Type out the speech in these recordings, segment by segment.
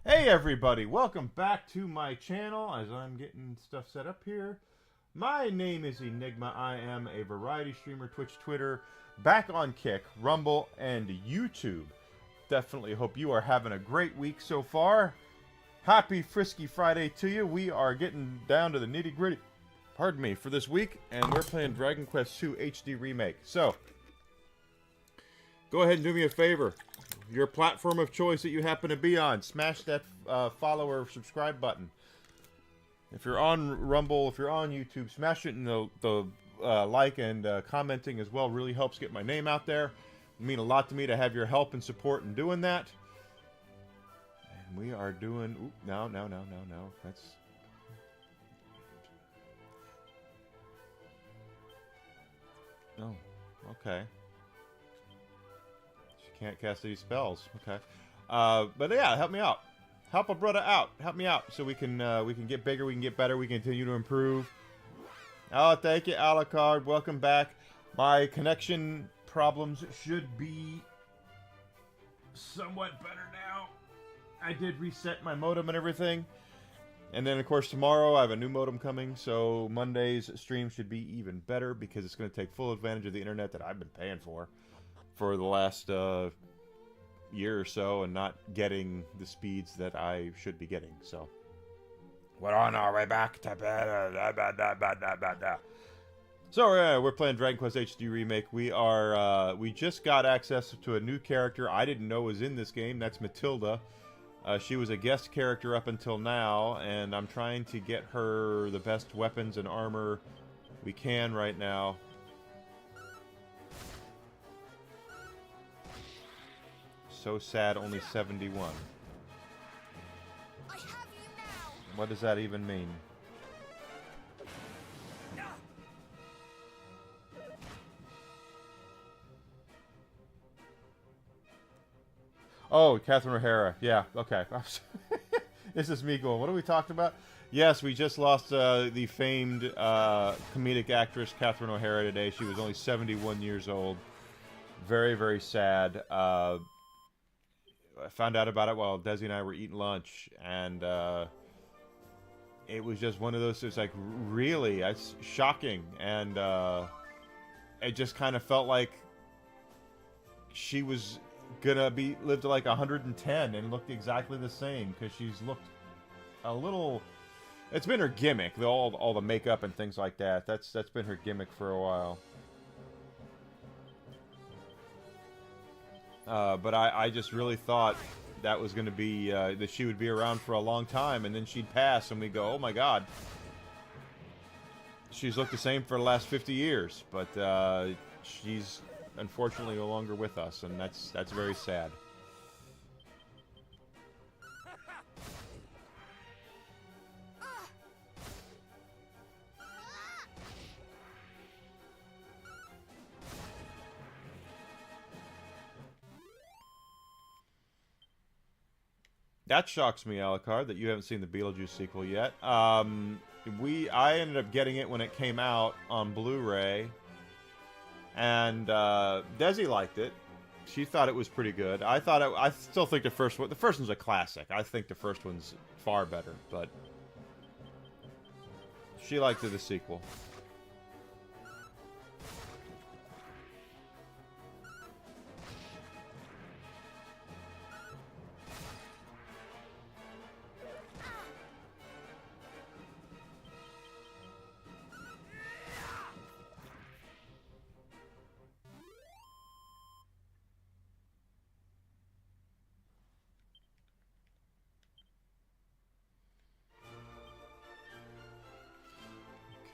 Hey everybody, welcome back to my channel as I'm getting stuff set up here. My name is Enigma. I am a variety streamer, Twitch, Twitter, back on Kick, Rumble, and YouTube. Definitely hope you are having a great week so far. Happy Frisky Friday to you. We are getting down to the nitty-gritty, pardon me, for this week, and we're playing Dragon Quest II HD Remake. So, go ahead and do me a favor. Your platform of choice that you happen to be on, smash that follow or subscribe button. If you're on Rumble, if you're on YouTube, smash it in the like and commenting as well. Really helps get my name out there. It mean a lot to me to have your help and support in doing that. And we are doing... Ooh, no. That's... Oh, okay. Can't cast any spells. Okay. But yeah, help me out. Help a brother out. Help me out so we can get bigger, we can get better, we can continue to improve. Oh, thank you, Alucard. Welcome back. My connection problems should be somewhat better now. I did reset my modem and everything. And then, of course, tomorrow I have a new modem coming, so Monday's stream should be even better because it's going to take full advantage of the internet that I've been paying for the last year or so and not getting the speeds that I should be getting. So we're on our way back to So we're playing Dragon Quest HD Remake. We just got access to a new character I didn't know was in this game. That's Matilda. She was a guest character up until now, and I'm trying to get her the best weapons and armor we can right now. So sad, only 71. What does that even mean? Oh, Catherine O'Hara. Yeah, okay. This is me going, what are we talking about? Yes, we just lost the famed comedic actress Catherine O'Hara today. She was only 71 years old. Very, very sad. I found out about it while Desi and I were eating lunch, and it was just one of those, it's like, really? It's shocking, and it just kind of felt like she was gonna live to like 110 and looked exactly the same, because she's looked a little... It's been her gimmick, all the makeup and things like that. That's been her gimmick for a while. But I just really thought that was going to be, that she would be around for a long time, and then she'd pass, and we go, oh my god. She's looked the same for the last 50 years, but she's unfortunately no longer with us, and that's very sad. That shocks me, Alucard, that you haven't seen the Beetlejuice sequel yet. I ended up getting it when it came out on Blu-ray, and Desi liked it. She thought it was pretty good. I still think the first one's a classic. I think the first one's far better, but she liked the sequel.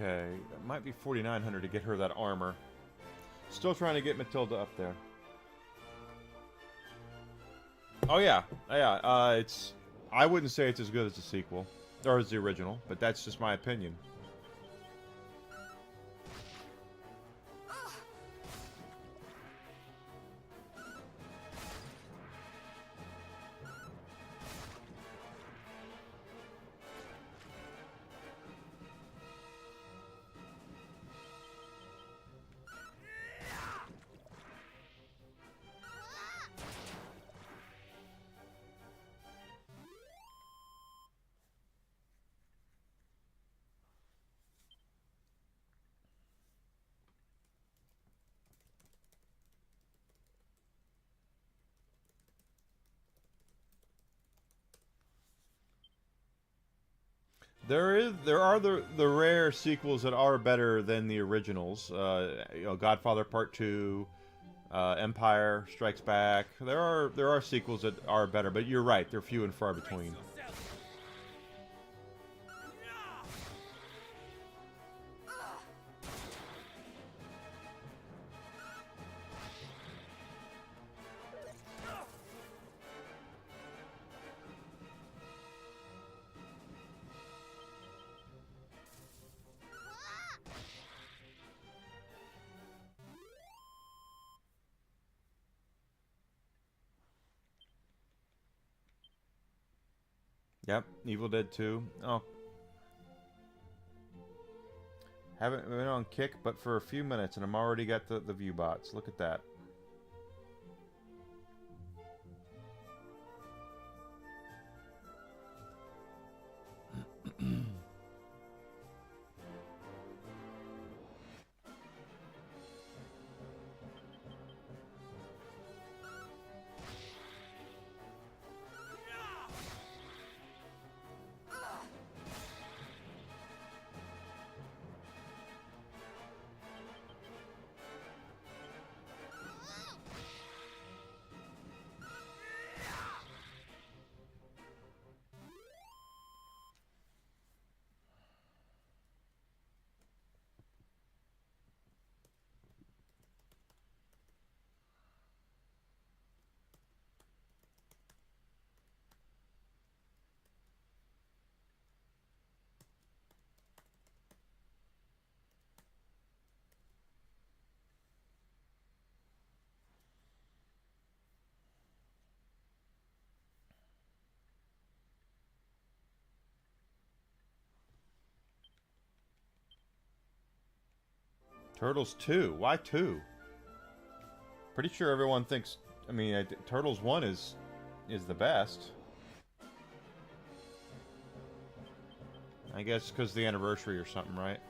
Okay, that might be 4,900 to get her that armor. Still trying to get Matilda up there. Oh yeah, yeah. I wouldn't say it's as good as the sequel or as the original, but that's just my opinion. There are the rare sequels that are better than the originals. You know, Godfather Part 2, Empire Strikes Back. There are sequels that are better, but you're right, they're few and far between. Yep, Evil Dead 2. Oh, haven't been on Kick, but for a few minutes, and I'm already got the view bots. Look at that. Turtles 2. Why 2? Pretty sure everyone thinks. I mean, Turtles 1 is the best. I guess because the anniversary or something, right?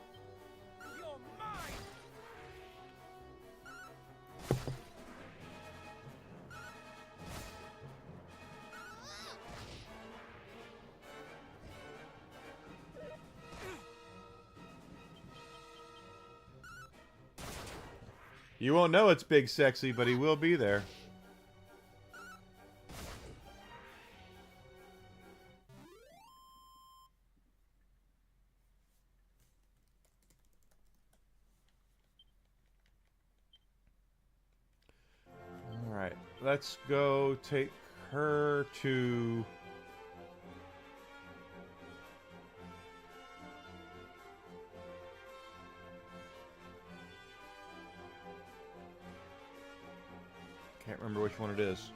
You won't know it's Big Sexy, but he will be there. Alright, let's go take her to... Can't remember which one it is.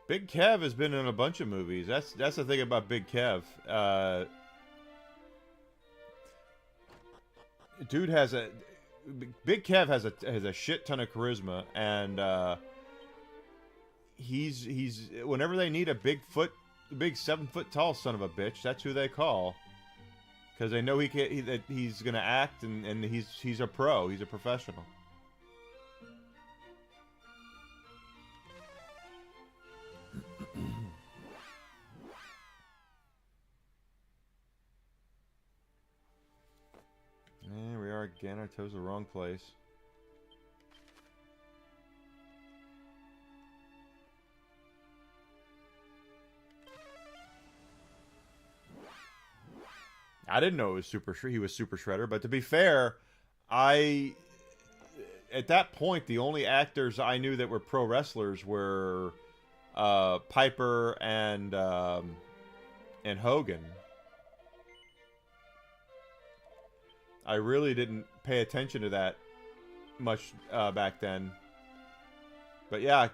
Big Kev has been in a bunch of movies. That's the thing about Big Kev. Dude has a Big Kev has a shit ton of charisma, and he's whenever they need a big 7-foot tall son of a bitch, that's who they call, because they know that he's gonna act, and he's a pro, he's a professional. There we are again. I chose the wrong place. I didn't know it was he was Super Shredder, but to be fair, at that point, the only actors I knew that were pro wrestlers were Piper and Hogan. I really didn't pay attention to that much back then. But yeah,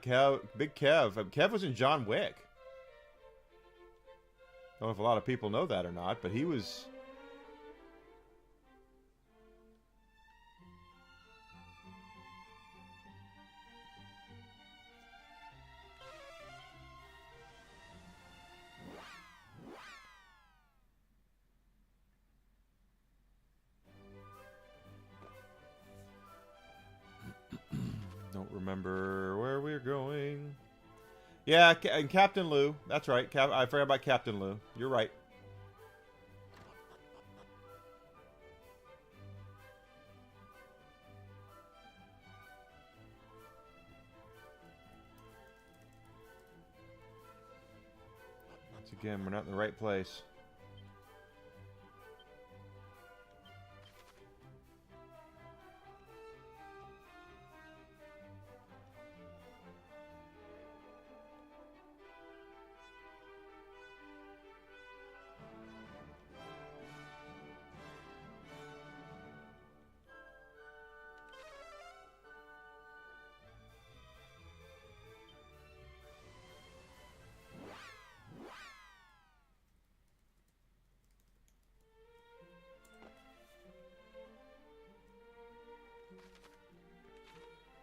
Big Kev. Kev was in John Wick. I don't know if a lot of people know that or not, but he was... remember where we're going. Yeah, and Captain Lou. That's right. I forgot about Captain Lou. You're right. Once again, we're not in the right place.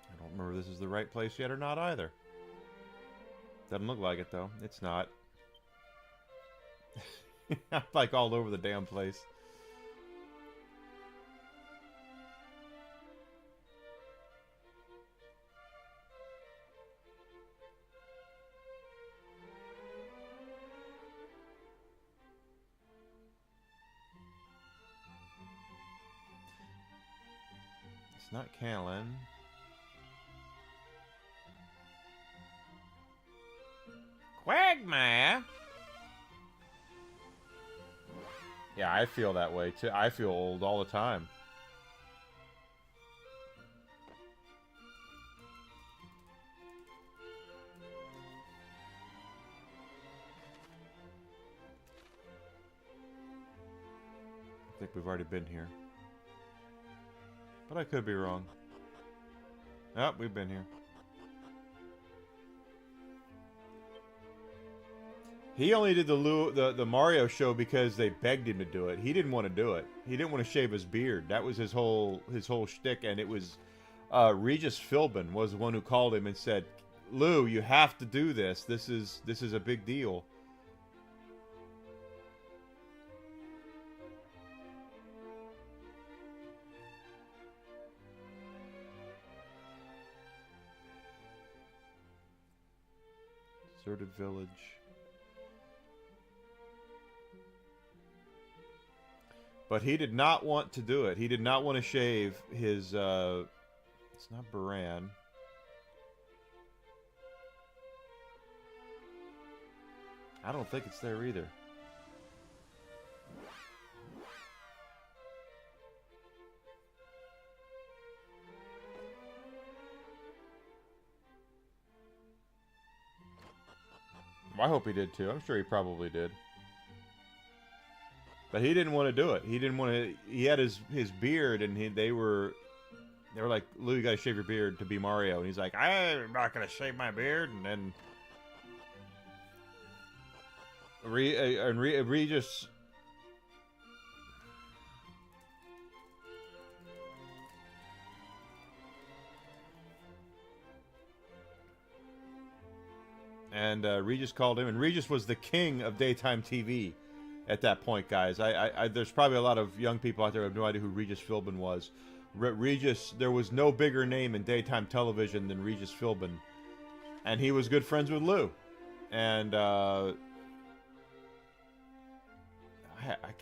I don't remember if this is the right place yet or not either. Doesn't look like it though. It's not. I'm like all over the damn place. It's not Callan. Quagmire! Yeah, I feel that way too. I feel old all the time. I think we've already been here. But I could be wrong. Oh, we've been here. He only did the Mario show because they begged him to do it. He didn't want to do it. He didn't want to shave his beard. That was his whole shtick, and it was Regis Philbin was the one who called him and said, "Lou, you have to do this. This is a big deal." Deserted village. But he did not want to do it. He did not want to shave his, it's not Baran. I don't think it's there either. I hope he did too. I'm sure he probably did. But he didn't want to do it. He didn't want to. He had his beard, and they were like, "Lou, you got to shave your beard to be Mario." And he's like, "I'm not gonna shave my beard." And then Regis. And Regis called him, and Regis was the king of daytime TV at that point, guys. There's probably a lot of young people out there who have no idea who Regis Philbin was. Regis, there was no bigger name in daytime television than Regis Philbin, and he was good friends with Lou. And I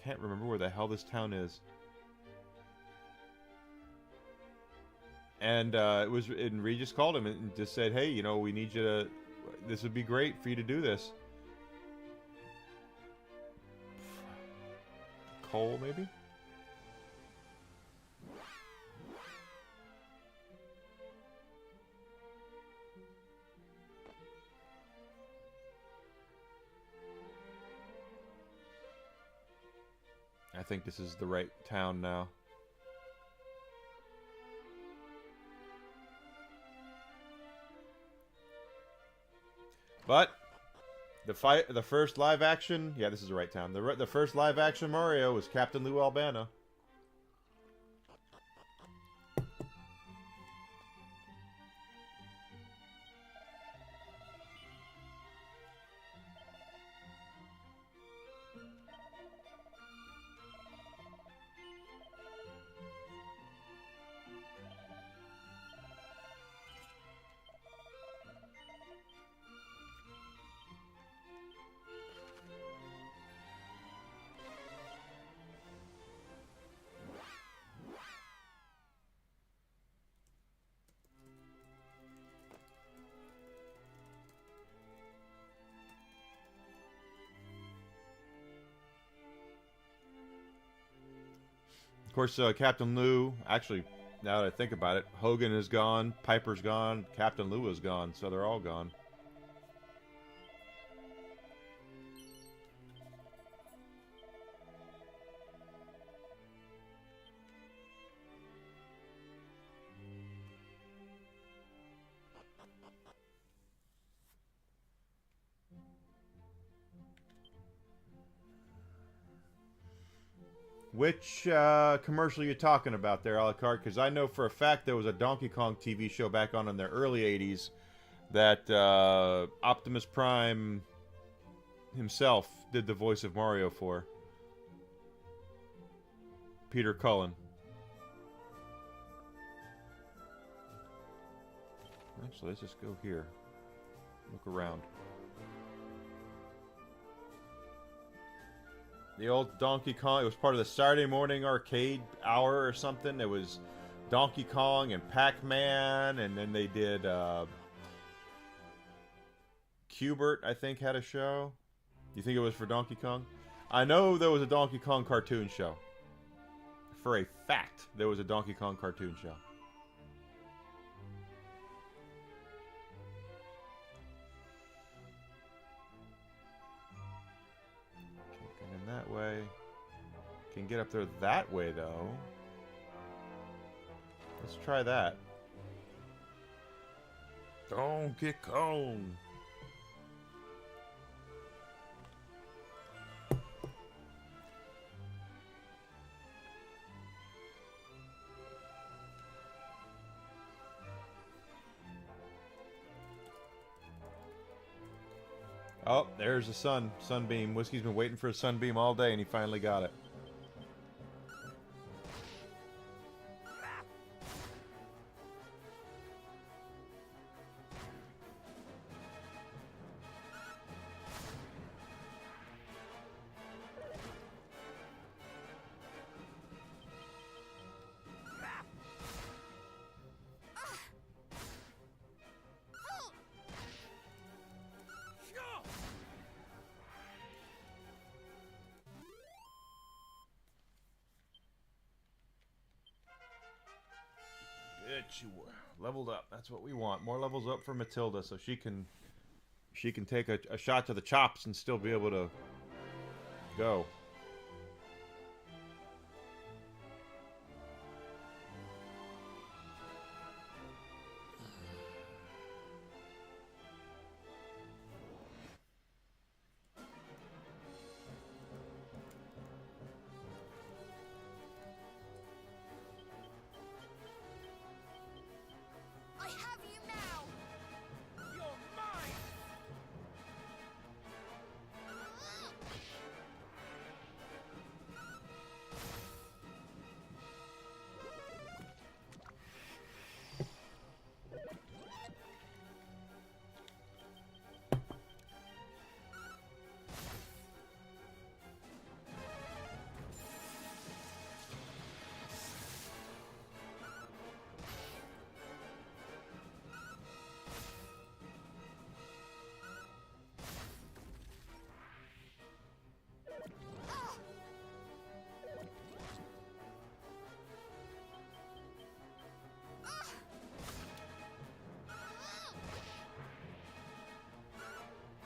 can't remember where the hell this town is. And and Regis called him and just said, "Hey, we need you to. This would be great for you to do this." Cole, maybe? I think this is the right town now. But the first live action, yeah, this is the right town. The first live action Mario was Captain Lou Albano. Of course, Captain Lou, actually, now that I think about it, Hogan is gone, Piper's gone, Captain Lou is gone, so they're all gone. Which commercial are you talking about there, a la carte? Because I know for a fact there was a Donkey Kong TV show back on in the early 80s that Optimus Prime himself did the voice of Mario for. Peter Cullen. Actually, let's just go here. Look around. The old Donkey Kong, it was part of the Saturday morning arcade hour or something. It was Donkey Kong and Pac-Man, and then they did Q*bert, I think, had a show. You think it was for Donkey Kong? I know there was a Donkey Kong cartoon show. For a fact, there was a Donkey Kong cartoon show. That way. Can get up there that way, though. Let's try that. Donkey Kong. Oh, there's the sun. Sunbeam. Whiskey's been waiting for a sunbeam all day, and he finally got it. Good, you leveled up. That's what we want. More levels up for Matilda, so she can take a shot to the chops and still be able to go.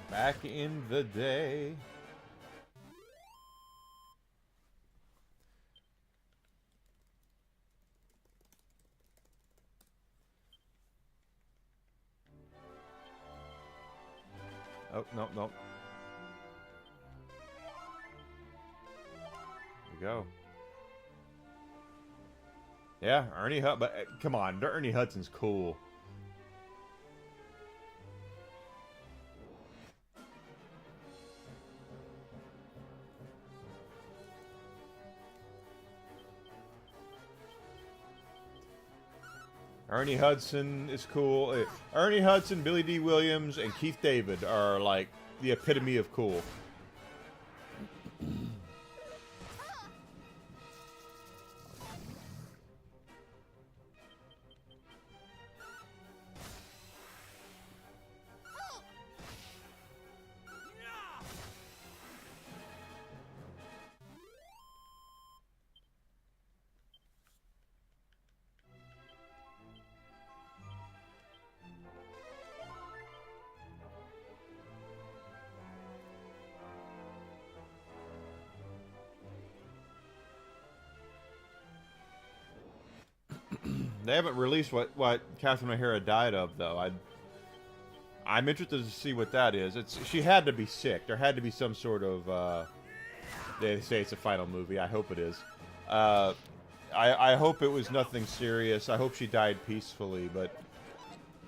Back in the day. Oh, no, no. There we go. Yeah, Ernie Hudson. But come on, Ernie Hudson's cool. Ernie Hudson is cool. Ernie Hudson, Billy D. Williams, and Keith David are like the epitome of cool. They haven't released what Catherine O'Hara died of, though. I'm interested to see what that is. She had to be sick. There had to be some sort of. They say it's a final movie. I hope it is. I hope it was nothing serious. I hope she died peacefully. But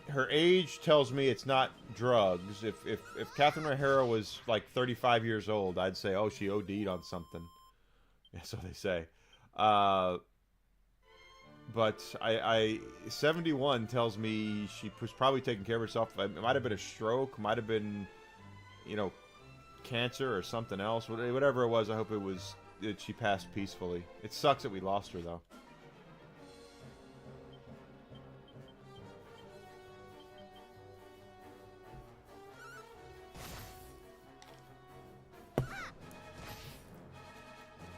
her age tells me it's not drugs. If Catherine O'Hara was like 35 years old, I'd say, oh, she OD'd on something. That's what they say. But 71 tells me she was probably taking care of herself. It might have been a stroke, might have been, cancer or something else. Whatever it was, I hope that she passed peacefully. It sucks that we lost her, though.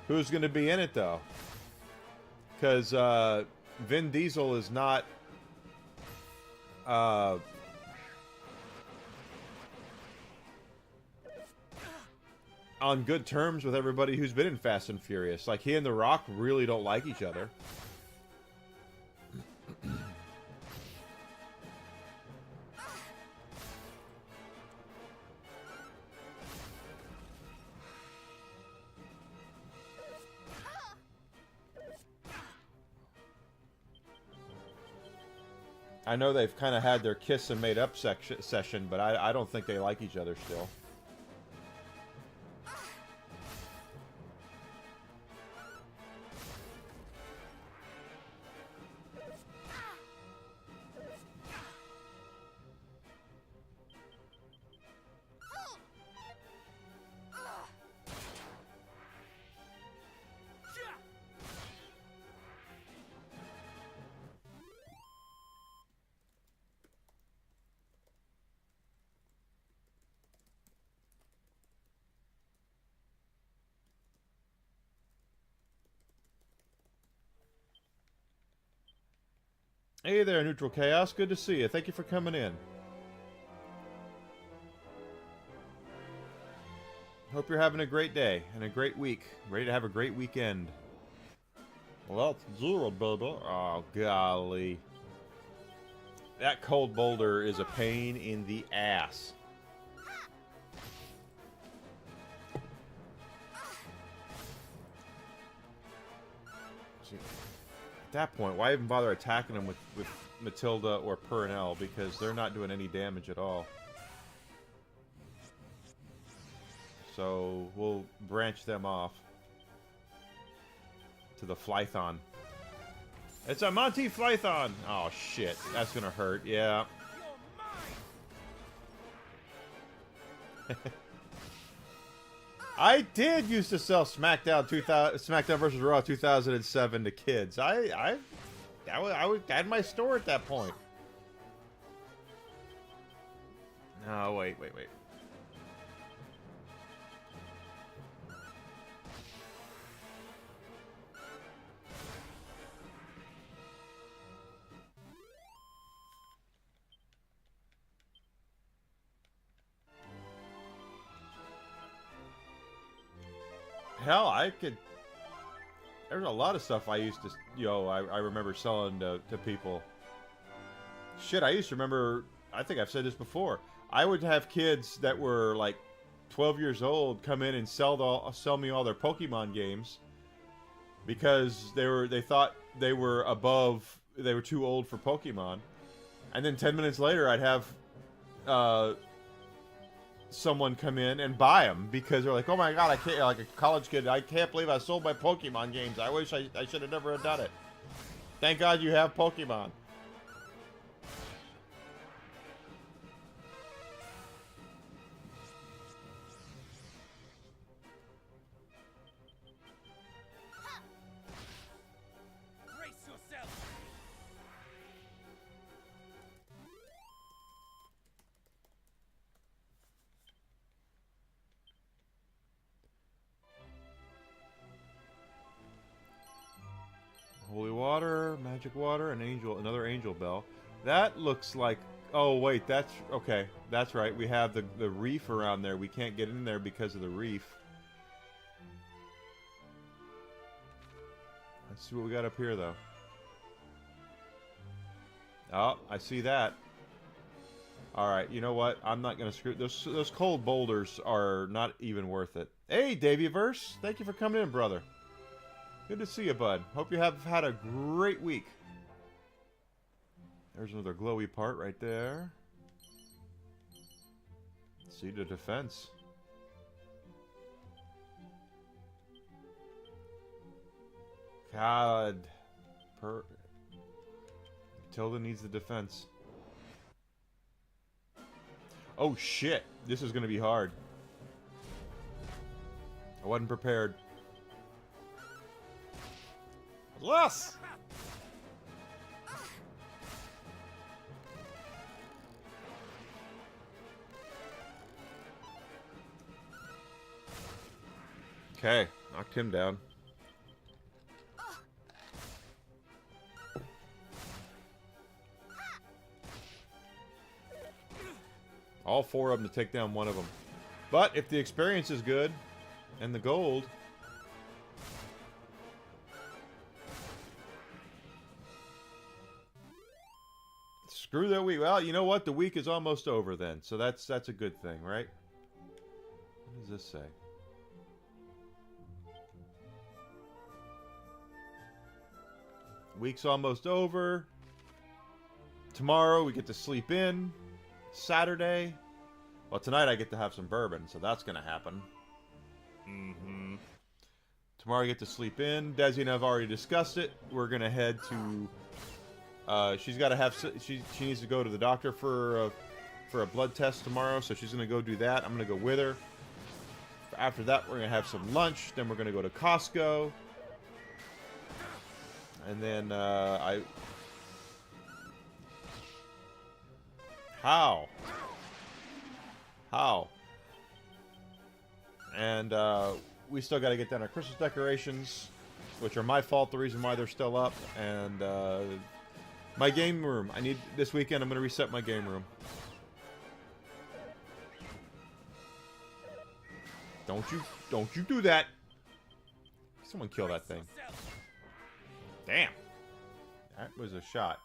Who's going to be in it, though? Because Vin Diesel is not on good terms with everybody who's been in Fast and Furious. Like, he and The Rock really don't like each other. I know they've kind of had their kiss and made up session, but I don't think they like each other still. Hey there, Neutral Chaos. Good to see you. Thank you for coming in. Hope you're having a great day and a great week. Ready to have a great weekend. Well, that's zero, baby. Oh, golly. That cold boulder is a pain in the ass. At that point, why even bother attacking them with Matilda or Purnell, because they're not doing any damage at all. So we'll branch them off to the Flython. It's a Monty Flython! Oh shit, that's gonna hurt, yeah. I did used to sell SmackDown vs. Raw 2007 to kids. I had my store at that point. No, wait. Hell, there's a lot of stuff I used to, I remember selling to people. Shit, I used to remember, I think I've said this before, I would have kids that were like 12 years old come in and sell me all their Pokemon games because they thought they were too old for Pokemon. And then 10 minutes later, I'd have someone come in and buy them because they're like, oh my god, I can't, like a college kid, I can't believe I sold my Pokemon games. I wish I should have never have done it. Thank God you have Pokemon. Holy water, magic water, another angel bell. That looks like, oh wait, that's, okay, that's right. We have the reef around there. We can't get in there because of the reef. Let's see what we got up here though. Oh, I see that. Alright, you know what? I'm not gonna screw... Those cold boulders are not even worth it. Hey, Daveyverse! Thank you for coming in, brother. Good to see you, bud. Hope you have had a great week. There's another glowy part right there. See the defense. God. Tilda needs the defense. Oh shit. This is gonna be hard. I wasn't prepared. Yes! Okay, knocked him down. All four of them to take down one of them. But if the experience is good, and the gold... Screw that week. Well, you know what? The week is almost over then. So that's a good thing, right? What does this say? Week's almost over. Tomorrow we get to sleep in. Saturday. Well, tonight I get to have some bourbon, so that's going to happen. Tomorrow I get to sleep in. Desi and I have already discussed it. We're going to head to... she's got to have... She needs to go to the doctor for a blood test tomorrow, so she's going to go do that. I'm going to go with her. After that, we're going to have some lunch. Then we're going to go to Costco. And then, How? And, we still got to get done our Christmas decorations, which are my fault, the reason why they're still up. And, my game room. This weekend, I'm going to reset my game room. Don't you do that. Someone kill that thing. Damn. That was a shot.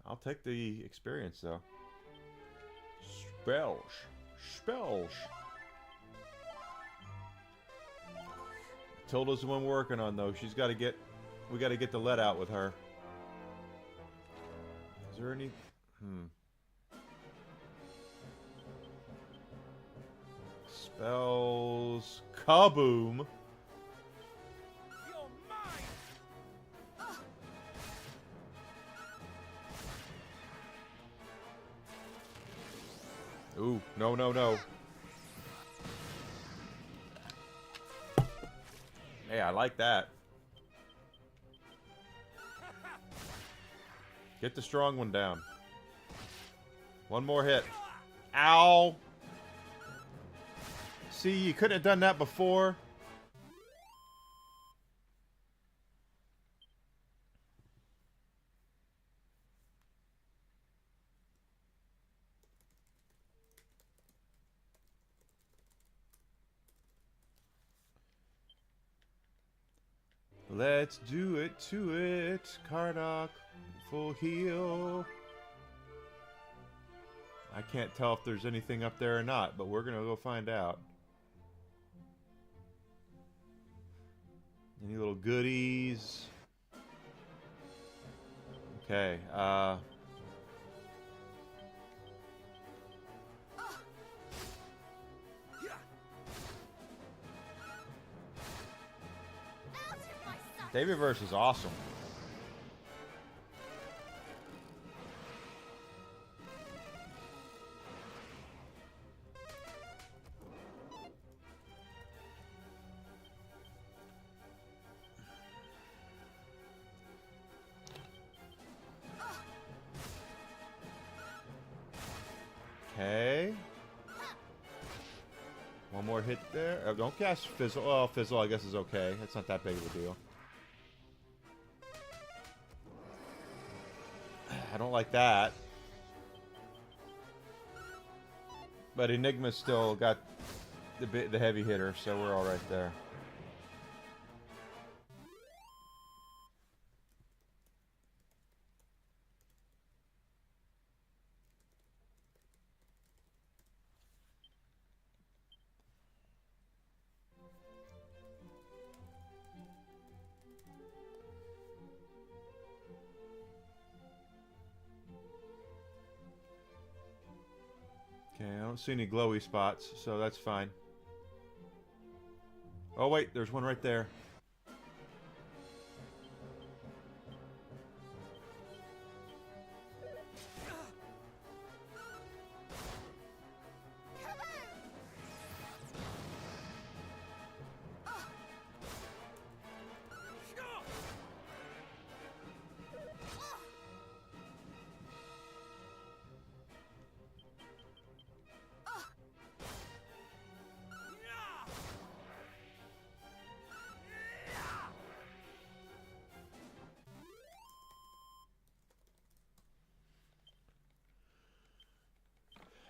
I'll take the experience, though. Spells. Tilda's the one we're working on, though. She's got to get... We got to get the lead out with her. Is there any... Spells... Kaboom! Ooh, no. Hey, I like that. Get the strong one down. One more hit. Ow! See, you couldn't have done that before. Let's do it to it. Karnak, full heal. I can't tell if there's anything up there or not, but we're gonna go find out. Any little goodies? Okay, Daveyverse is awesome. Okay. One more hit there. Oh, don't cast Fizzle. Oh, Fizzle I guess is okay. It's not that big of a deal. I don't like that. But Enigma's still got the heavy hitter, so we're all right there. Don't see any glowy spots, so that's fine. Oh wait, there's one right there.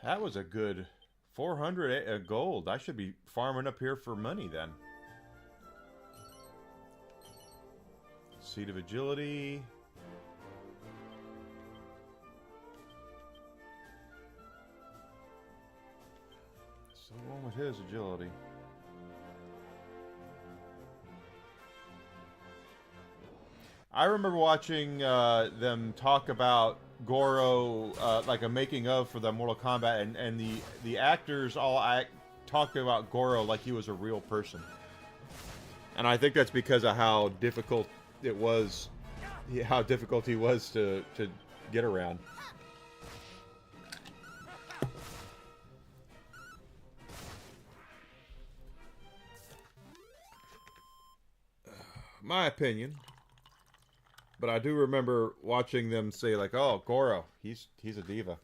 That was a good 400 gold. I should be farming up here for money then. Seed of Agility. So on with his agility. I remember watching them talk about Goro, like a making of for the Mortal Kombat, and the actors all talked about Goro like he was a real person. And I think that's because of how difficult it was, how difficult he was to get around. My opinion. But I do remember watching them say, like, "Oh, Goro, he's a diva."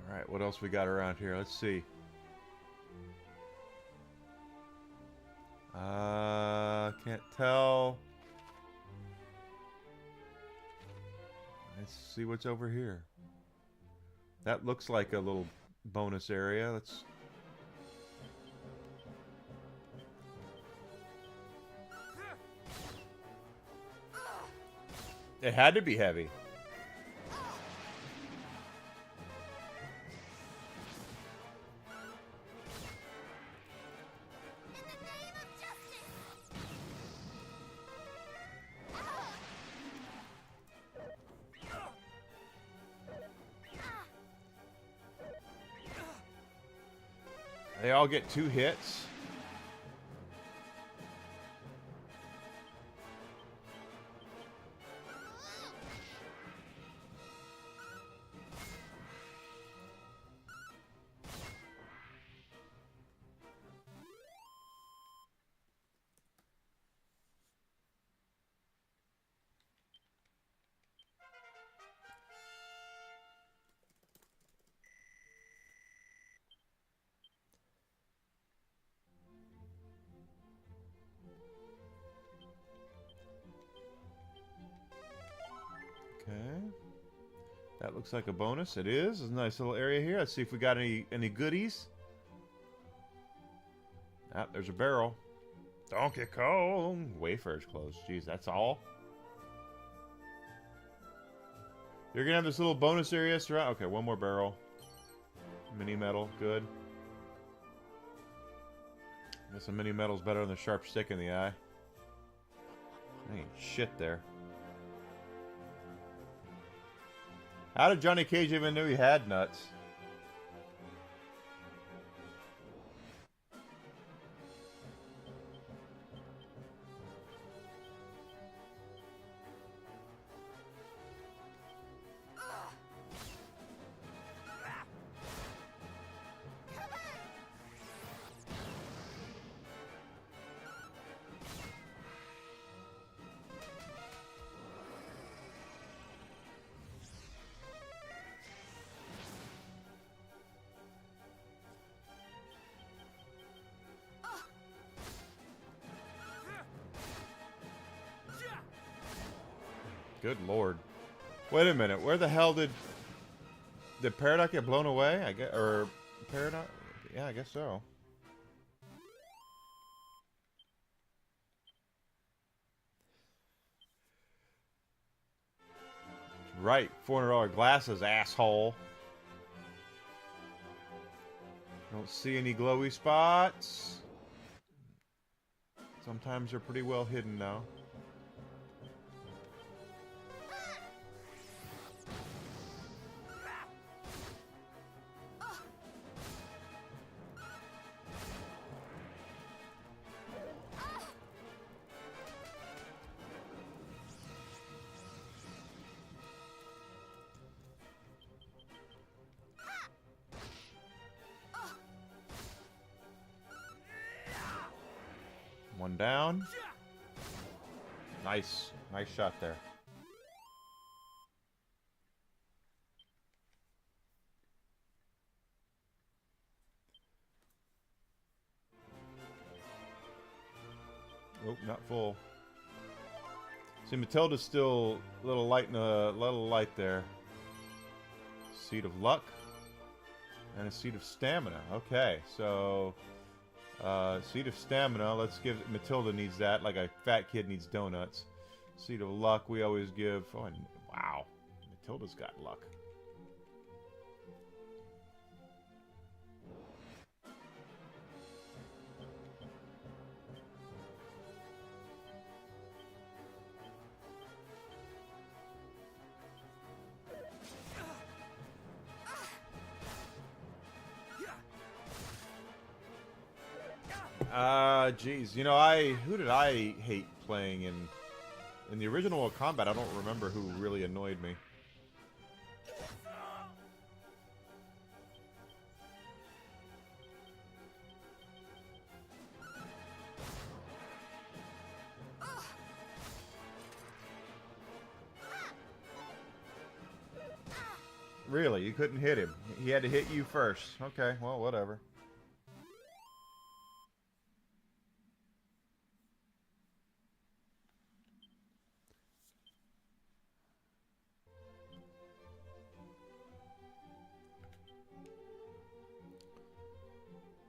All right, what else we got around here? Let's see. Can't tell. Let's see what's over here. That looks like a little bonus area. Let's... It had to be heavy. They all get 2 hits. Okay. That looks like a bonus. It is. There's a nice little area here. Let's see if we got any goodies. Ah, there's a barrel. Donkey Kong. Wayfarer's clothes. Jeez, that's all? You're going to have this little bonus area surround... Okay, one more barrel. Mini metal. Good. I guess the mini metal's better than the sharp stick in the eye. Ain't shit there. How did Johnny Cage even know he had nuts? Good lord. Wait a minute. Where the hell did Paradox get blown away? I guess, or Paradox? Yeah, I guess so. Right. $400 glasses, asshole. Don't see any glowy spots. Sometimes they're pretty well hidden now. One down. Nice. Nice shot there. Oh, not full. See, Matilda's still a little light there. Seed of luck. And a seed of stamina. Okay, so... seed of stamina, let's give... Matilda needs that, like a fat kid needs donuts. Seed of luck, we always give... Oh, and, wow. Matilda's got luck. Geez. You know, who did I hate playing in the original Mortal Kombat? I don't remember who really annoyed me. Really? You couldn't hit him? He had to hit you first. Okay, well, whatever.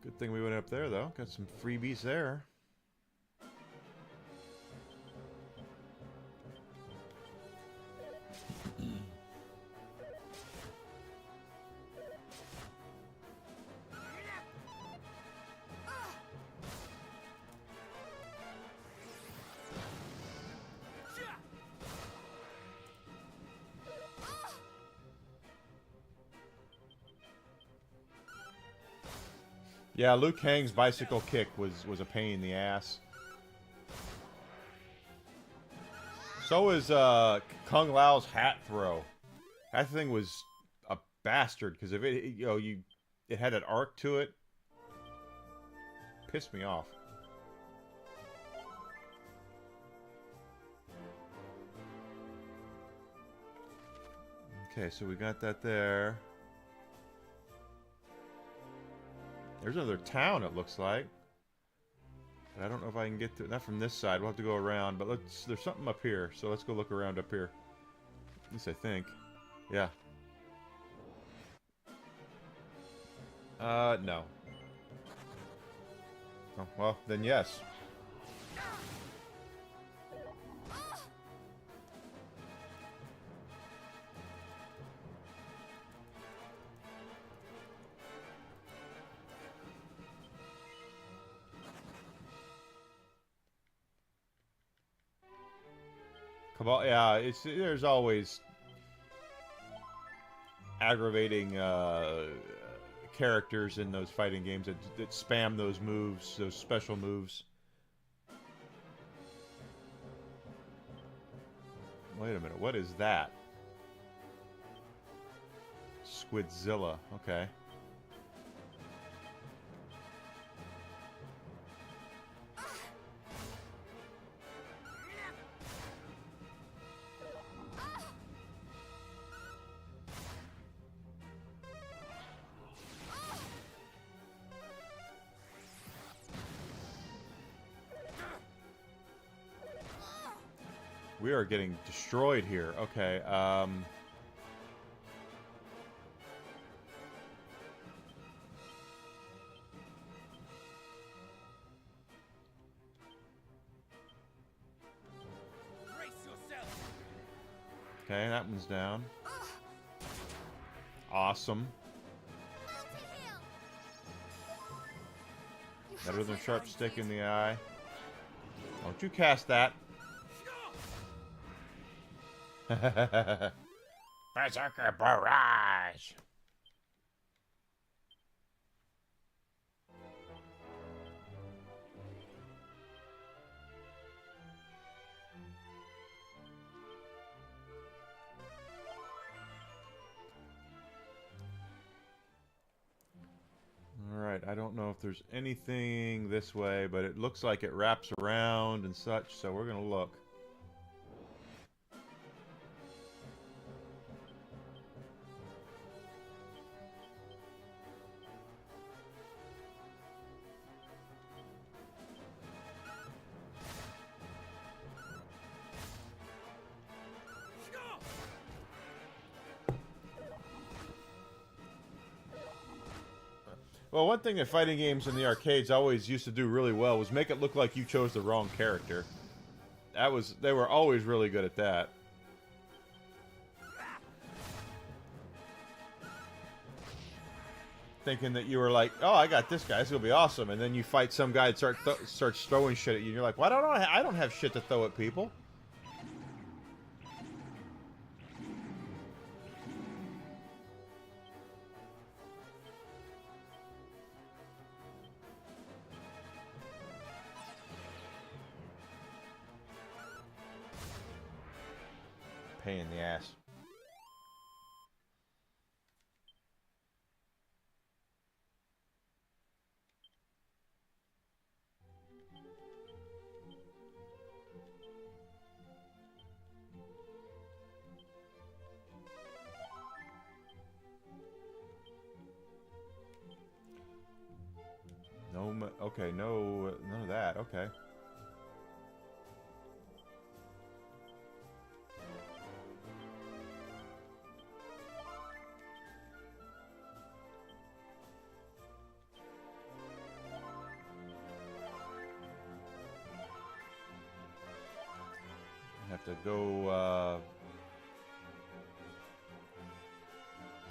Good thing we went up there, though. Got some freebies there. Yeah, Liu Kang's bicycle kick was a pain in the ass. So is Kung Lao's hat throw. That thing was a bastard because if it it had an arc to it. Pissed me off. Okay, so we got that there. There's another town, it looks like. But I don't know if I can get to it. Not from this side. We'll have to go around. But there's something up here. So let's go look around up here. At least I think. Yeah. No. Oh, well, then yes. Yeah, there's always aggravating characters in those fighting games that spam those moves, those special moves. Wait a minute, what is that? Squidzilla, okay. We are getting destroyed here. Okay, okay, that one's down. Awesome. Better than sharp stick in the eye. Don't you cast that. Berserker Barrage! Alright, I don't know if there's anything this way, but it looks like it wraps around and such, so we're gonna look. Well, one thing that fighting games in the arcades always used to do really well was make it look like you chose the wrong character. They were always really good at that. Thinking that you were like, oh, I got this guy, this is gonna be awesome, and then you fight some guy that starts throwing shit at you, and you're like, why don't I don't have shit to throw at people. Pain in the ass. No, okay, no, none of that, okay. Have to go,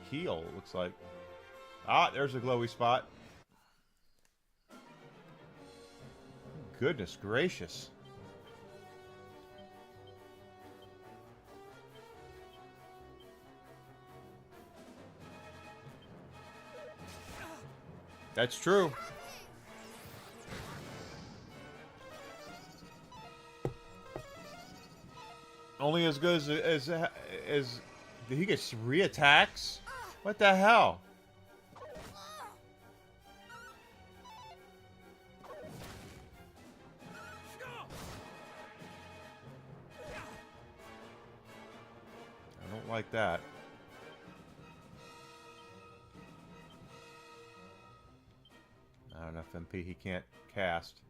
heal, looks like. Ah, there's a glowy spot. Goodness gracious. That's true. Only as good as he gets re-attacks? What the hell? I don't like that. Not enough MP he can't cast.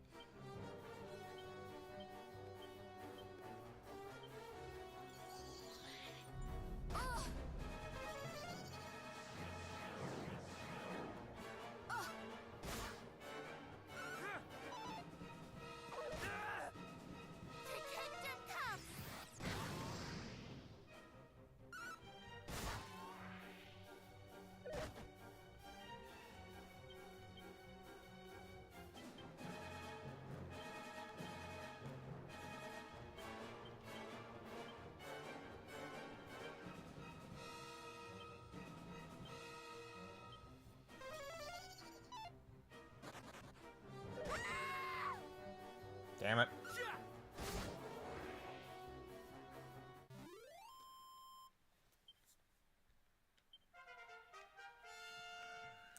Damn it.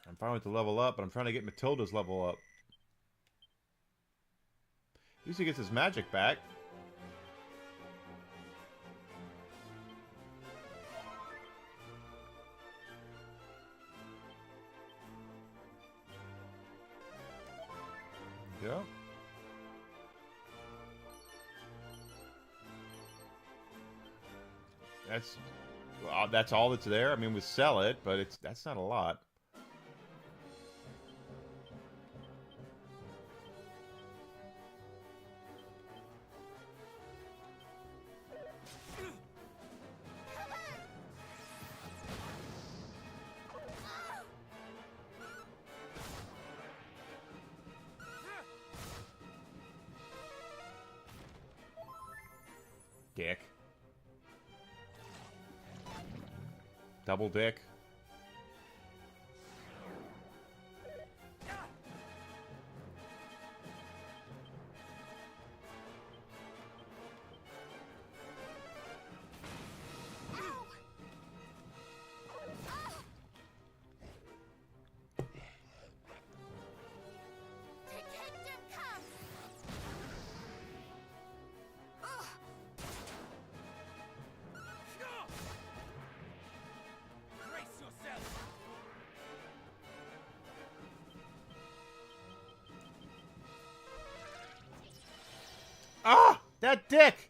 I'm fine with the level up, but I'm trying to get Matilda's level up. At least he gets his magic back. Yeah. That's all that's there. I mean, we sell it, but that's not a lot. dick. Double dick. Ah! That dick!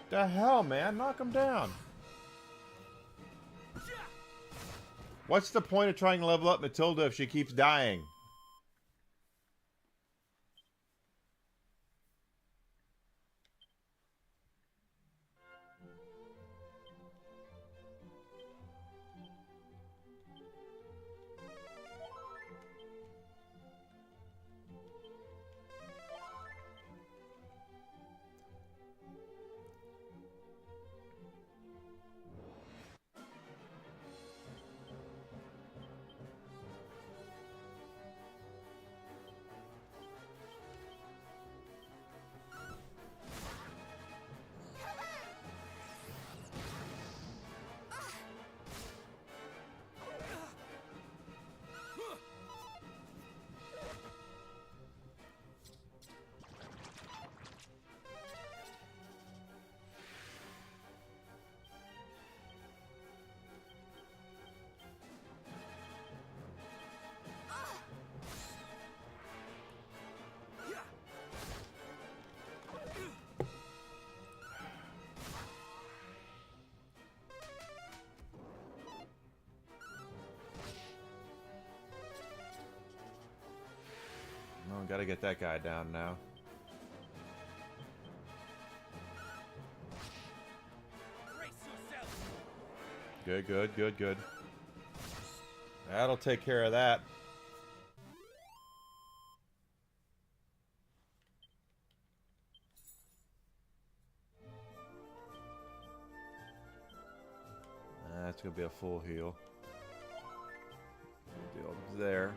The hell, man? Knock him down. What's the point of trying to level up Matilda if she keeps dying? Oh, gotta get that guy down now. Good, good, good, good. That'll take care of that. That's gonna be a full heal. Deal there.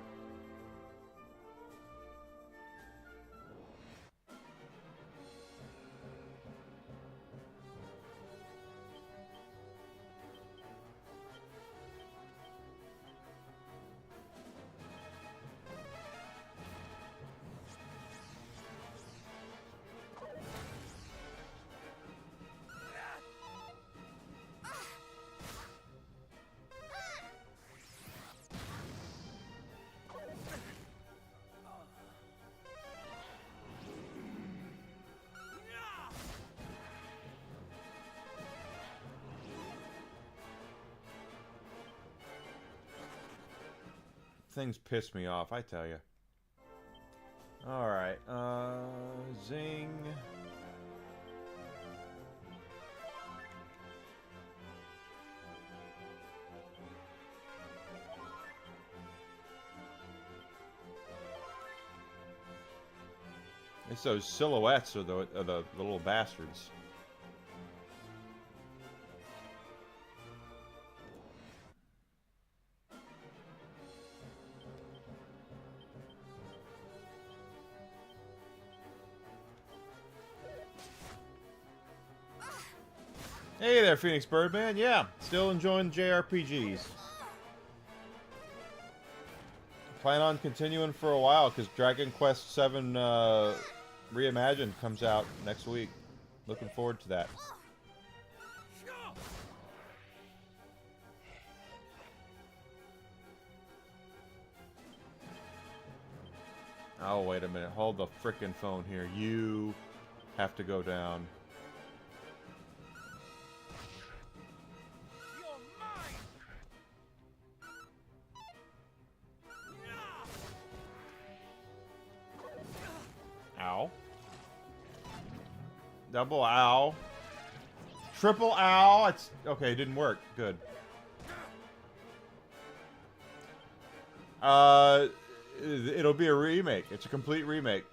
Things piss me off, I tell you. Alright, zing. It's those silhouettes of the little bastards. Hey there, Phoenix Birdman. Yeah, still enjoying JRPGs. Plan on continuing for a while because Dragon Quest VII Reimagined comes out next week. Looking forward to that. Oh, wait a minute. Hold the frickin' phone here. You have to go down. Ow. Double ow. triple ow. It's okay. It didn't work. Good. It'll be a remake. It's a complete remake.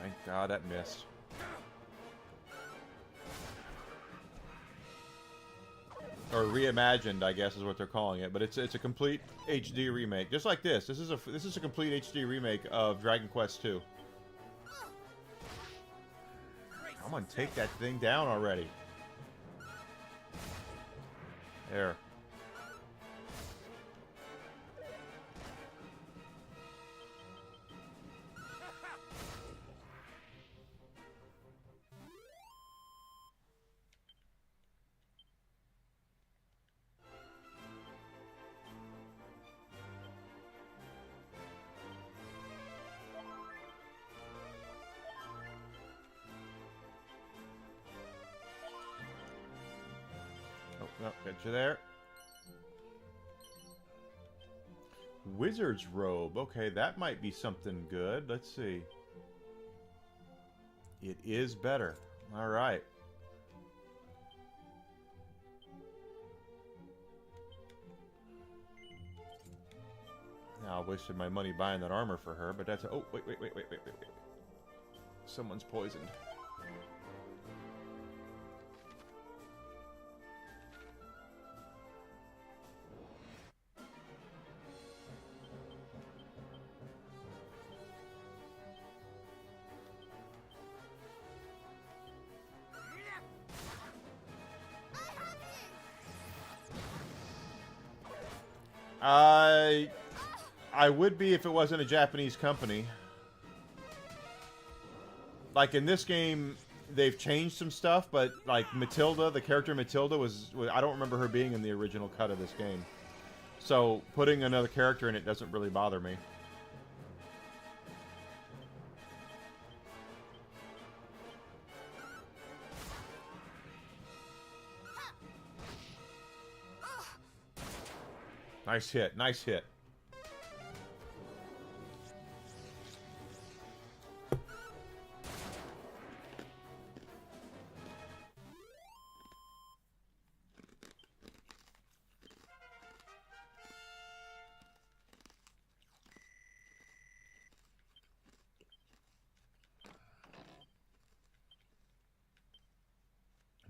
Thank God that missed. Or reimagined, I guess is what they're calling it, but it's a complete HD remake, just like this. This is a complete HD remake of Dragon Quest II. Come on, take that thing down already. There. Oh, get you there. Wizard's robe. Okay, that might be something good. Let's see. It is better. All right. Now I wasted my money buying that armor for her, but that's oh wait. Someone's poisoned. I would be if it wasn't a Japanese company. Like in this game, they've changed some stuff, but like Matilda, the character Matilda was I don't remember her being in the original cut of this game. So putting another character in it doesn't really bother me. Nice hit, nice hit.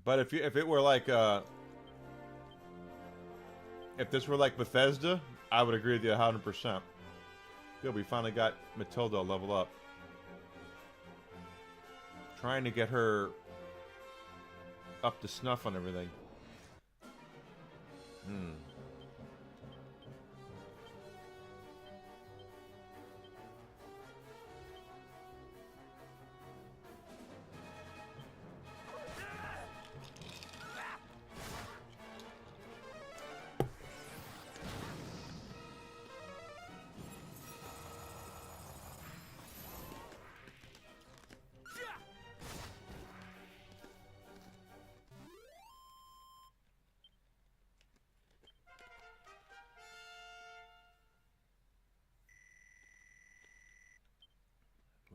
But if it were like if this were like Bethesda, I would agree with you 100%. Good, we finally got Matilda level up. Trying to get her up to snuff on everything.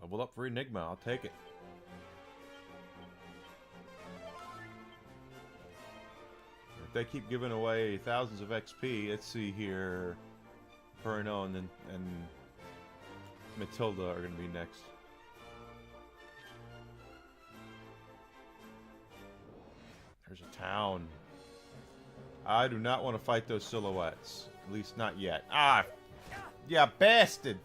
Level up for Enigma, I'll take it. If they keep giving away thousands of XP, let's see here. Perno and Matilda are going to be next. There's a town. I do not want to fight those silhouettes. At least not yet. Ah! Yeah, bastard!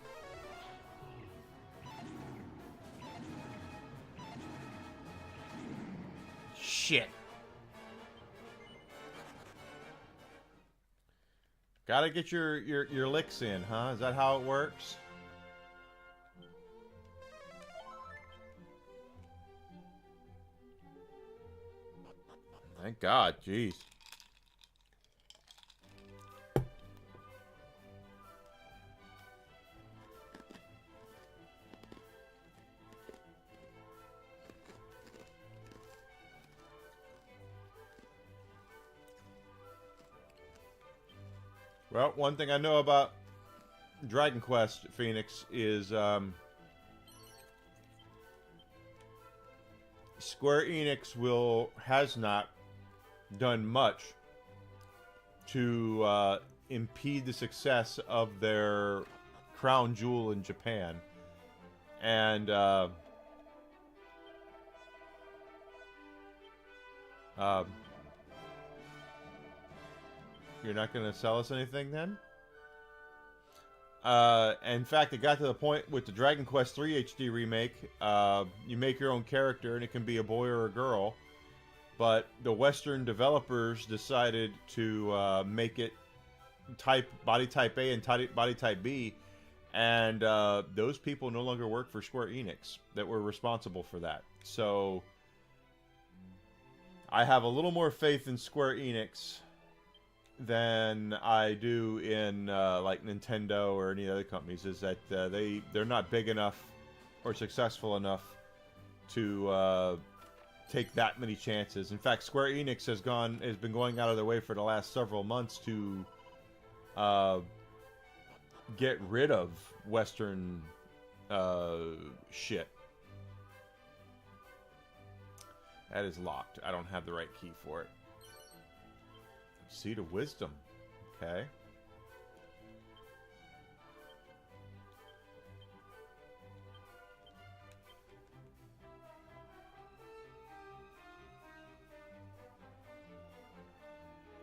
Shit. Gotta get your licks in, huh? Is that how it works? Thank God, jeez. Well, one thing I know about Dragon Quest Phoenix is Square Enix has not done much to impede the success of their crown jewel in Japan. And you're not going to sell us anything then? In fact, it got to the point with the Dragon Quest III HD remake. You make your own character, and it can be a boy or a girl. But the Western developers decided to make it body type A and body type B, and those people no longer work for Square Enix that were responsible for that. So I have a little more faith in Square Enix than I do in like Nintendo or any other companies. Is that they're not big enough or successful enough to take that many chances. In fact, Square Enix has been going out of their way for the last several months to get rid of Western shit. That is locked. I don't have the right key for it. Seed of Wisdom. Okay.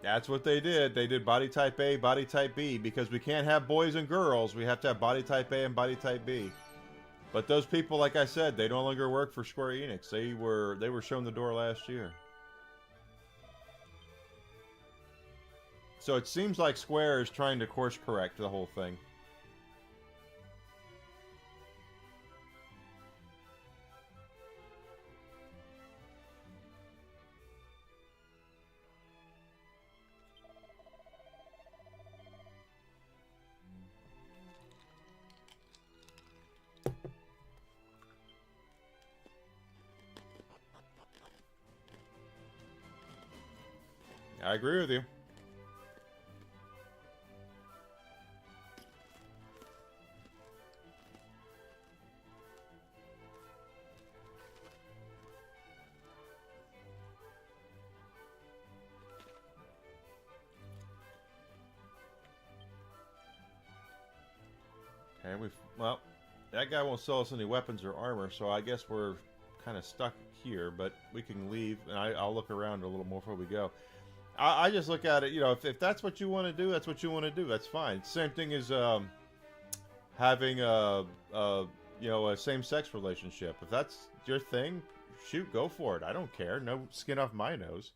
That's what they did. They did body type A, body type B, because we can't have boys and girls. We have to have body type A and body type B. But those people, like I said, they no longer work for Square Enix. They were shown the door last year. So it seems like Square is trying to course correct the whole thing. I agree with you. Okay, well, that guy won't sell us any weapons or armor, so I guess we're kind of stuck here, but we can leave, and I'll look around a little more before we go. I just look at it, you know, if that's what you want to do, that's what you want to do. That's fine. Same thing as having a same-sex relationship. If that's your thing, shoot, go for it. I don't care. No skin off my nose.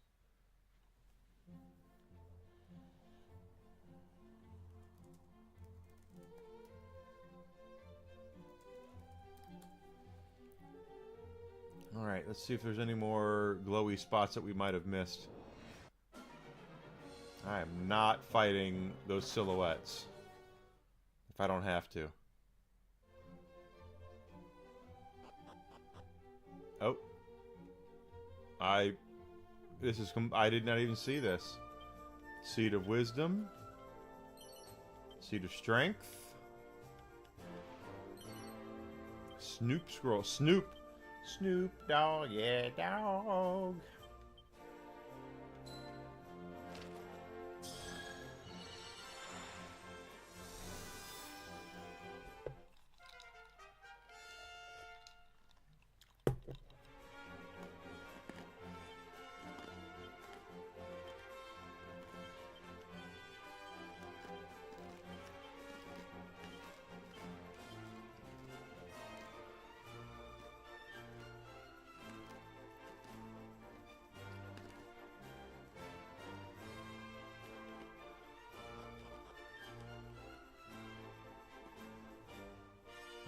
All right, let's see if there's any more glowy spots that we might have missed. I am not fighting those silhouettes if I don't have to. Oh. I did not even see this. Seed of Wisdom. Seed of Strength. Snoop Scroll. Snoop Dogg. Yeah, dog.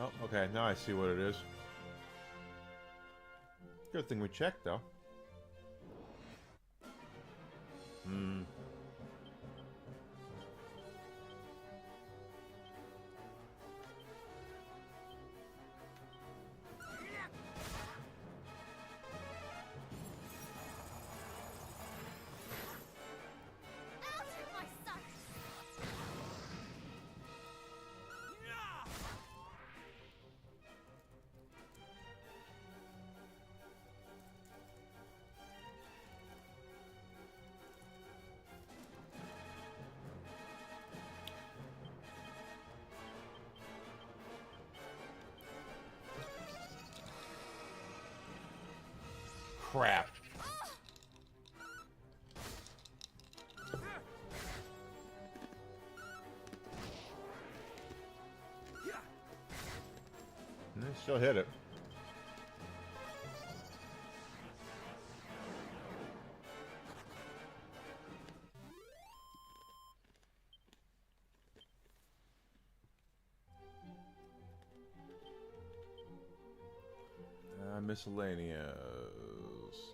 Oh, okay, now I see what it is. Good thing we checked, though. crap. And they still hit it. Miscellaneous.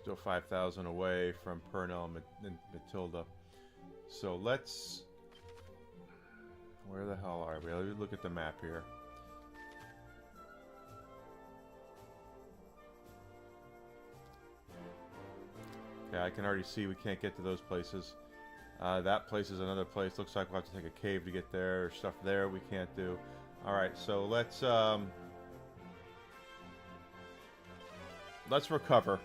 Still 5,000 away from Pernell and Matilda. So let's... Where the hell are we? Let's look at the map here. Yeah, I can already see we can't get to those places. That place is another place. Looks like we'll have to take a cave to get there. There's stuff there we can't do. Alright, so let's recover.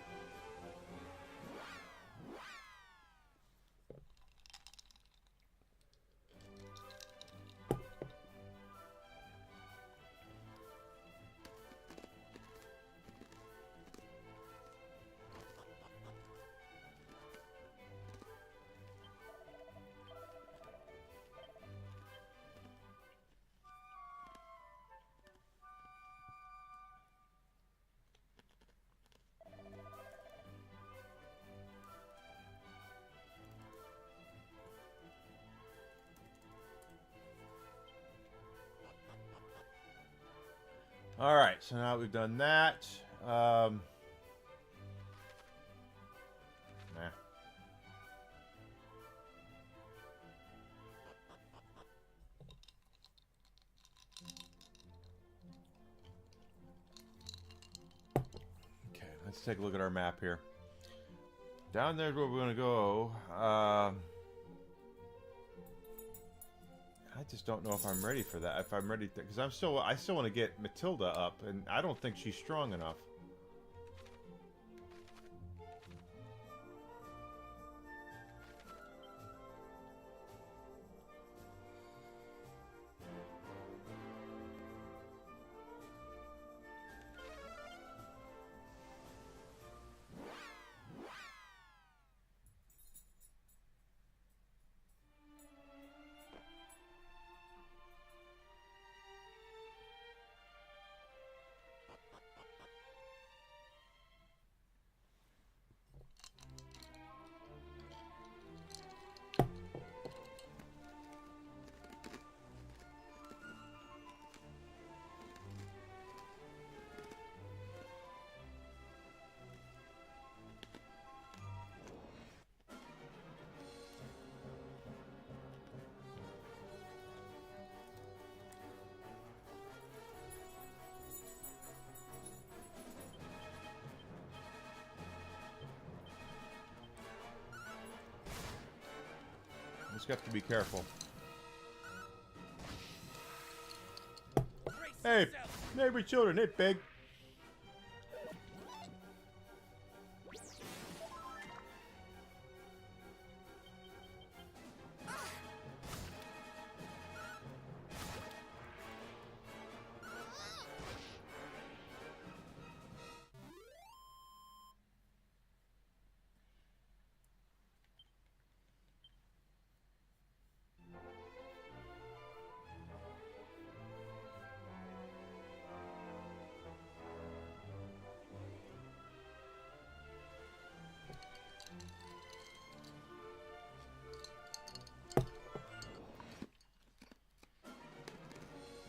Alright, so now we've done that. Nah. Okay, let's take a look at our map here. Down there's where we're going to go. I just don't know if I'm ready for that. If I'm ready, because I still want to get Matilda up, and I don't think she's strong enough. Just have to be careful. Hey, neighbor children, hit big.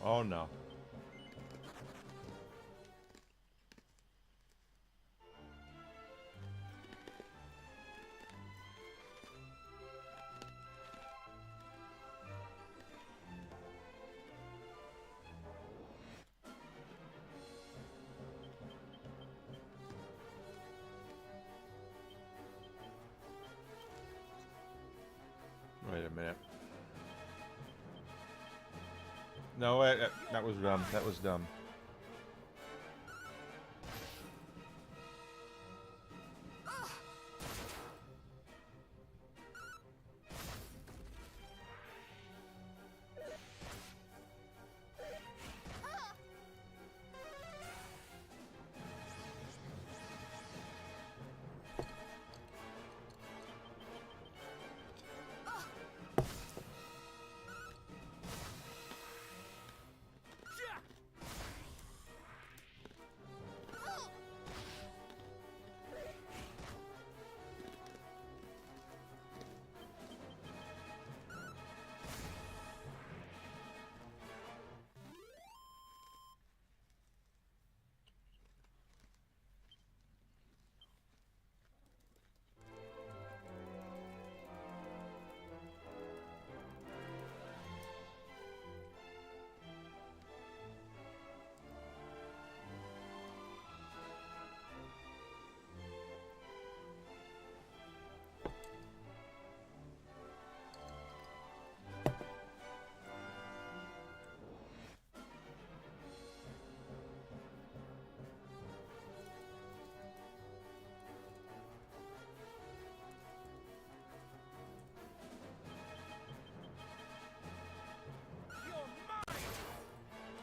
Oh no. Wait a minute. No, that was dumb. That was dumb.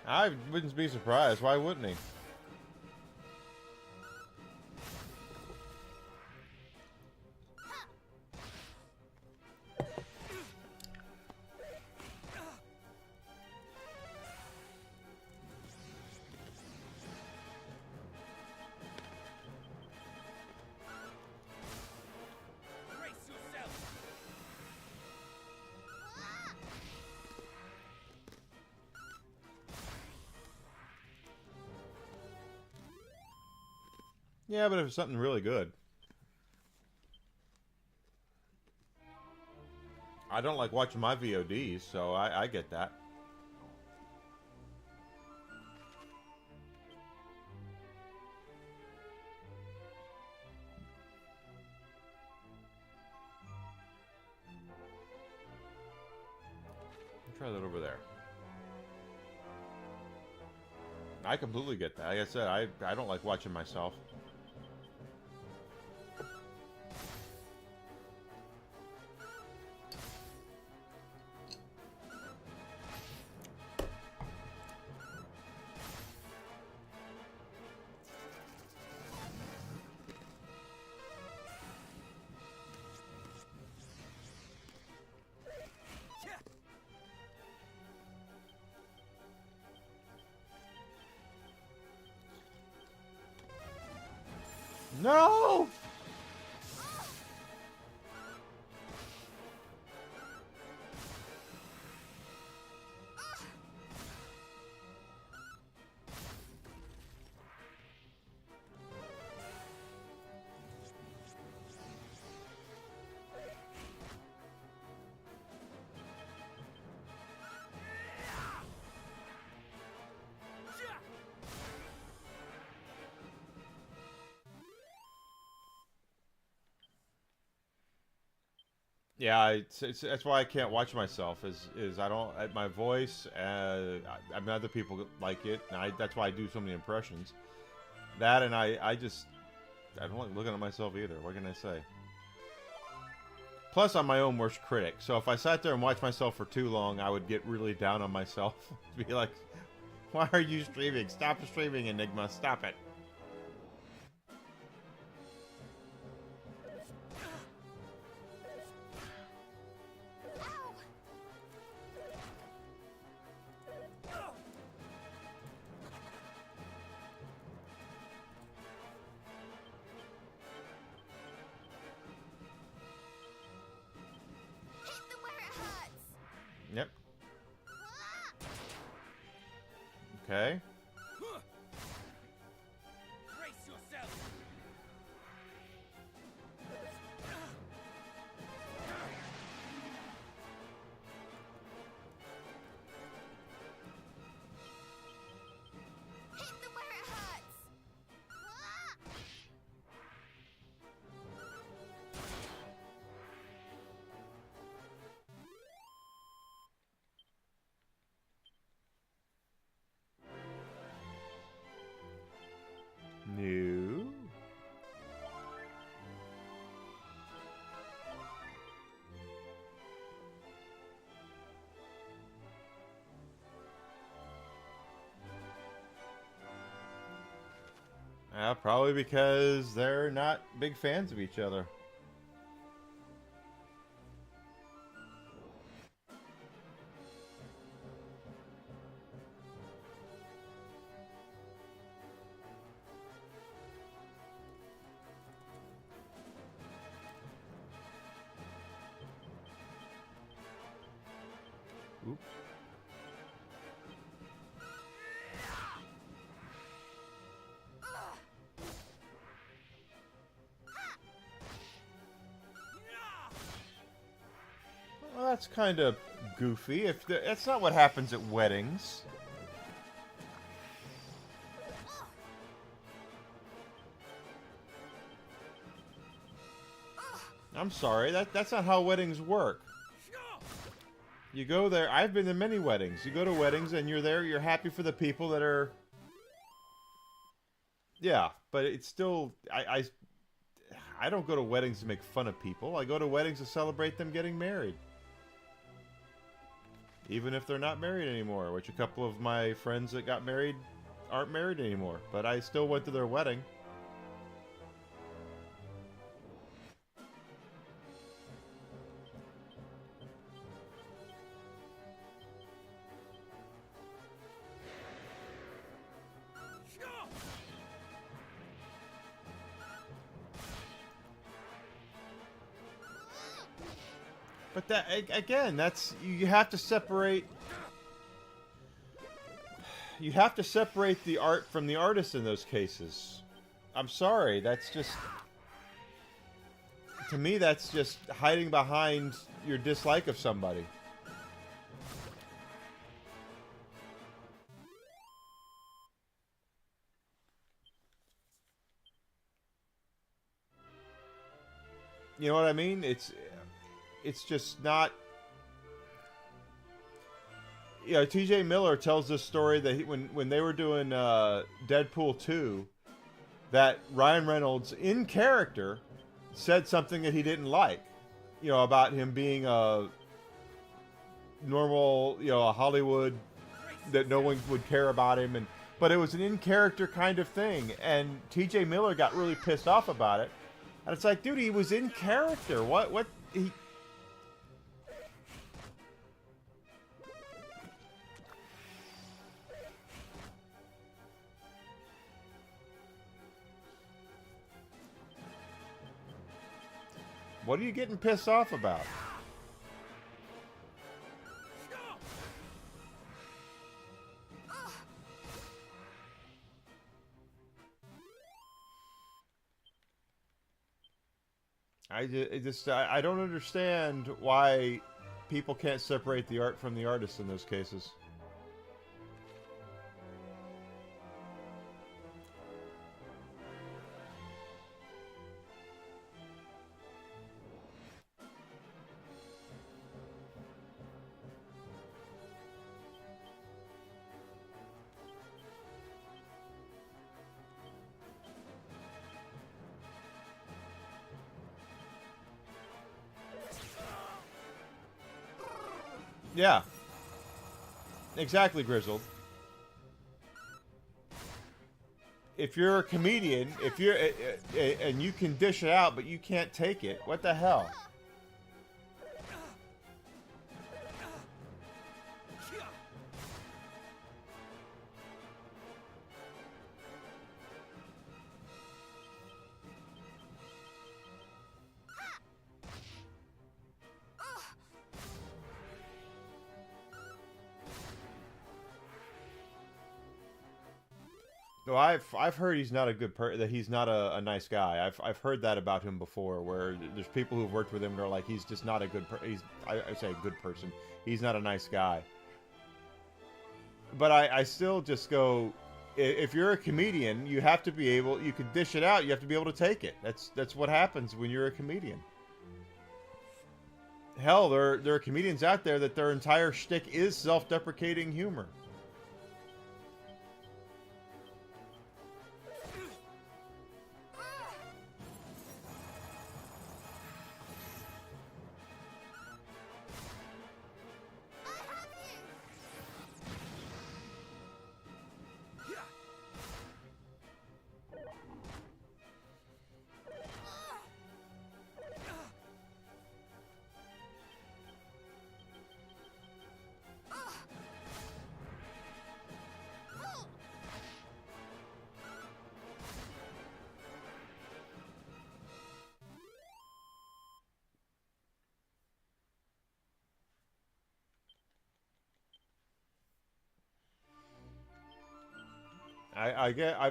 I wouldn't be surprised. Why wouldn't he? Yeah, but if it's something really good. I don't like watching my VODs, so I get that. Try that over there. I completely get that. Like I said, I don't like watching myself. No! Yeah, that's why I can't watch myself. Is I don't my voice. I mean, other people like it, and that's why I do so many impressions. That and I don't like looking at myself either. What can I say? Plus, I'm my own worst critic. So if I sat there and watched myself for too long, I would get really down on myself. Be like, "Why are you streaming? Stop streaming, Enigma! Stop it!" Yep. Okay. New. Probably because they're not big fans of each other. Oop. Well, that's kind of goofy. That's not what happens at weddings. I'm sorry. That's not how weddings work. You go there. I've been to many weddings. You go to weddings and you're there. You're happy for the people that are. Yeah, but it's still. I don't go to weddings to make fun of people. I go to weddings to celebrate them getting married. even if they're not married anymore, which a couple of my friends that got married aren't married anymore, but I still went to their wedding. But that, again, that's, you have to separate. You have to separate the art from the artist in those cases. I'm sorry, that's just, to me, that's just hiding behind your dislike of somebody. You know what I mean? It's just not. You know, T.J. Miller tells this story that when they were doing Deadpool 2, that Ryan Reynolds, in character, said something that he didn't like. You know, about him being a normal, you know, a Hollywood, that no one would care about him, but it was an in-character kind of thing, and T.J. Miller got really pissed off about it. And it's like, dude, he was in character. What he... What are you getting pissed off about? I don't understand why people can't separate the art from the artist in those cases. Yeah. Exactly, Grizzled. If you're a comedian, if you're and you can dish it out, but you can't take it, what the hell? No, I've heard he's not a good that he's not a nice guy. I've heard that about him before, where there's people who've worked with him and are like, he's just not a good I say a good person. He's not a nice guy. But I still just go, if you're a comedian, you have to be able, you can dish it out, you have to be able to take it. That's what happens when you're a comedian. Hell, there are comedians out there that their entire shtick is self-deprecating humor.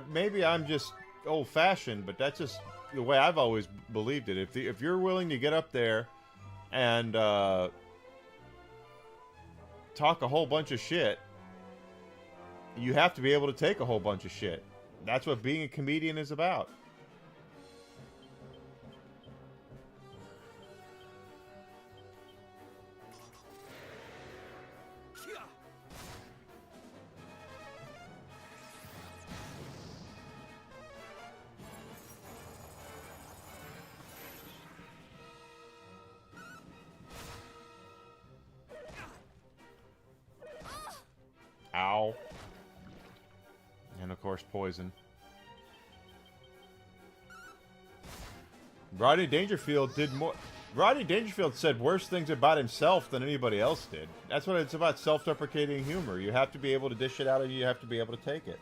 Maybe I'm just old-fashioned, but that's just the way I've always believed it. If you're willing to get up there and talk a whole bunch of shit, you have to be able to take a whole bunch of shit. That's what being a comedian is about. horse poison. Rodney Dangerfield did more. Rodney Dangerfield said worse things about himself than anybody else did. That's what it's about, self-deprecating humor. You have to be able to dish it out, or you have to be able to take it.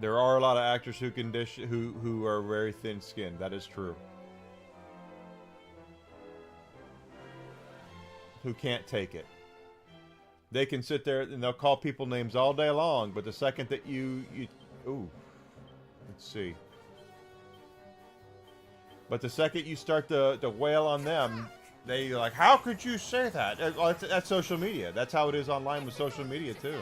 There are a lot of actors who can dish who are very thin-skinned. That is true. Who can't take it. They can sit there and they'll call people names all day long, but the second that you ooh, let's see. But the second you start to wail on them, they like, how could you say that? That's social media. That's how it is online with social media too.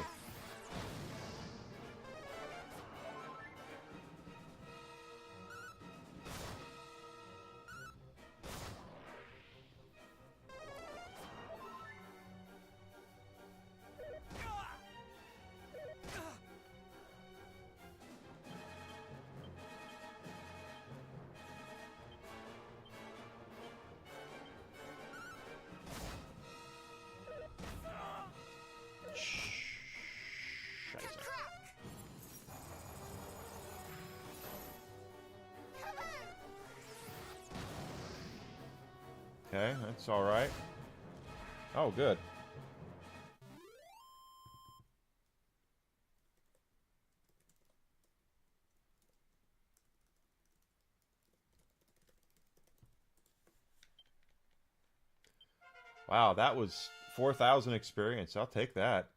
Okay, that's all right. Oh, good. Wow, that was 4,000 experience. I'll take that.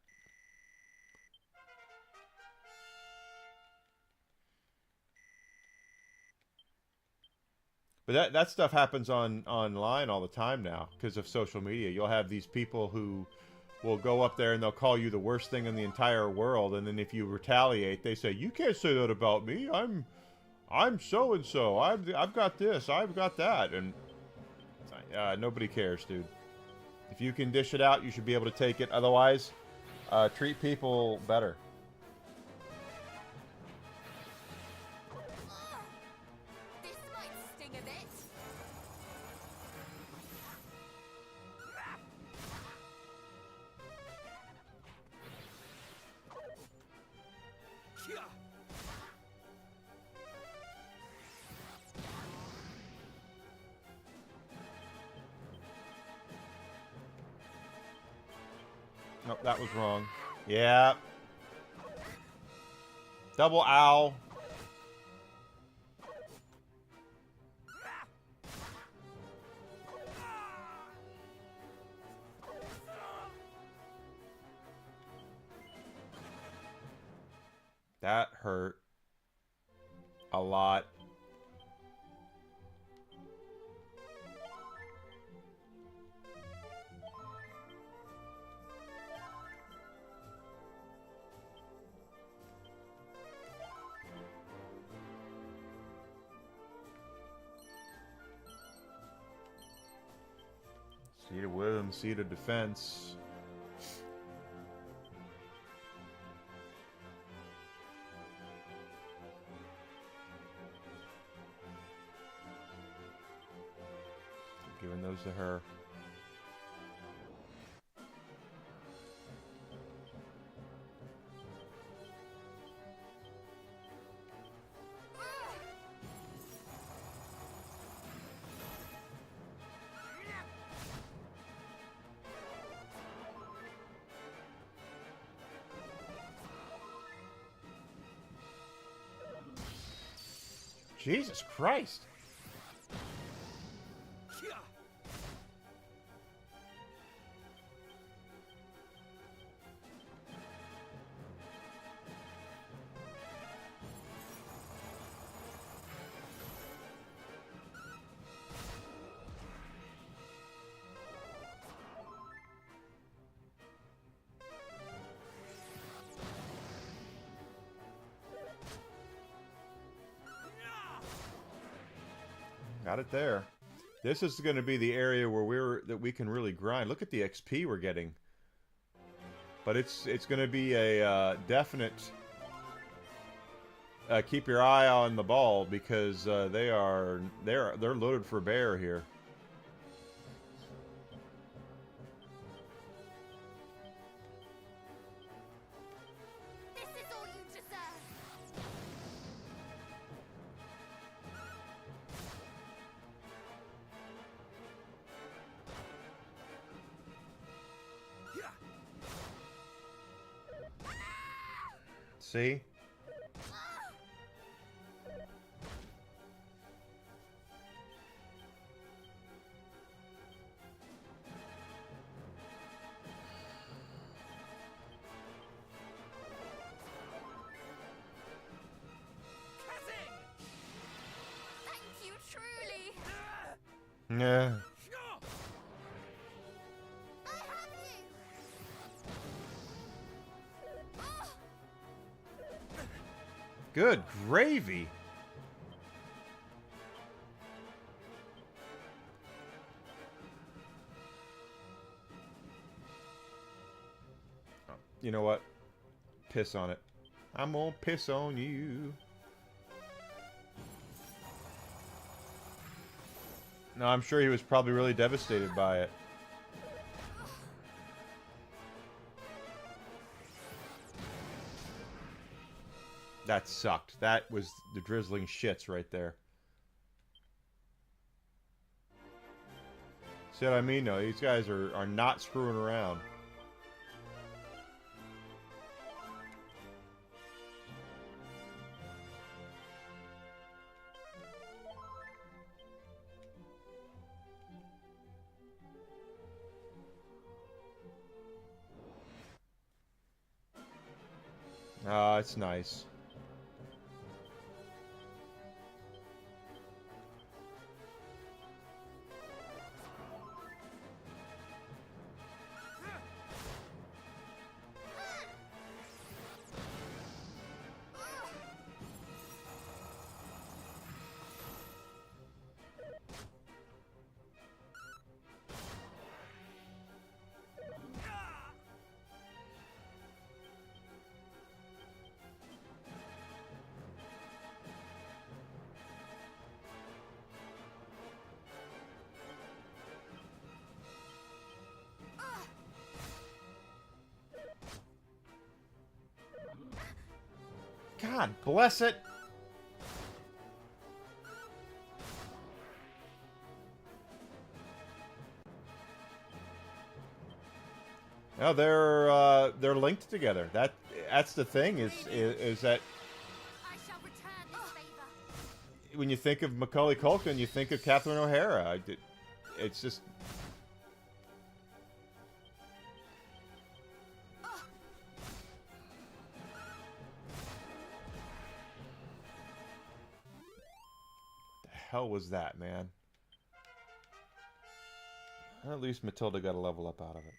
But that stuff happens online all the time now because of social media. You'll have these people who will go up there and they'll call you the worst thing in the entire world, and then if you retaliate, they say, "You can't say that about me. I'm so and so. I've got this. I've got that." And nobody cares, dude. If you can dish it out, you should be able to take it. Otherwise, treat people better. Nope, that was wrong. Yeah. Double ow. That hurt a lot. Seed of wisdom, seed of defense. Giving those to her. Jesus Christ. Got it there. This is going to be the area where we can really grind. Look at the XP we're getting. But it's going to be a definite keep your eye on the ball because they're loaded for bear here. This is all you deserve. See? Thank you, truly. Yeah. I have you. Good gravy. You know what? Piss on it. I'm gonna piss on you. No, I'm sure he was probably really devastated by it. That sucked. That was the drizzling shits right there. See what I mean? No, these guys are not screwing around. Ah, it's nice. God bless it. No, they're linked together. That's the thing is that I shall return this favor. when you think of Macaulay Culkin, you think of Catherine O'Hara. It's just. Hell was that, man? At least Matilda got a level up out of it.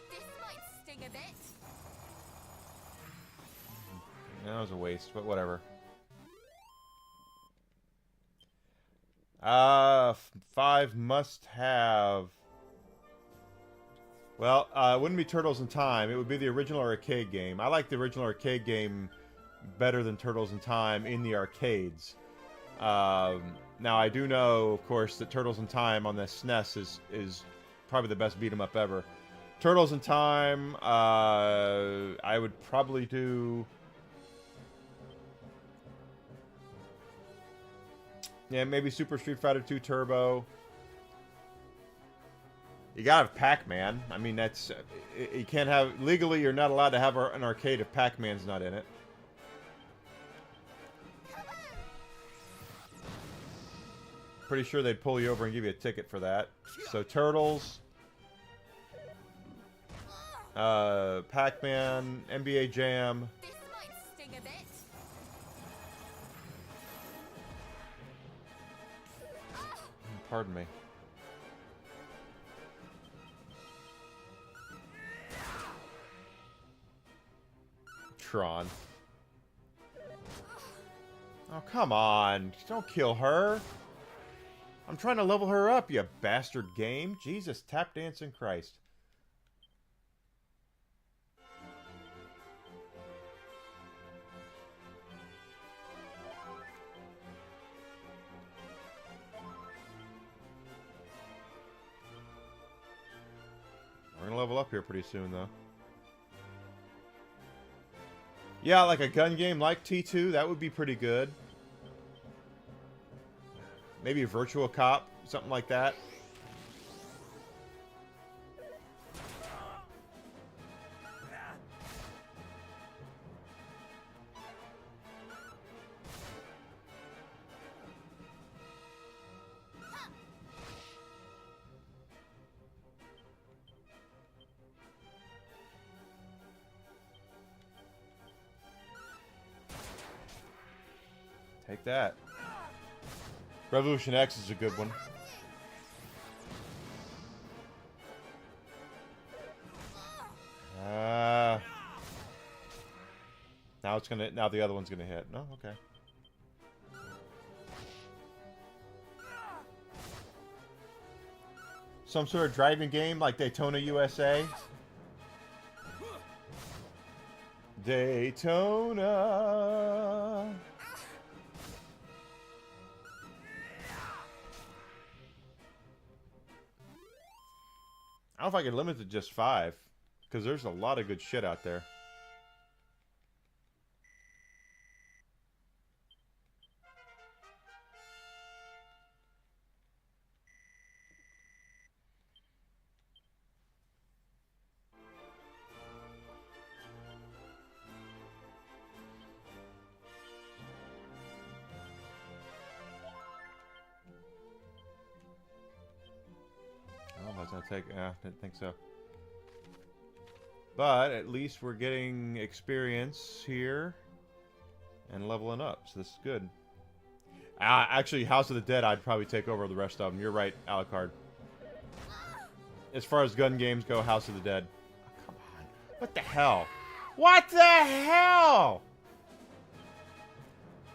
This might sting a bit. That was a waste, but whatever. 5 must have. Well, it wouldn't be Turtles in Time. It would be the original arcade game. I like the original arcade game better than Turtles in Time in the arcades. Now I do know, of course, that Turtles in Time on the SNES is probably the best beat 'em up ever. Turtles in Time, I would probably do. Yeah, maybe Super Street Fighter 2 Turbo. You gotta have Pac-Man. I mean, that's you can't have legally. You're not allowed to have an arcade if Pac-Man's not in it. Pretty sure they'd pull you over and give you a ticket for that. So Turtles, Pac-Man, NBA Jam. This might sting a bit. Pardon me. Tron. Oh, come on. Don't kill her. I'm trying to level her up, you bastard game. Jesus, tap dancing Christ. We're gonna level up here pretty soon, though. Yeah, like a gun game like T2, that would be pretty good. Maybe a Virtual Cop, something like that. Take that. Revolution X is a good one. Now the other one's gonna hit. No, okay. Some sort of driving game like Daytona USA. Daytona. I don't know if I can limit it to just 5, because there's a lot of good shit out there. Didn't think so. But at least we're getting experience here and leveling up, so this is good. Actually, House of the Dead, I'd probably take over the rest of them. You're right, Alucard. As far as gun games go, House of the Dead. Oh, come on. What the hell? What the hell?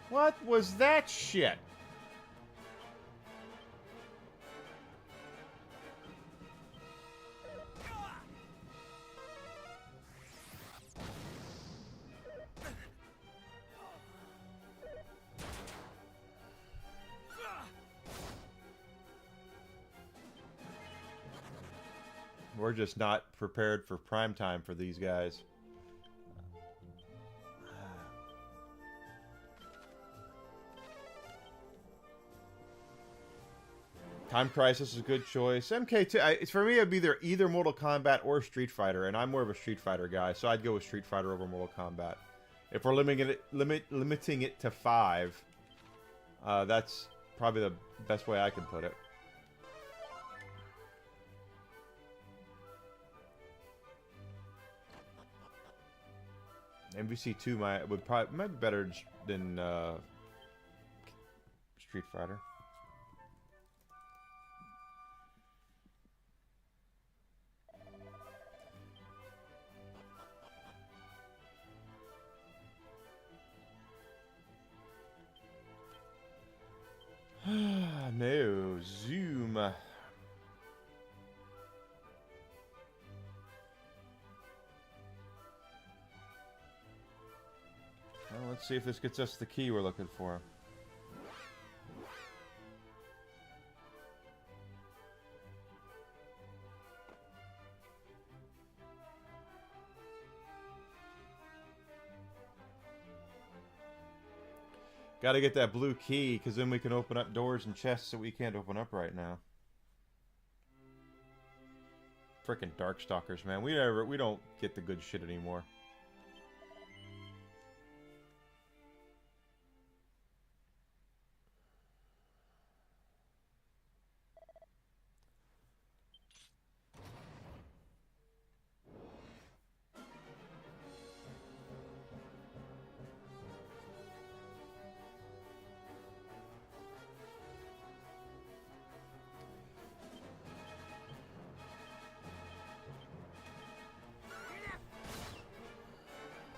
What was that shit? We're just not prepared for prime time for these guys. Time Crisis is a good choice. MK2, for me, it'd be either Mortal Kombat or Street Fighter, and I'm more of a Street Fighter guy, so I'd go with Street Fighter over Mortal Kombat. If we're limiting it to 5, that's probably the best way I can put it. MVC2 might be better than Street Fighter. No, zoom. Well, let's see if this gets us the key we're looking for. Gotta get that blue key, because then we can open up doors and chests that we can't open up right now. Frickin' Darkstalkers, man. We don't get the good shit anymore.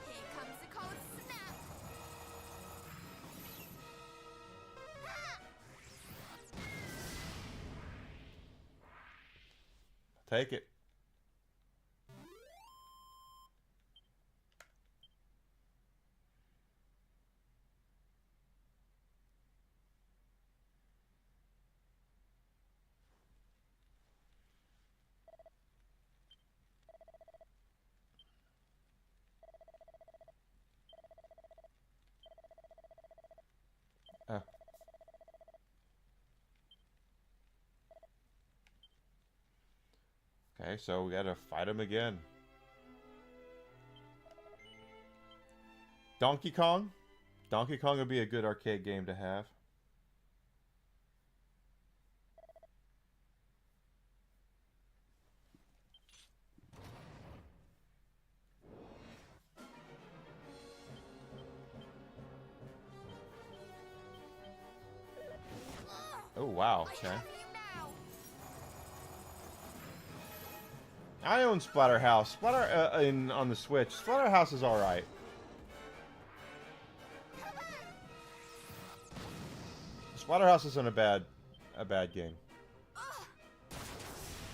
Here comes the cold snap. Take it. Oh. Okay, so we gotta fight him again. Donkey Kong? Donkey Kong would be a good arcade game to have. Oh, wow. I Okay. have you now. I own Splatterhouse. On the Switch. Splatterhouse is alright. Splatterhouse isn't a bad game.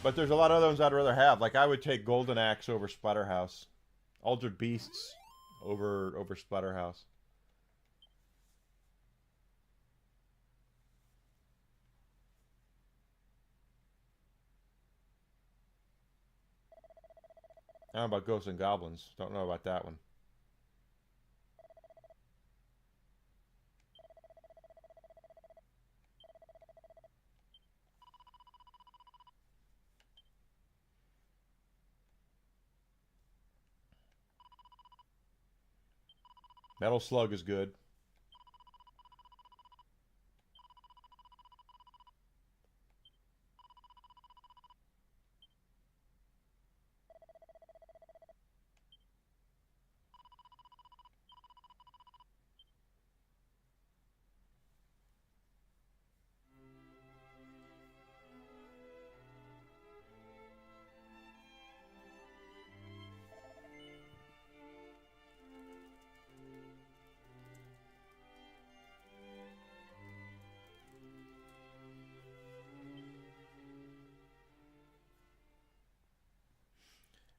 But there's a lot of other ones I'd rather have. Like, I would take Golden Axe over Splatterhouse. Altered Beasts over Splatterhouse. I don't know about Ghosts and Goblins. Don't know about that one. Metal Slug is good.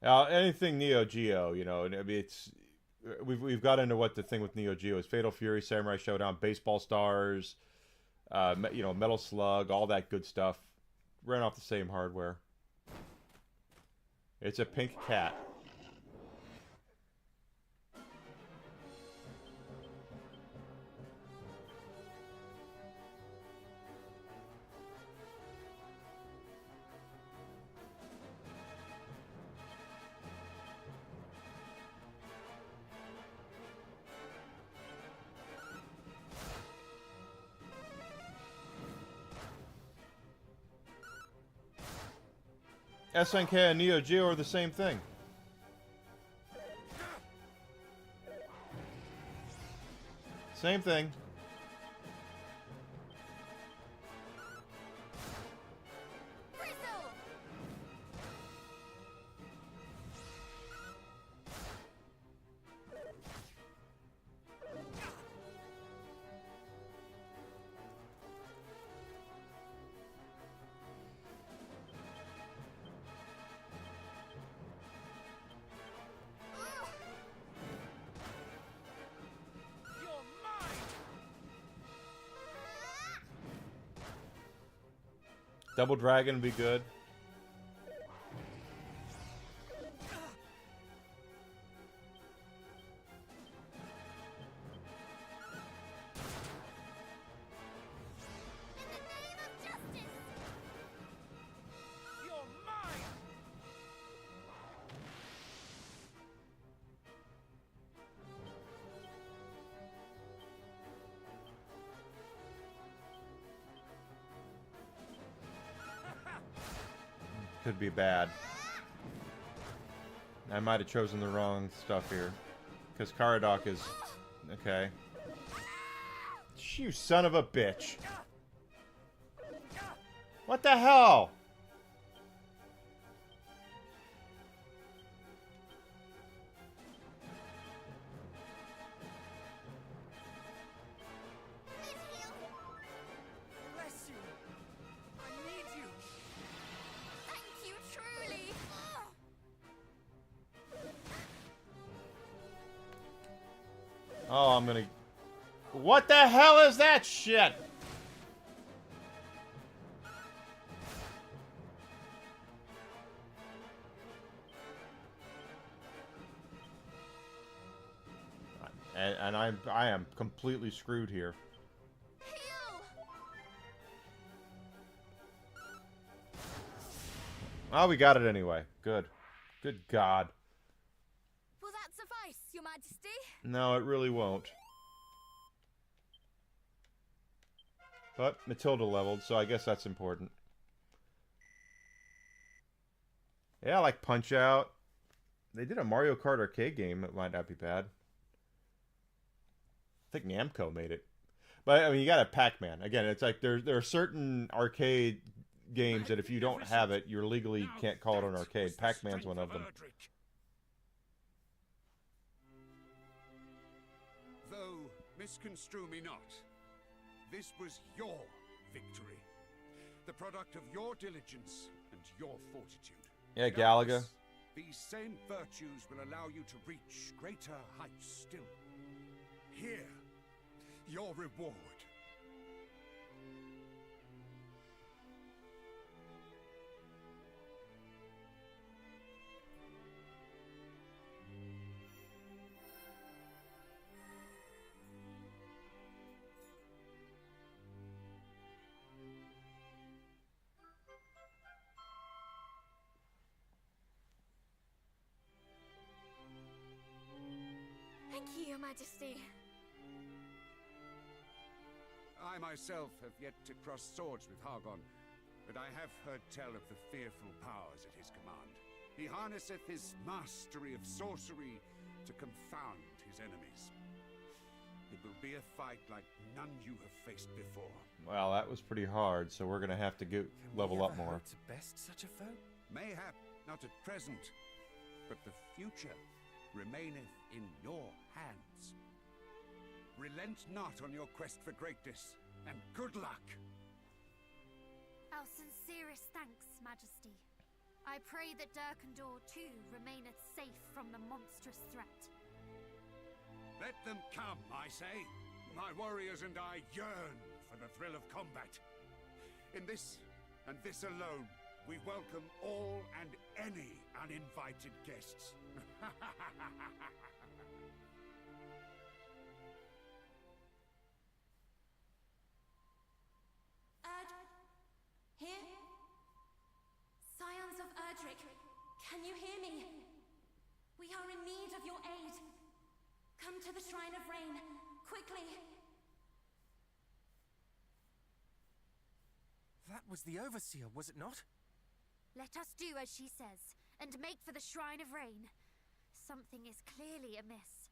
Anything Neo Geo, you know, I mean, it's we've got into what the thing with Neo Geo is: Fatal Fury, Samurai Showdown, Baseball Stars, you know, Metal Slug, all that good stuff. Ran off the same hardware. It's a pink cat. SNK and Neo Geo are the same thing. Same thing. Bristle. Double Dragon would be good. could be bad. I might have chosen the wrong stuff here. Because Caradoc is... Okay. You son of a bitch. What the hell? Bless you. I need you. Thank you, truly. Oh, I'm gonna... What the hell is that shit? And I am completely screwed here. Heal. Oh, we got it anyway. Good. Good God. Will that suffice, Your Majesty? No, it really won't. But Matilda leveled, so I guess that's important. Yeah, I like Punch-Out. They did a Mario Kart arcade game. It might not be bad. I think Namco made it. But, I mean, you got a Pac-Man. Again, it's like there are certain arcade games that if you don't have it, you legally can't call it an arcade. Pac-Man's one of them. Though misconstrue me not, this was your victory. The product of your diligence and your fortitude. Yeah, In Galaga. others, these same virtues will allow you to reach greater heights still. Here, your reward. Thank you, Your Majesty. I myself have yet to cross swords with Hargon, but I have heard tell of the fearful powers at his command. He harnesseth his mastery of sorcery to confound his enemies. It will be a fight like none you have faced before. Well, that was pretty hard, so we're going to have to go level up more. To best such a foe? Mayhap not at present, but the future remaineth in your hands. Relent not on your quest for greatness, and good luck! Our sincerest thanks, Majesty. I pray that Durkandor too remaineth safe from the monstrous threat. Let them come, I say. My warriors and I yearn for the thrill of combat. In this, and this alone, we welcome all and any uninvited guests. Here? Scions of Erdrick, can you hear me? We are in need of your aid. Come to the Shrine of Rain, quickly. That was the Overseer, was it not? Let us do as she says, and make for the Shrine of Rain. Something is clearly amiss.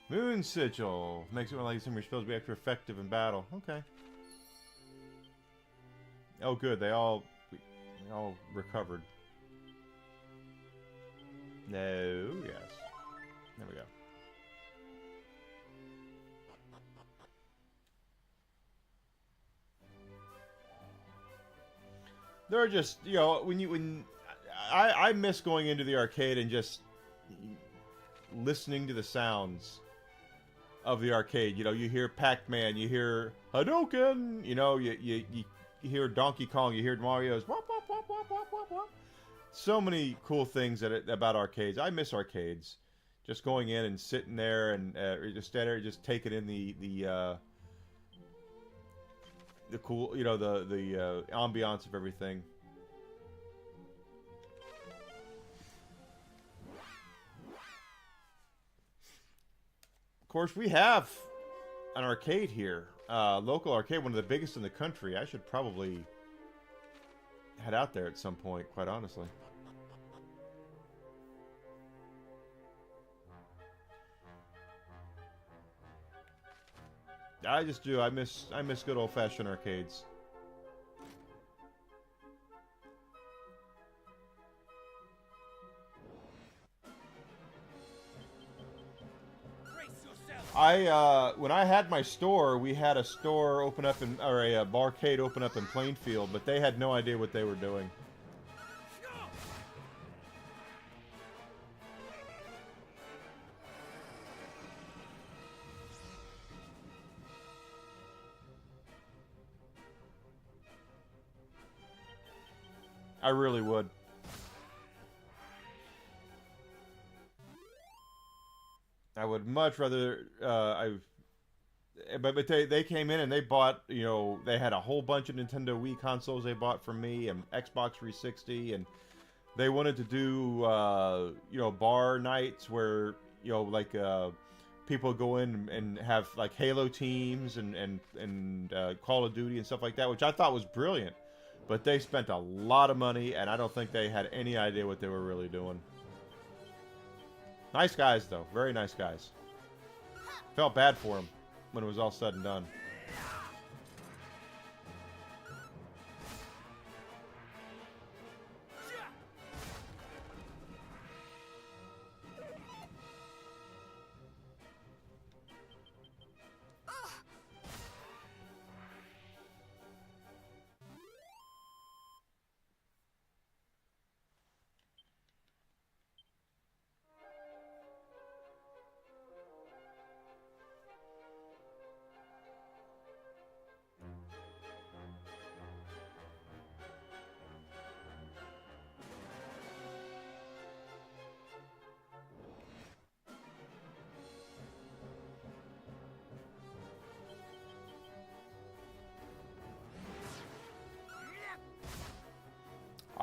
Moon Sigil. Makes it like some of your spells be extra effective in battle. Okay. Oh, good. They all recovered. No, yes. There we go. There are just, you know, when I miss going into the arcade and just listening to the sounds of the arcade. You know, you hear Pac-Man, you hear Hadouken, you know, you hear Donkey Kong, you hear Mario's wop, wop, wop, wop, wop, wop, wop. So many cool things about arcades. I miss arcades. Just going in and sitting there and just stand there, just taking in the cool, you know, the ambiance of everything. course, we have an arcade here. Local arcade, one of the biggest in the country. I should probably head out there at some point, quite honestly. I just do. I miss good old-fashioned arcades. When I had my store, we had a store open up in, or a barcade open up in Plainfield, but they had no idea what they were doing. I really would. I would much rather, but they came in and they bought, you know, they had a whole bunch of Nintendo Wii consoles they bought from me and Xbox 360, and they wanted to do, you know, bar nights where, you know, like, people go in and have, like, Halo teams and Call of Duty and stuff like that, which I thought was brilliant. But they spent a lot of money, and I don't think they had any idea what they were really doing. Nice guys, though. Very nice guys. Felt bad for them when it was all said and done.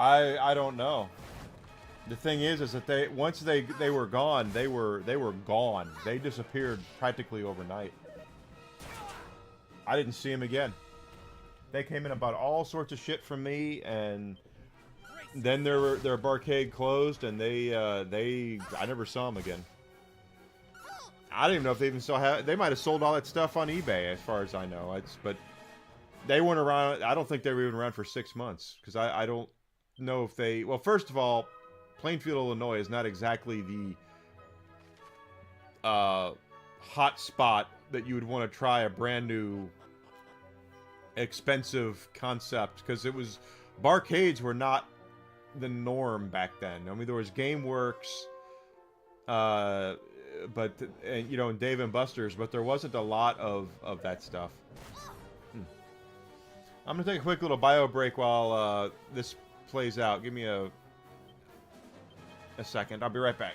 I don't know. The thing is that they once they were gone, they were gone. They disappeared practically overnight. I didn't see them again. They came in and bought all sorts of shit from me, and then their barcade closed, and I never saw them again. I don't even know if they even still have. They might have sold all that stuff on eBay, as far as I know. But they weren't around. I don't think they were even around for 6 months, because I don't know if they. Well, first of all, Plainfield, Illinois is not exactly the hot spot that you would want to try a brand new expensive concept, because barcades were not the norm back then. I mean, there was GameWorks, but you know, and Dave and Buster's, but there wasn't a lot of that stuff. I'm gonna take a quick little bio break while this plays out. Give me a second. I'll be right back.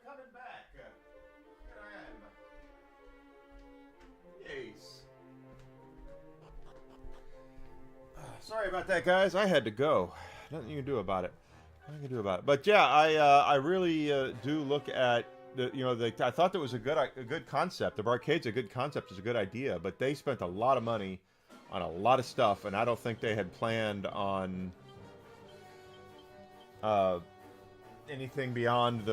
Coming back. Here I am. Yes. Sorry about that, guys. I had to go. Nothing you can do about it. Nothing you can do about it. But yeah, I really do look at the, you know, I thought that was a good concept. The arcade's a good concept, it's a good idea, but they spent a lot of money on a lot of stuff, and I don't think they had planned on anything beyond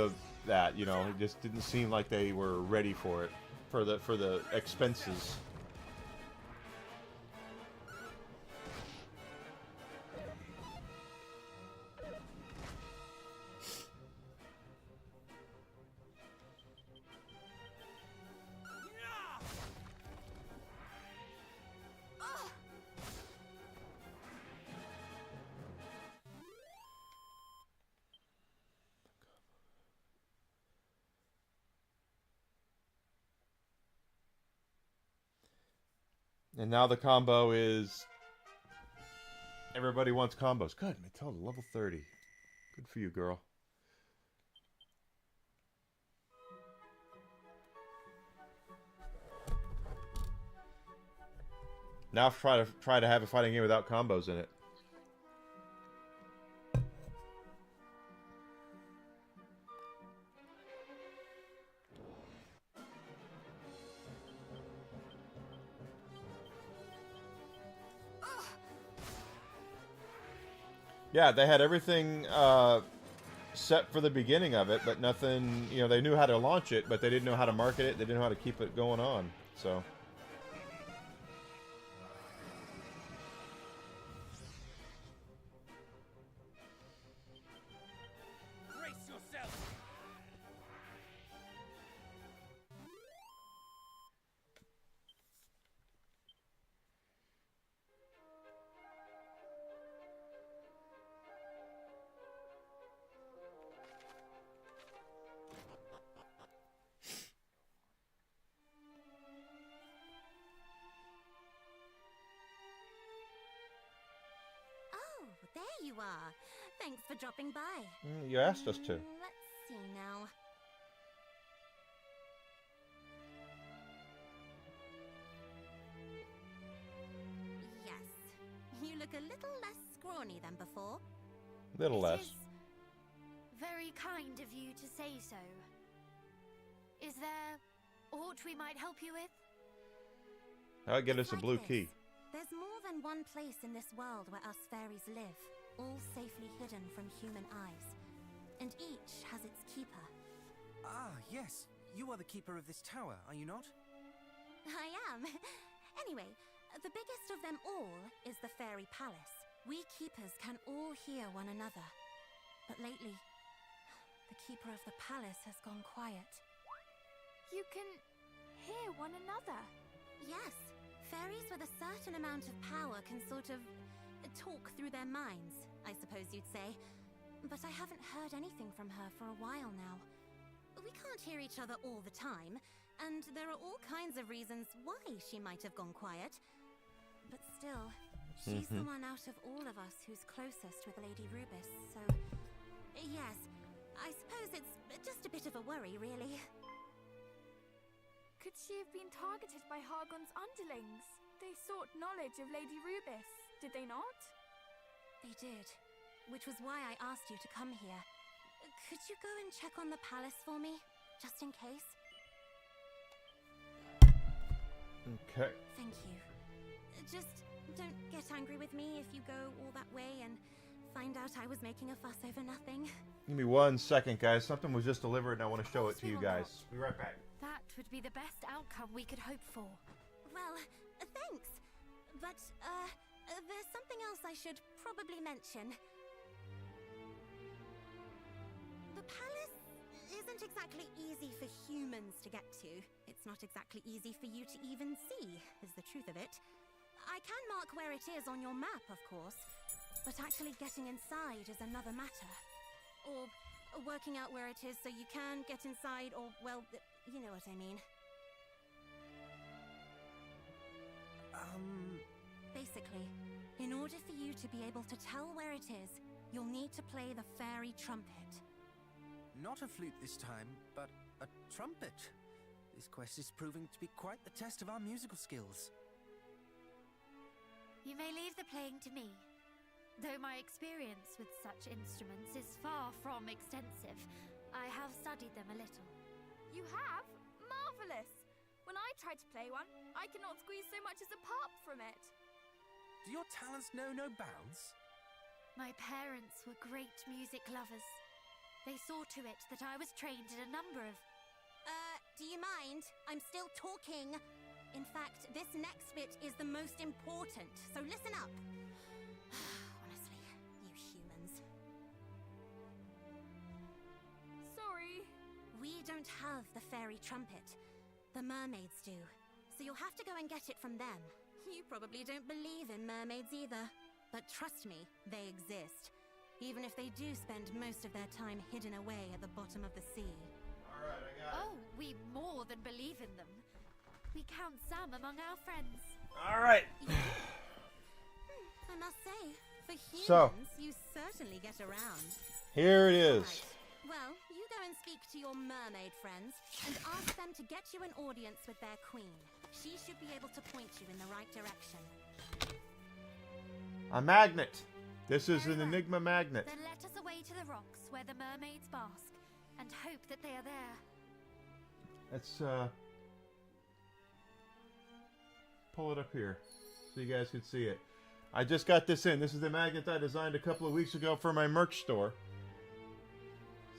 that. You know, it just didn't seem like they were ready for it, for the expenses. And now the combo is everybody wants combos. Good, Matilda, level 30. Good for you, girl. Now try to have a fighting game without combos in it. Yeah, they had everything set for the beginning of it, but nothing, you know, they knew how to launch it, but they didn't know how to market it, they didn't know how to keep it going on, so. Brace yourself! Oh, there you are. Thanks for dropping by. You asked us to. Let's see now. Yes. You look a little less scrawny than before. Little It less. is very kind of you to say so. Is there aught we might help you with? I'll get It's us a like blue this. key. There's more than one place in this world where us fairies live, all safely hidden from human eyes. And each has its keeper. Ah, yes. You are the keeper of this tower, are you not? I am. Anyway, the biggest of them all is the Fairy Palace. We keepers can all hear one another. But lately, the keeper of the palace has gone quiet. You can hear one another. Yes, fairies with a certain amount of power can sort of talk through their minds, I suppose you'd say. But I haven't heard anything from her for a while now. We can't hear each other all the time, and there are all kinds of reasons why she might have gone quiet. But still, she's the one out of all of us who's closest with Lady Rubis, so... Yes, I suppose it's just a bit of a worry, really. Could she have been targeted by Hargon's underlings? They sought knowledge of Lady Rubis, did they not? They did, which was why I asked you to come here. Could you go and check on the palace for me, just in case? Okay. Thank you. Just don't get angry with me if you go all that way and find out I was making a fuss over nothing. Give me 1 second, guys. Something was just delivered, and I want to show it to you guys. Be right back. That would be the best outcome we could hope for. Well, thanks. But, there's something else I should probably mention. The palace isn't exactly easy for humans to get to. It's not exactly easy for you to even see, is the truth of it. I can mark where it is on your map, of course, but actually getting inside is another matter. Or working out where it is so you can get inside, or, well, you know what I mean. Basically, in order for you to be able to tell where it is, you'll need to play the fairy trumpet. Not a flute this time, but a trumpet. This quest is proving to be quite the test of our musical skills. You may leave the playing to me. Though my experience with such instruments is far from extensive, I have studied them a little. You have? Marvelous! When I try to play one, I cannot squeeze so much as a pop from it. Do your talents know no bounds? My parents were great music lovers. They saw to it that I was trained in a number of... Do you mind? I'm still talking. In fact, this next bit is the most important, so listen up. Honestly, you humans. Sorry. We don't have the fairy trumpet. The mermaids do. So you'll have to go and get it from them. You probably don't believe in mermaids either. But trust me, they exist. Even if they do spend most of their time hidden away at the bottom of the sea. Alright, I got Oh, we more than believe in them. We count some among our friends. Alright. I must say, for humans, So. you certainly get around. Here it is. Right. Well, you go and speak to your mermaid friends and ask them to get you an audience with their queen. She should be able to point you in the right direction. A magnet. This is Very an well. Enigma magnet. Then let us away to the rocks where the mermaids bask, and hope that they are there. Let's pull it up here so you guys can see it. I just got this in. This is the magnet I designed a couple of weeks ago for my merch store.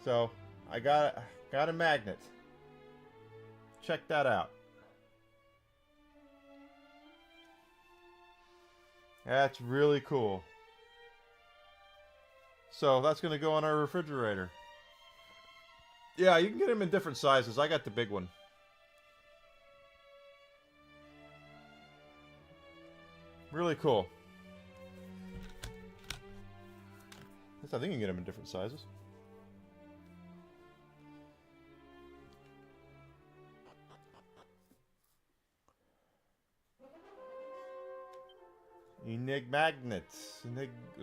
So I got a magnet. Check that out. That's really cool. So that's going to go on our refrigerator. Yeah, you can get them in different sizes. I got the big one. Really cool. I think you can get them in different sizes. Magnets.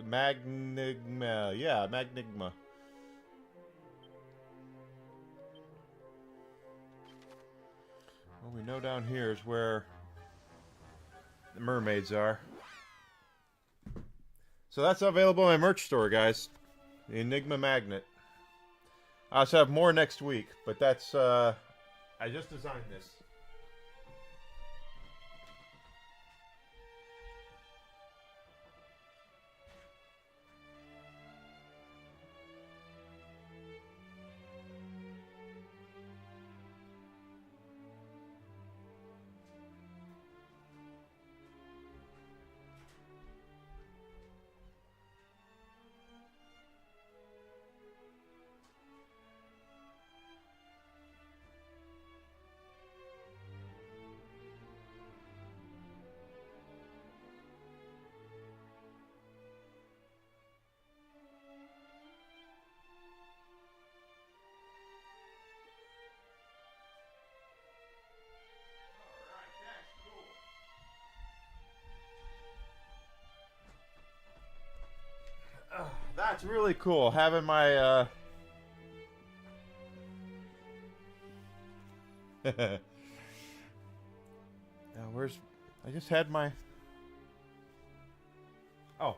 Magnigma. Yeah, Magnigma. Well, we know down here is where the mermaids are. So that's available in my merch store, guys. The Enigma magnet. I also have more next week, but that's, I just designed this. That's really cool, having my, now, where's... I just had my... Oh.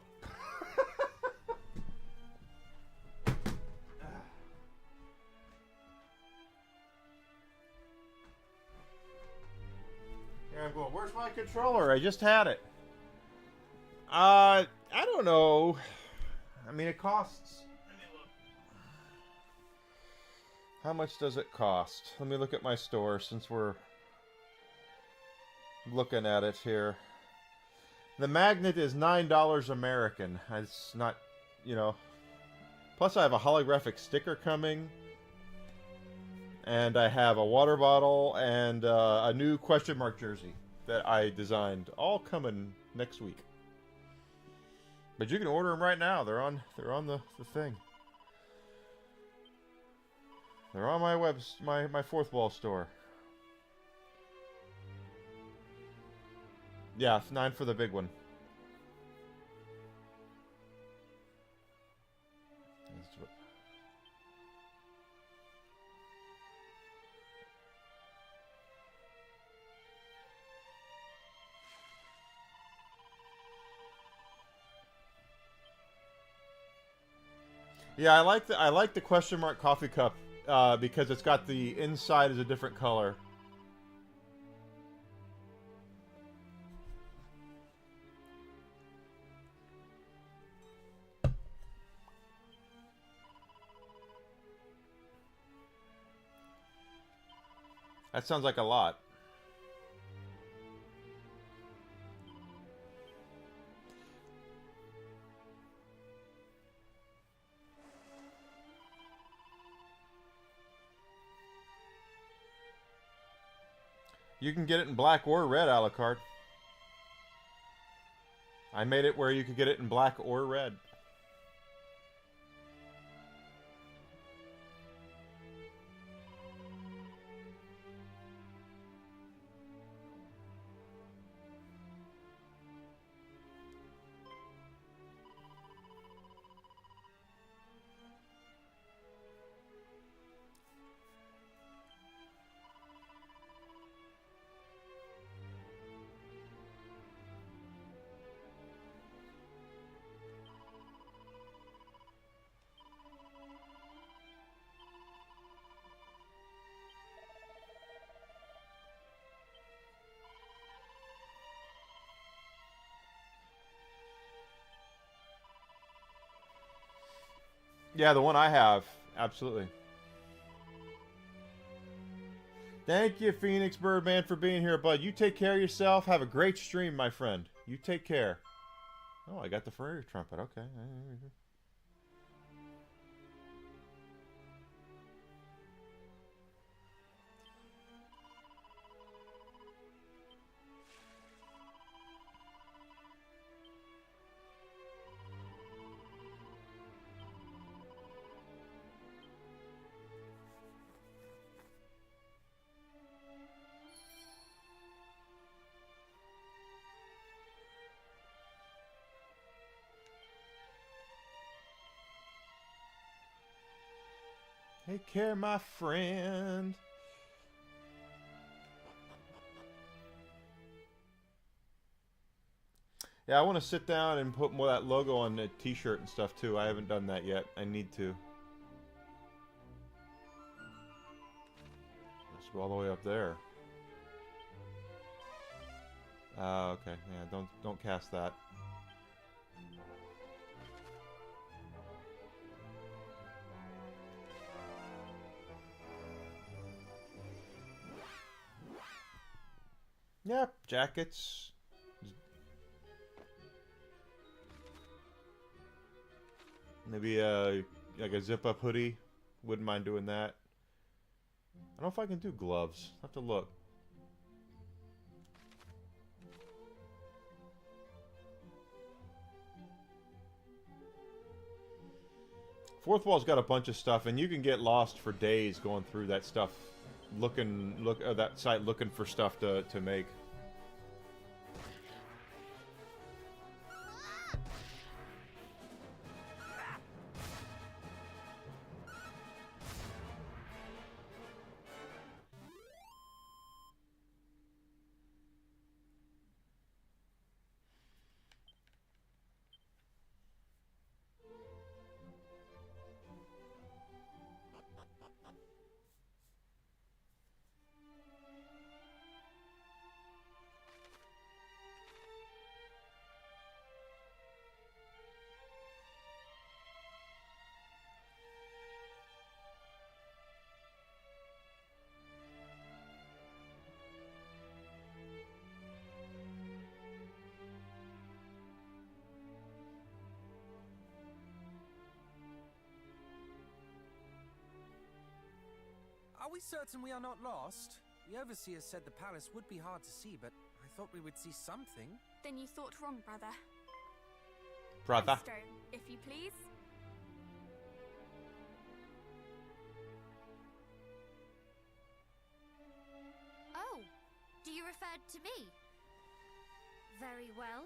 Here I'm going, where's my controller? I just had it. I don't know. I mean, it costs... Let me look. How much does it cost? Let me look at my store since we're looking at it here. The magnet is $9 American. It's not, you know... Plus I have a holographic sticker coming. And I have a water bottle and a new question mark jersey that I designed. All coming next week. But you can order them right now. They're on the thing. They're on my my fourth wall store. Yeah, $9 for the big one. That's what... Yeah, I like the question mark coffee cup because it's got the inside is a different color. That sounds like a lot. You can get it in black or red, Alucard. I made it where you could get it in black or red. Yeah, the one I have. Absolutely. Thank you, Phoenix Birdman, for being here, bud. You take care of yourself. Have a great stream, my friend. You take care. Oh, I got the Ferrari trumpet. Okay. Take care, my friend. Yeah, I want to sit down and put more of that logo on the t-shirt and stuff too. I haven't done that yet. I need to. Let's go all the way up there. Okay. Yeah, don't cast that. Yep, jackets. Maybe like a zip-up hoodie. Wouldn't mind doing that. I don't know if I can do gloves. I'll have to look. Fourth Wall's got a bunch of stuff, and you can get lost for days going through that stuff, that site looking for stuff to make. Are we certain we are not lost? The Overseer said the palace would be hard to see, but I thought we would see something. Then you thought wrong, brother. Brother. Stone, if you please. Oh, do you refer to me? Very well.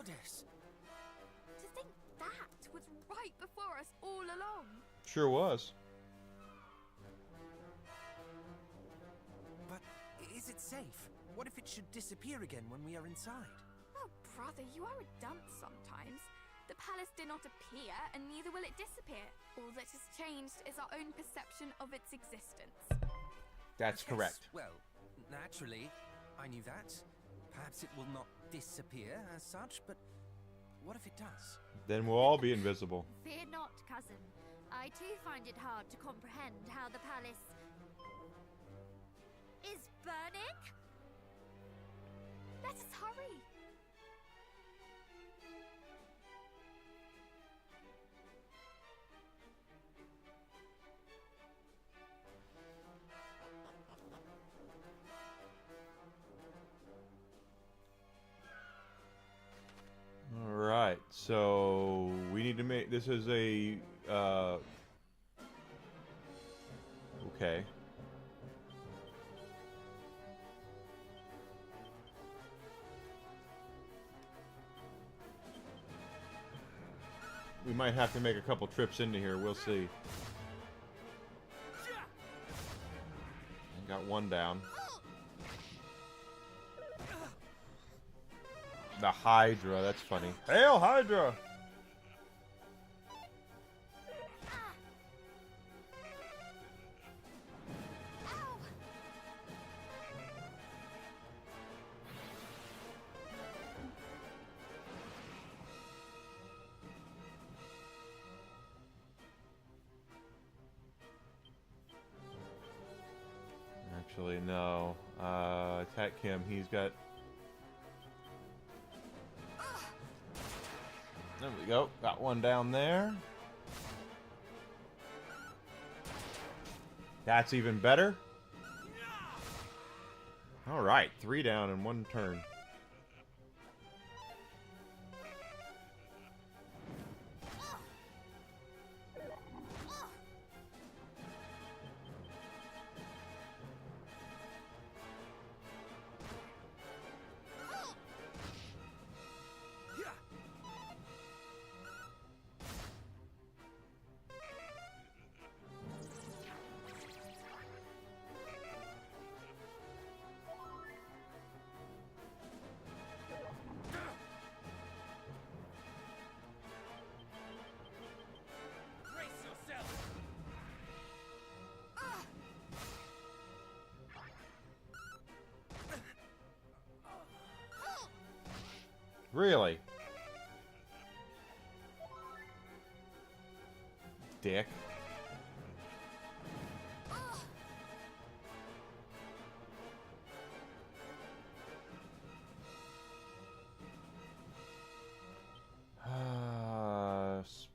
goddess. To think that was right before us all along. Sure was. But is it safe? What if it should disappear again when we are inside? Oh, brother, you are a dunce sometimes. The palace did not appear, and neither will it disappear. All that has changed is our own perception of its existence. That's Yes, correct. Well, naturally, I knew that. Perhaps it will not disappear as such, but what if it does? Then we'll all be invisible. Fear not, cousin. I too find it hard to comprehend how the palace is burning. Let us hurry. All right, so we need to make this is a okay. We might have to make a couple trips into here. We'll see. Got one down. The Hydra, that's funny. Hail Hydra! Actually, no. Attack him. He's got... There we go. Got one down there. That's even better. All right, 3 down in 1 turn. Really? Dick.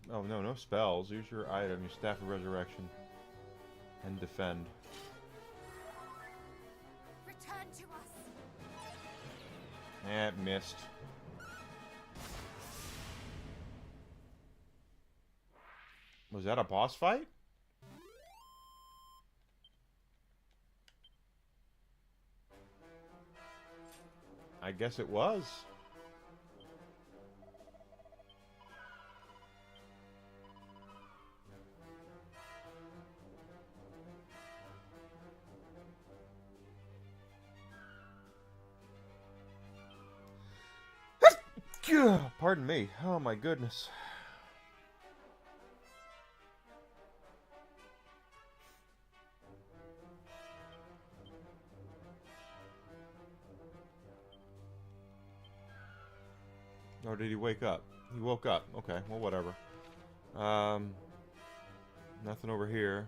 Oh no, no spells. Use your item, your Staff of Resurrection, and defend. Return to us. Eh, missed. Was that a boss fight? I guess it was. Pardon me. Oh my goodness. Or did he wake up? He woke up. Okay, well, whatever. Nothing over here.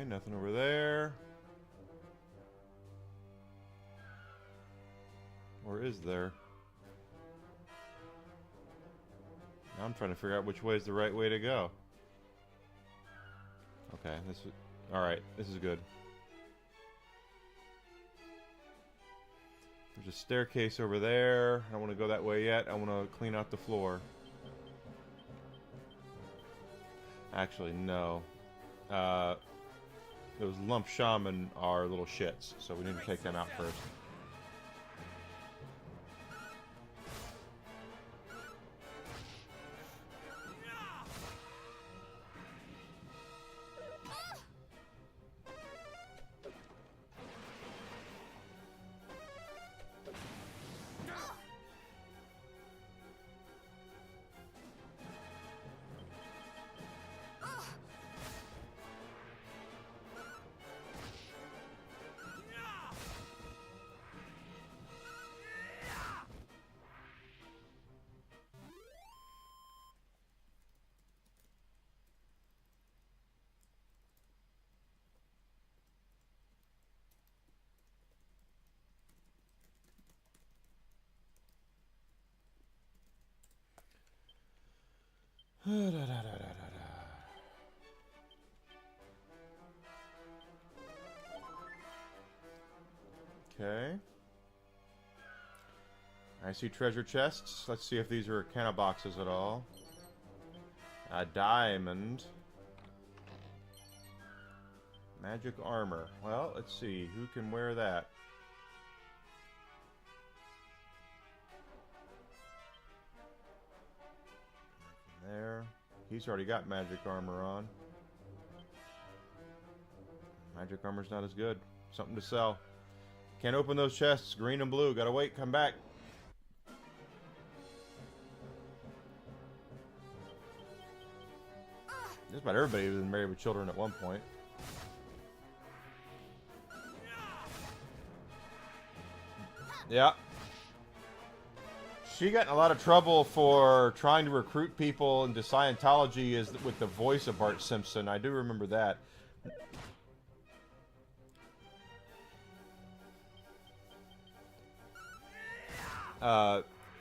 nothing over there. Or is there? Now I'm trying to figure out which way is the right way to go. Okay, this is... Alright, this is good. There's a staircase over there. I don't want to go that way yet. I want to clean out the floor. Actually, no. Those lump shaman are little shits, so we need to take them out first. Okay. I see treasure chests. Let's see if these are canna boxes at all. A diamond. Magic armor. Well, let's see. Who can wear that? There. He's already got magic armor on. Magic armor's not as good. Something to sell. Can't open those chests. Green and blue. Gotta wait. Come back. Just about everybody was married with children at one point. Yeah. She got in a lot of trouble for trying to recruit people into Scientology with the voice of Bart Simpson. I do remember that.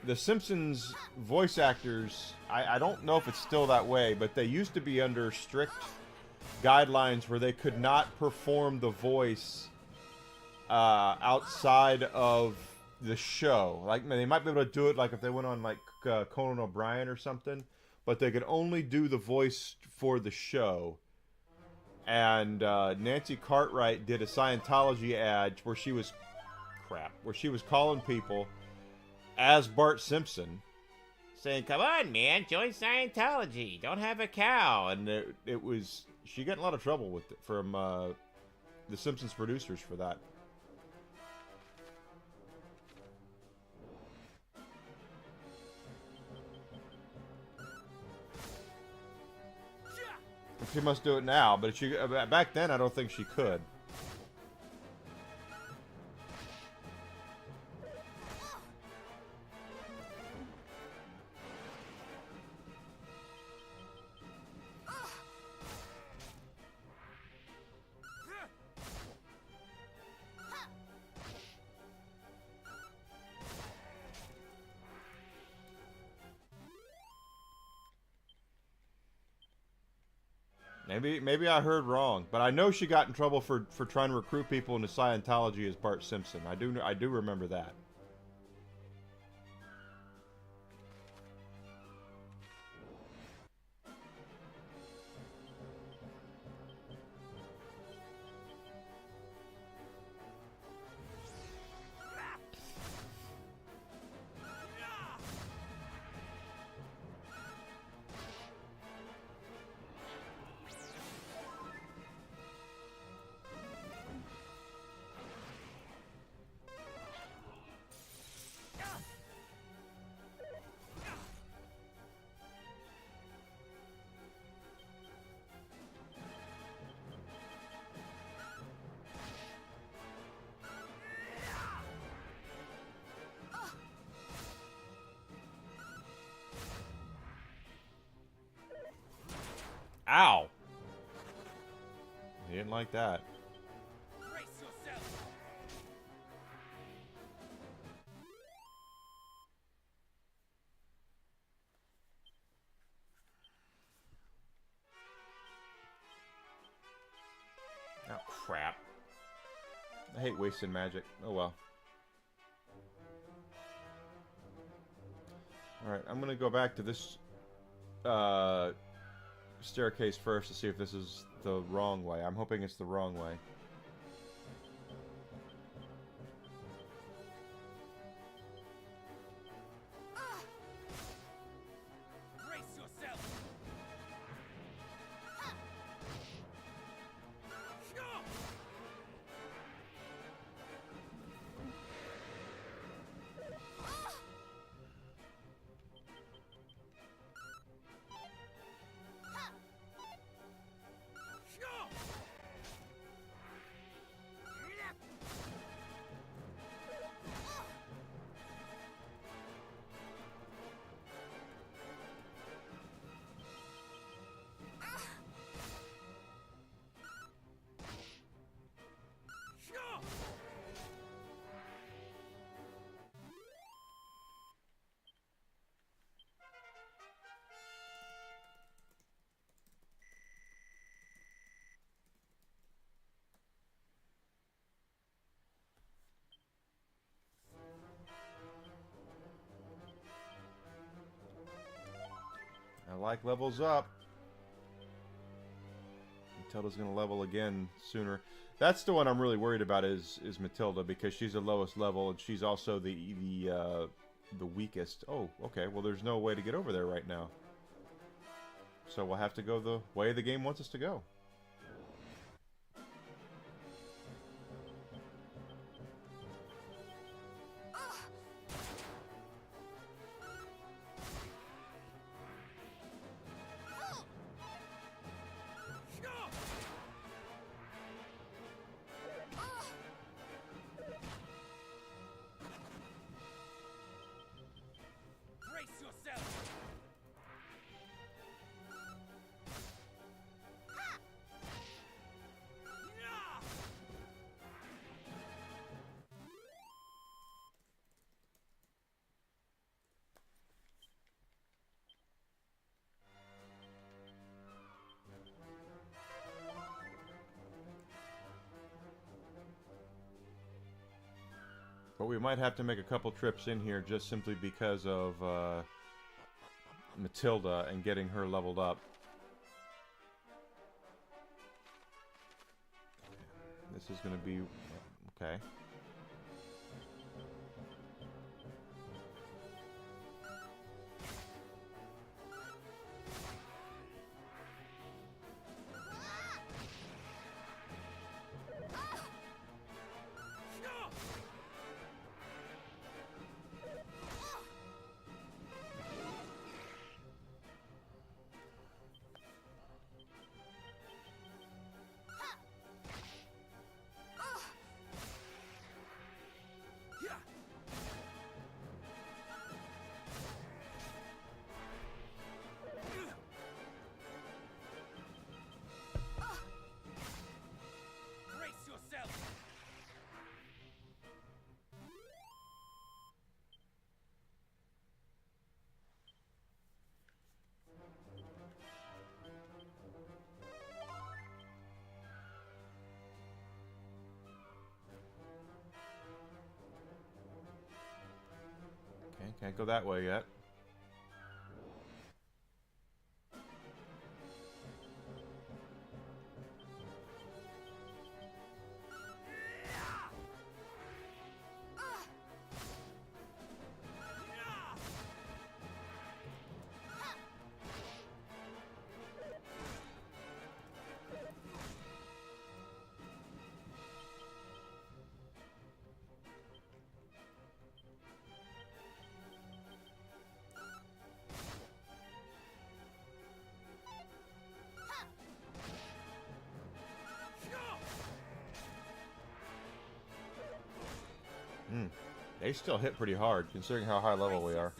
The Simpsons voice actors, I don't know if it's still that way, but they used to be under strict guidelines where they could not perform the voice outside of the show. Like, they might be able to do it like if they went on like Conan O'Brien or something, but they could only do the voice for the show. And Nancy Cartwright did a Scientology ad where she was calling people as Bart Simpson, saying, "Come on, man, join Scientology. Don't have a cow." And it was, she got in a lot of trouble with it from the Simpsons producers for that. She must do it now, but she back then I don't think she could. Maybe I heard wrong, but I know she got in trouble for trying to recruit people into Scientology as Bart Simpson. I do remember that. Didn't like that. Brace yourself. Oh, crap. I hate wasting magic. Oh, well. Alright, I'm going to go back to this staircase first to see if this is the wrong way. I'm hoping it's the wrong way. Brace yourself. I like levels up. Matilda's gonna level again sooner. That's the one I'm really worried about is Matilda, because she's the lowest level and she's also the weakest. Oh, okay. Well, there's no way to get over there right now. So we'll have to go the way the game wants us to go. Brace yourself. But we might have to make a couple trips in here just simply because of Matilda and getting her leveled up. This is going to be... okay. Brace yourself. Okay, can't go that way yet. They still hit pretty hard, considering how high level we are.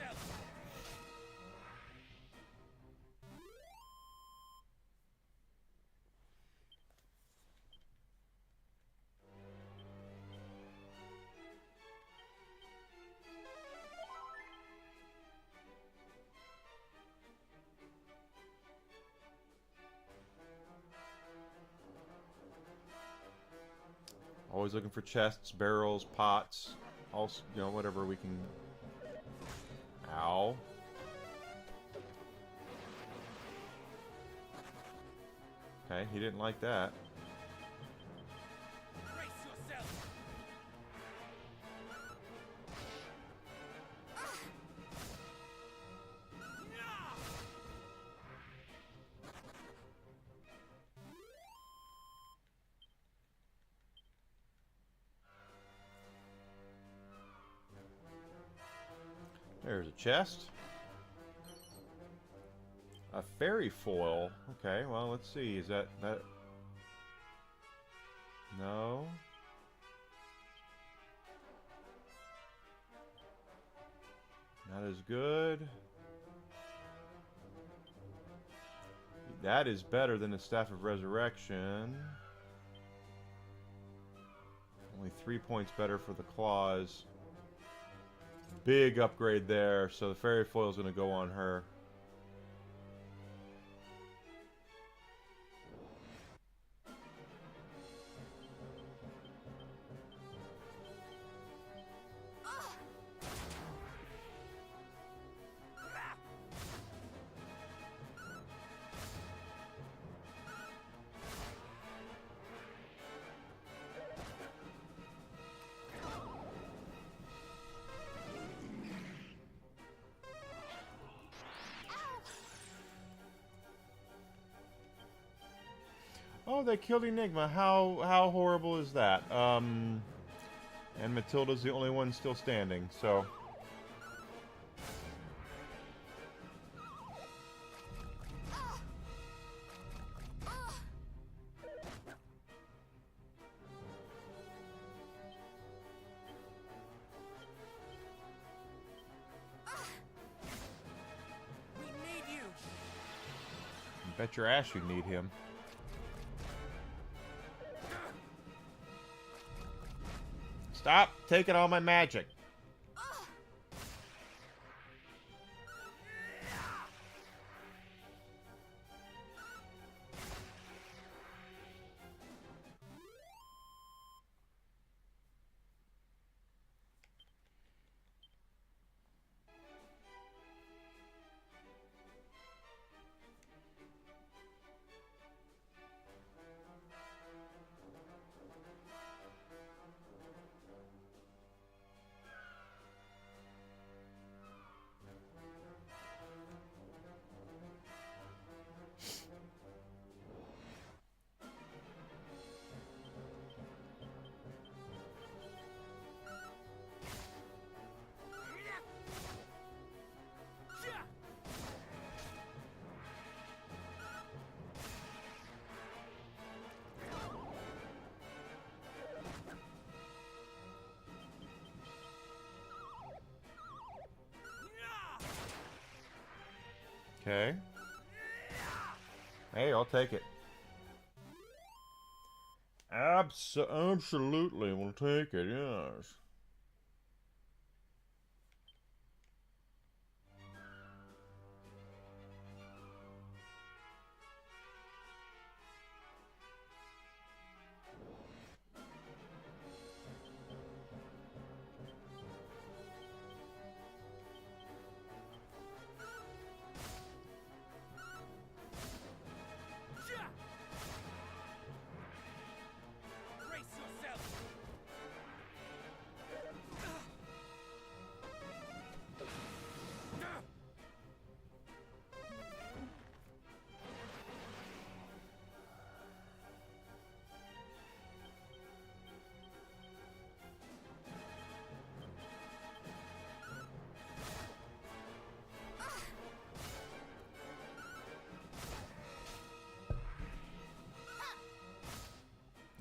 Always looking for chests, barrels, pots, also, you know, whatever we can. Ow. Okay, he didn't like that. Brace yourself. There's a chest. A fairy foil. Okay, well, let's see. Is that... No. Not as good. That is better than the Staff of Resurrection. Only 3 points better for the claws. Big upgrade there, so the fairy foil is going to go on her. Oh, they killed Enigma. How horrible is that? And Matilda's the only one still standing, so... We need you. Bet your ass you need him. Stop taking all my magic. Okay. Hey, I'll take it. Absolutely, we'll take it, yes. Brace yourself.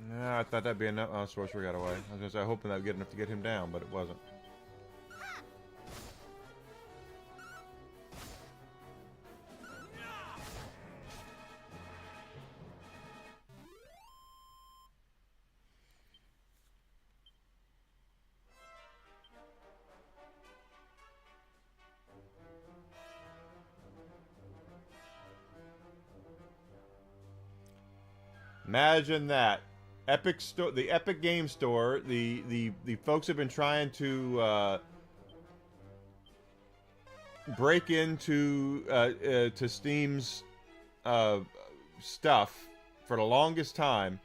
Yeah, I thought that'd be enough. Oh, Sorcerer got away. I was gonna say, hoping that would get enough to get him down, but it wasn't. Imagine that. the Epic Game Store, the folks have been trying to break into to Steam's stuff for the longest time.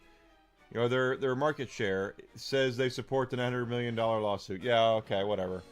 You know, their market share says they support the $900 million lawsuit. Yeah, okay, whatever.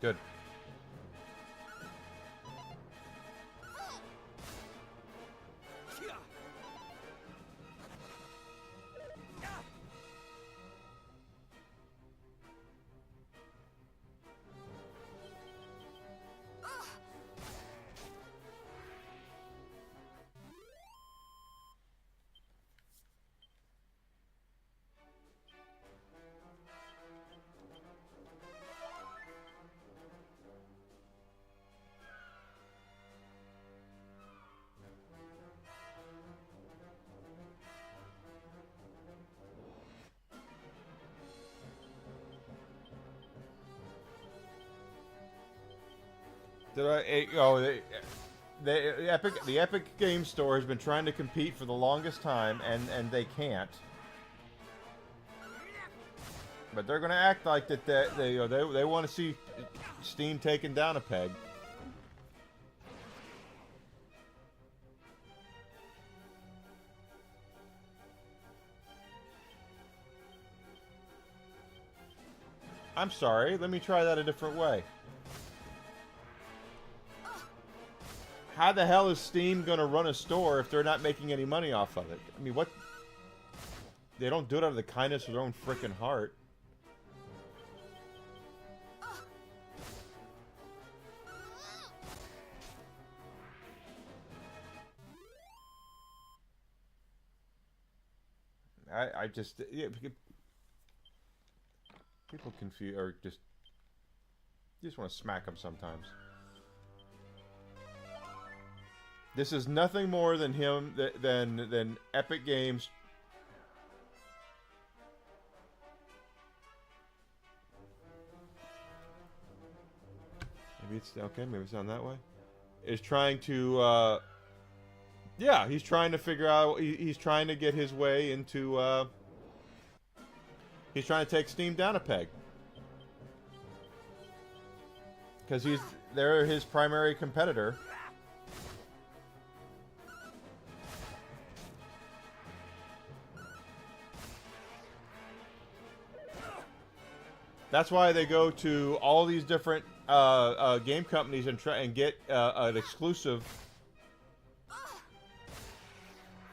Good. Did I? Oh, the Epic Game Store has been trying to compete for the longest time, and they can't. But they're going to act like that. They want to see Steam taken down a peg. I'm sorry. Let me try that a different way. How the hell is Steam going to run a store if they're not making any money off of it? I mean, what? They don't do it out of the kindness of their own freaking heart. I just... Yeah, people confuse... Or just... You just want to smack them sometimes. This is nothing more than him than Epic Games. Maybe it's okay. Maybe it's not that way. Is trying to. Yeah, he's trying to figure out. He's trying to get his way into. He's trying to take Steam down a peg. Because they're his primary competitor. That's why they go to all these different game companies and try and get an exclusive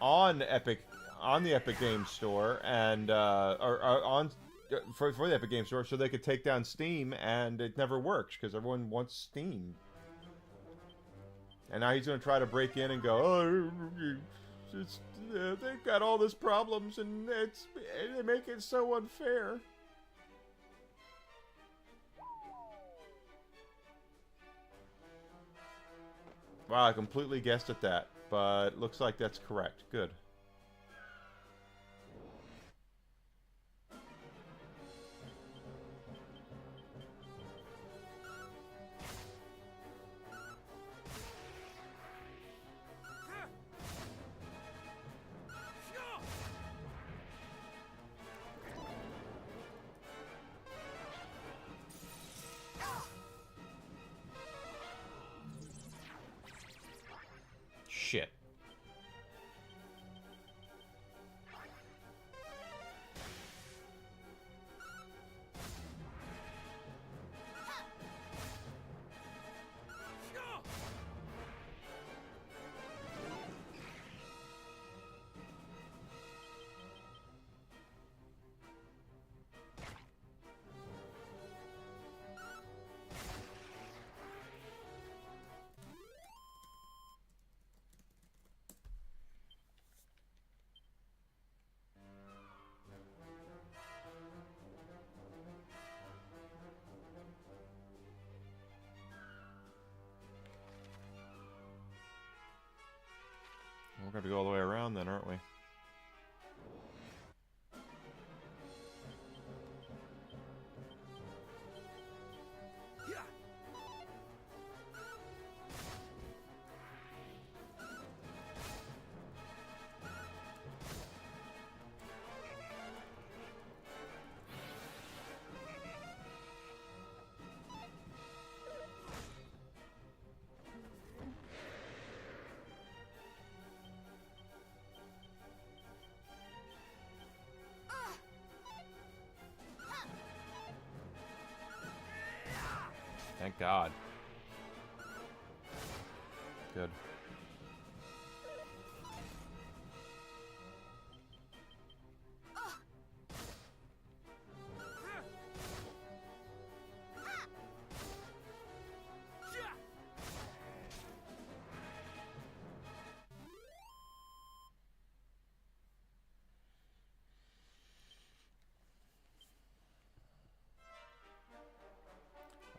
on the Epic Games Store and or for the Epic Games Store, so they could take down Steam, and it never works because everyone wants Steam. And now he's going to try to break in and go, oh, they've got all these problems, and they make it so unfair. Wow, I completely guessed at that, but looks like that's correct. Good. Shit. have to go all the way around then, aren't we? Thank God. Good.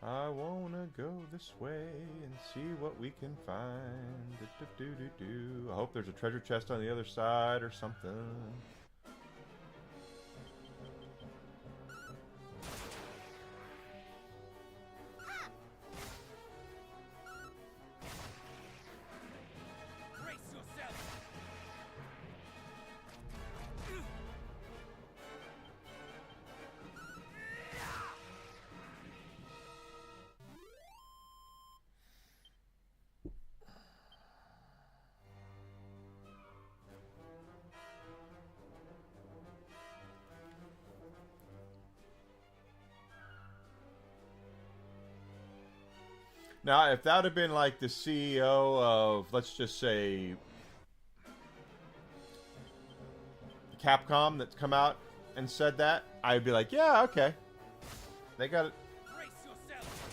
I wanna go this way and see what we can find. Do-do-do-do-do. I hope there's a treasure chest on the other side or something. Brace yourself. Now, if that would have been like the CEO of, let's just say, Capcom that's come out and said that, I'd be like, yeah, okay. They got it. Brace yourself.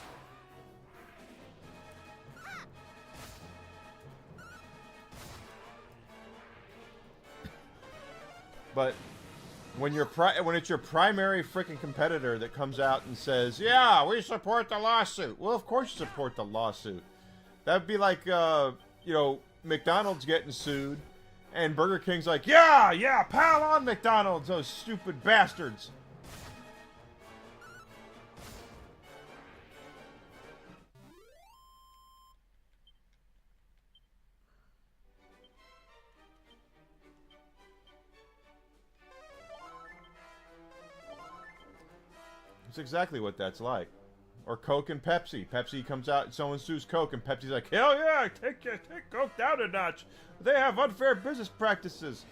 But when when it's your primary freaking competitor that comes out and says, "Yeah, we support the lawsuit," well, of course you support the lawsuit. That'd be like, you know, McDonald's getting sued, and Burger King's like, "Yeah, pile on McDonald's, those stupid bastards." It's exactly what that's like. Or Coke and Pepsi. Pepsi comes out and someone sues Coke, and Pepsi's like, hell yeah, take Coke down a notch. They have unfair business practices.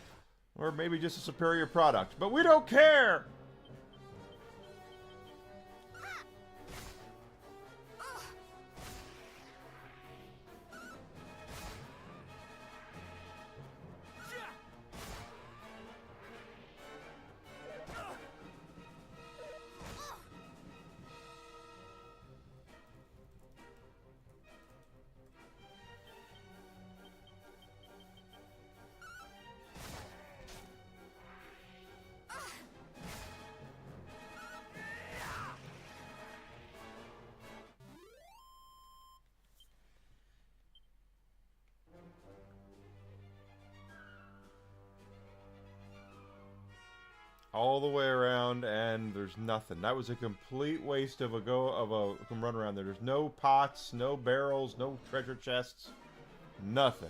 Or maybe just a superior product. But we don't care! All the way around, and there's nothing. That was a complete waste of a run around there. There's no pots, no barrels, no treasure chests, nothing.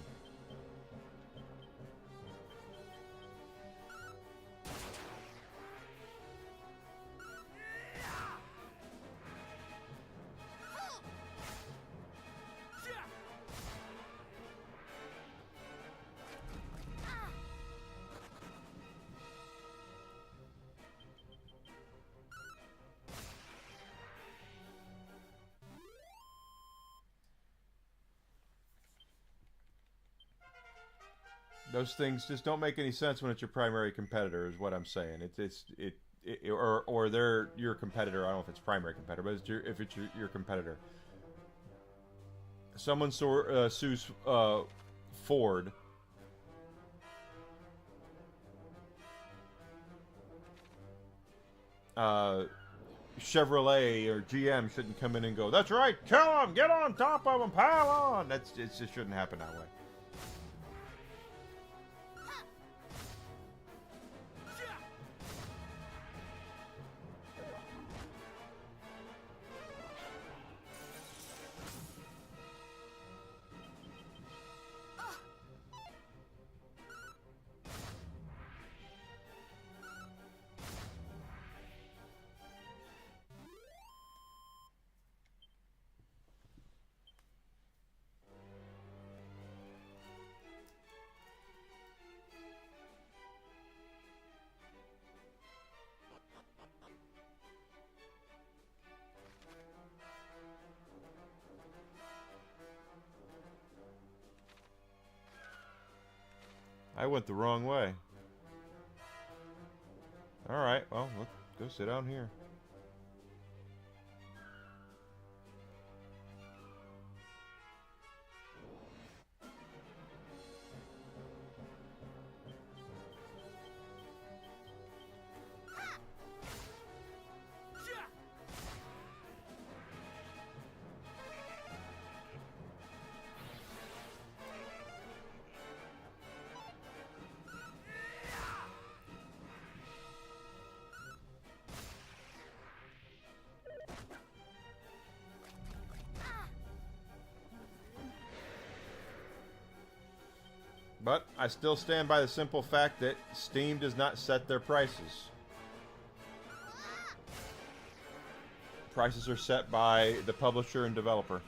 Those things just don't make any sense when it's your primary competitor, is what I'm saying. Or they're your competitor. I don't know if it's primary competitor, but if it's your competitor. Someone sues Ford. Chevrolet or GM shouldn't come in and go, "That's right, kill them, get on top of them, pile on." It just shouldn't happen that way. I went the wrong way. Alright, well, let's go sit down here. But I still stand by the simple fact that Steam does not set their prices. Prices are set by the publisher and developer.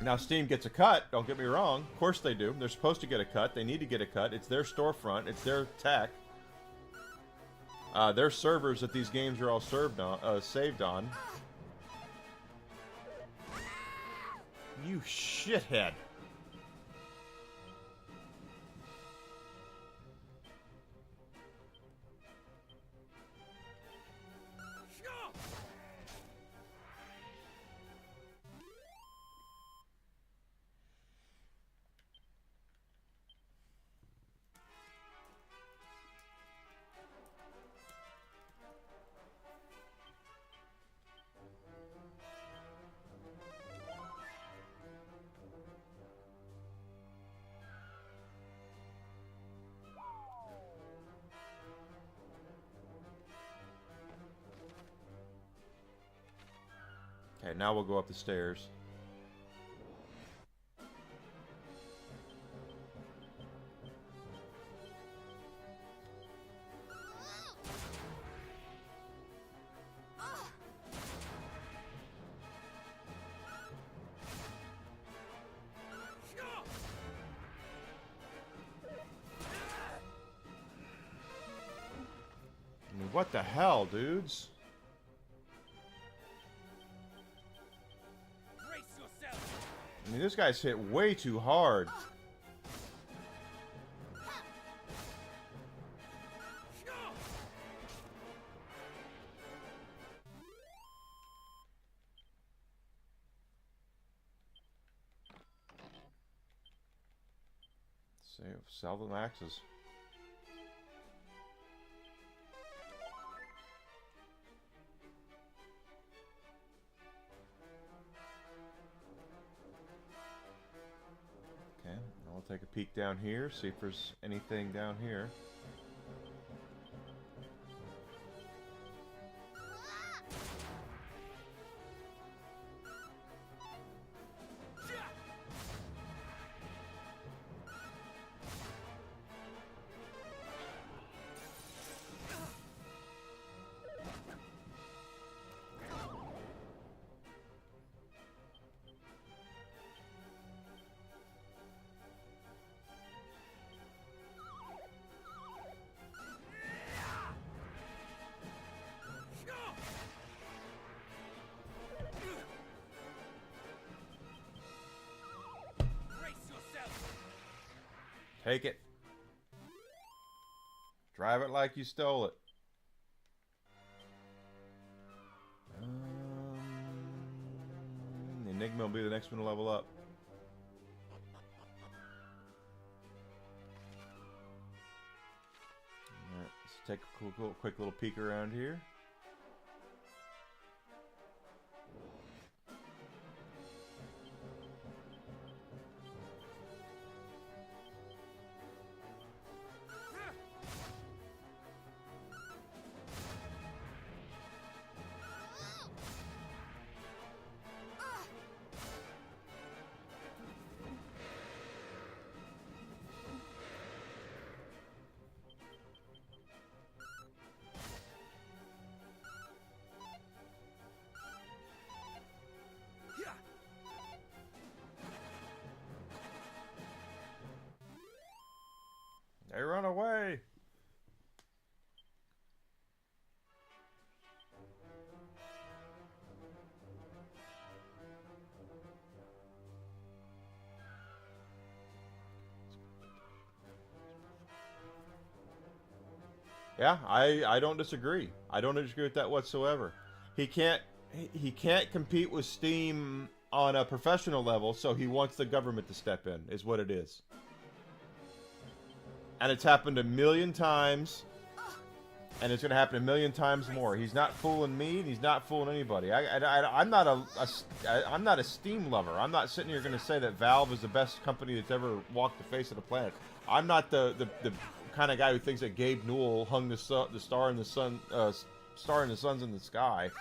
Now Steam gets a cut, don't get me wrong. Of course they do. They're supposed to get a cut. They need to get a cut. It's their storefront. It's their tech. Their servers that these games are all saved on. You shithead. Okay, now we'll go up the stairs. I mean, what the hell, dudes? I mean, this guy's hit way too hard. Sell them axes. Okay, I'll take a peek down here, see if there's anything down here. Take it. Drive it like you stole it. Enigma will be the next one to level up. Alright, let's take a quick little peek around here. They run away. Yeah, I don't disagree. I don't disagree with that whatsoever. He can't compete with Steam on a professional level, so he wants the government to step in, is what it is. And it's happened a million times, and it's going to happen a million times more. He's not fooling me, and he's not fooling anybody. I'm not a Steam lover. I'm not sitting here going to say that Valve is the best company that's ever walked the face of the planet. I'm not the kind of guy who thinks that Gabe Newell hung the star in the sun, star in the suns in the sky.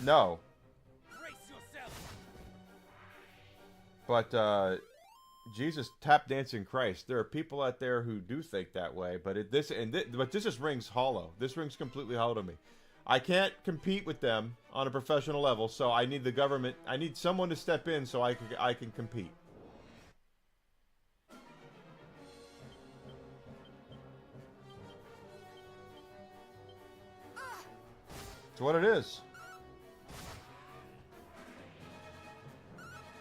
No. But Jesus, tap dancing Christ. There are people out there who do think that way, but this just rings hollow. This rings completely hollow to me. I can't compete with them on a professional level, so I need the government. I need someone to step in so I can compete. It's what it is.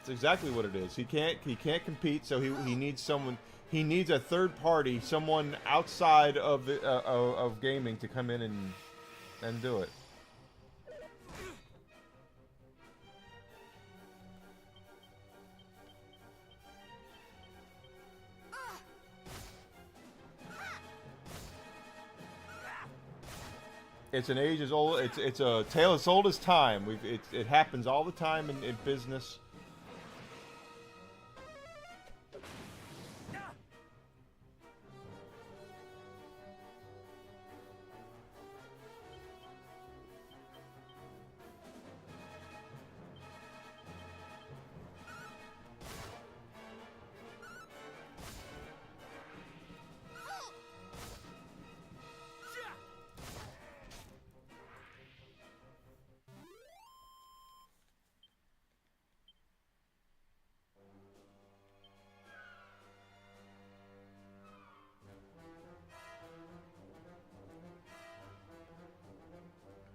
It's exactly what it is. He can't compete, so he needs someone. He needs a third party, someone outside of gaming, to come in and do it. It's an age as old. It's a tale as old as time. It happens all the time in business.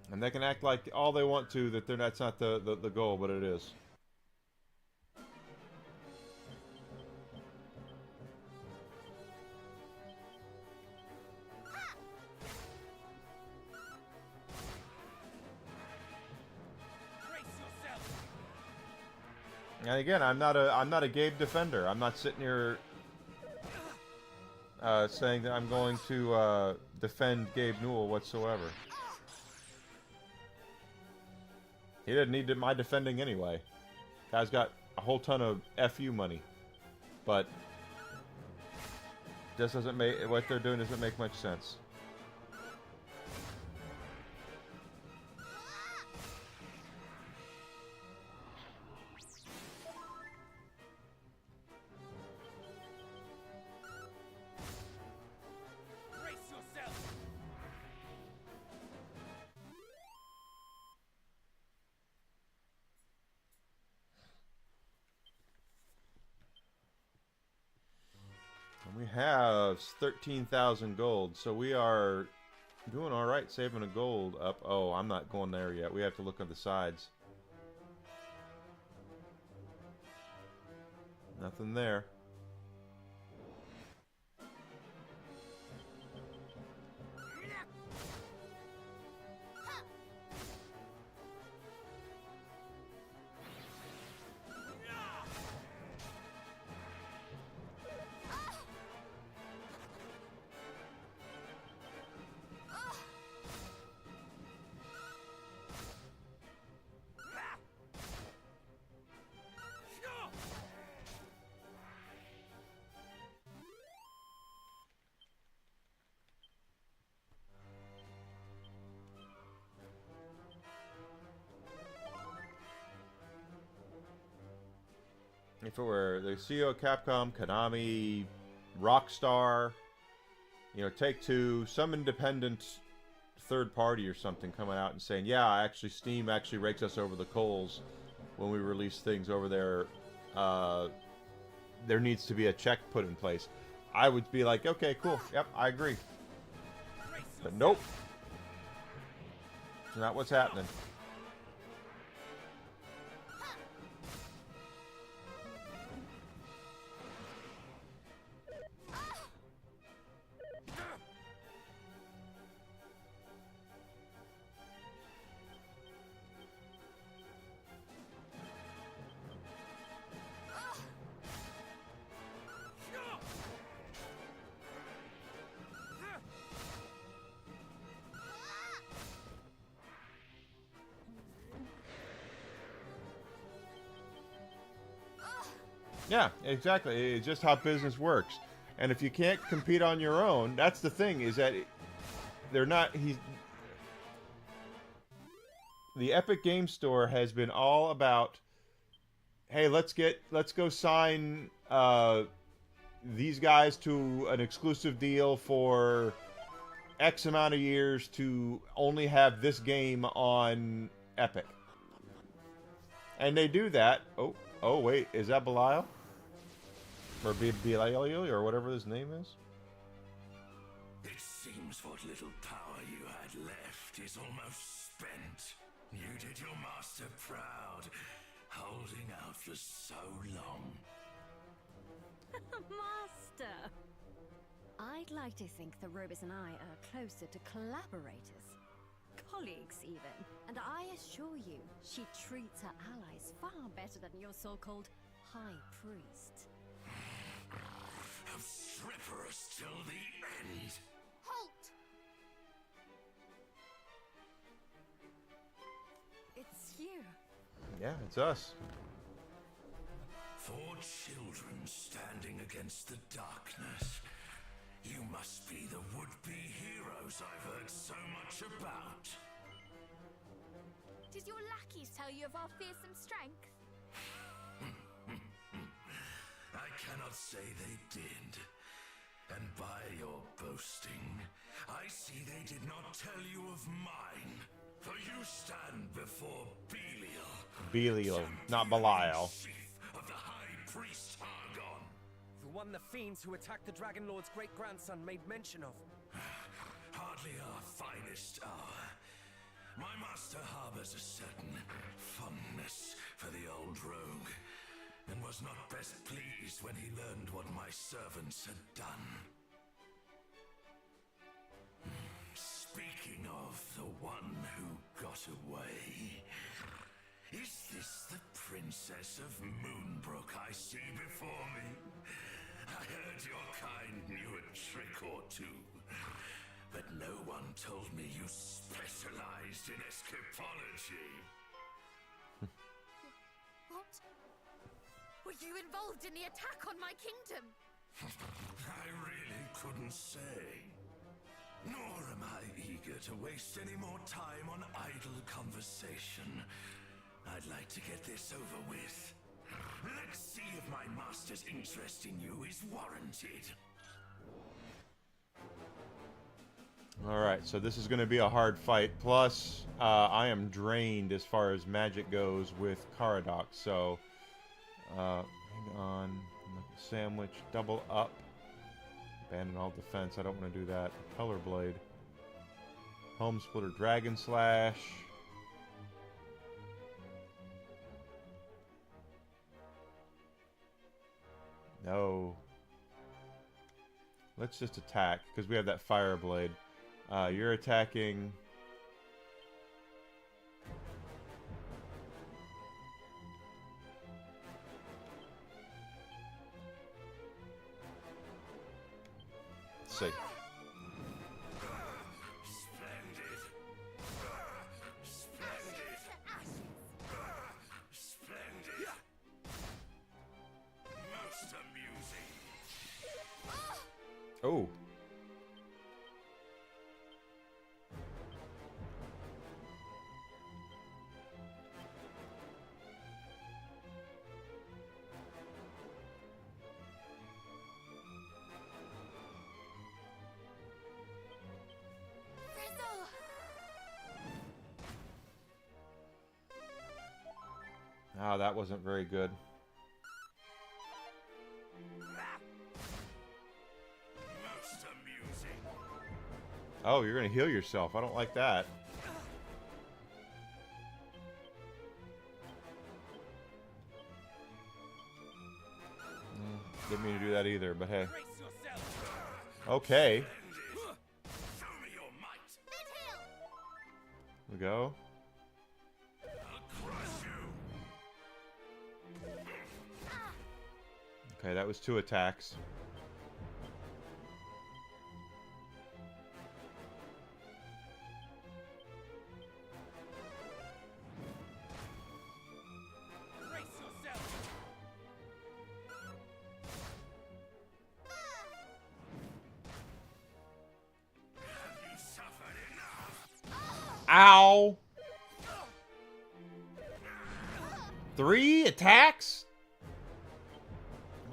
And they can act like all they want to that that's not the goal, but it is. And again, I'm not a Gabe defender. I'm not sitting here saying that I'm going to defend Gabe Newell whatsoever. He didn't need my defending anyway. Guy's got a whole ton of FU money, but this doesn't make what they're doing doesn't make much sense. We have 13,000 gold, so we are doing all right, saving a gold up. Oh, I'm not going there yet. We have to look on the sides. Nothing there. If it were the CEO of Capcom, Konami, Rockstar, Take-Two, some independent third party or something coming out and saying, yeah, actually Steam actually rakes us over the coals when we release things over there, there needs to be a check put in place. I would be like, okay, cool, yep, I agree. But nope. It's not what's happening. Yeah, exactly. It's just how business works. And if you can't compete on your own, that's the thing, is that they're not... The Epic Game Store has been all about, hey, let's go sign these guys to an exclusive deal for X amount of years to only have this game on Epic. And they do that. Oh wait, is that Belial? Or Belial, or whatever his name is? It seems what little power you had left is almost spent. You did your master proud, holding out for so long. Master! I'd like to think that Robus and I are closer to collaborators. Colleagues, even. And I assure you, she treats her allies far better than your so-called High Priest. Obstreperous till the end. Halt! It's you. Yeah, it's us. 4 children standing against the darkness. You must be the would-be heroes I've heard so much about. Did your lackeys tell you of our fearsome strength? I cannot say they did. And by your boasting, I see they did not tell you of mine. For you stand before Belial. Belial, not Belial. Chief of the High Priest Hargon. The one the fiends who attacked the Dragon Lord's great-grandson made mention of. Hardly our finest hour. My master harbors a certain fondness for the old rogue, and was not best pleased when he learned what my servants had done. Speaking of the one who got away, is this the Princess of Moonbrook I see before me? I heard your kind knew a trick or two, but no one told me you specialized in escapology. What? Were you involved in the attack on my kingdom? I really couldn't say. Nor am I eager to waste any more time on idle conversation. I'd like to get this over with. Let's see if my master's interest in you is warranted. Alright, so this is going to be a hard fight. Plus, I am drained as far as magic goes with Caradoc. So, hang on. Sandwich, double up. Abandon all defense. I don't want to do that. Color Blade. Home Splitter, Dragon Slash. No. Let's just attack, because we have that Fire Blade. You're attacking... Let's see. Splendid. Splendid. Splendid. Most amusing. Oh. Oh, that wasn't very good. Most amusing. Oh, you're gonna heal yourself. I don't like that. Didn't mean to do that either, but hey. Brace yourself! Okay. Show me your might. We go. I'll crush you. Okay, that was 2 attacks. Brace yourself! Ow! 3 attacks?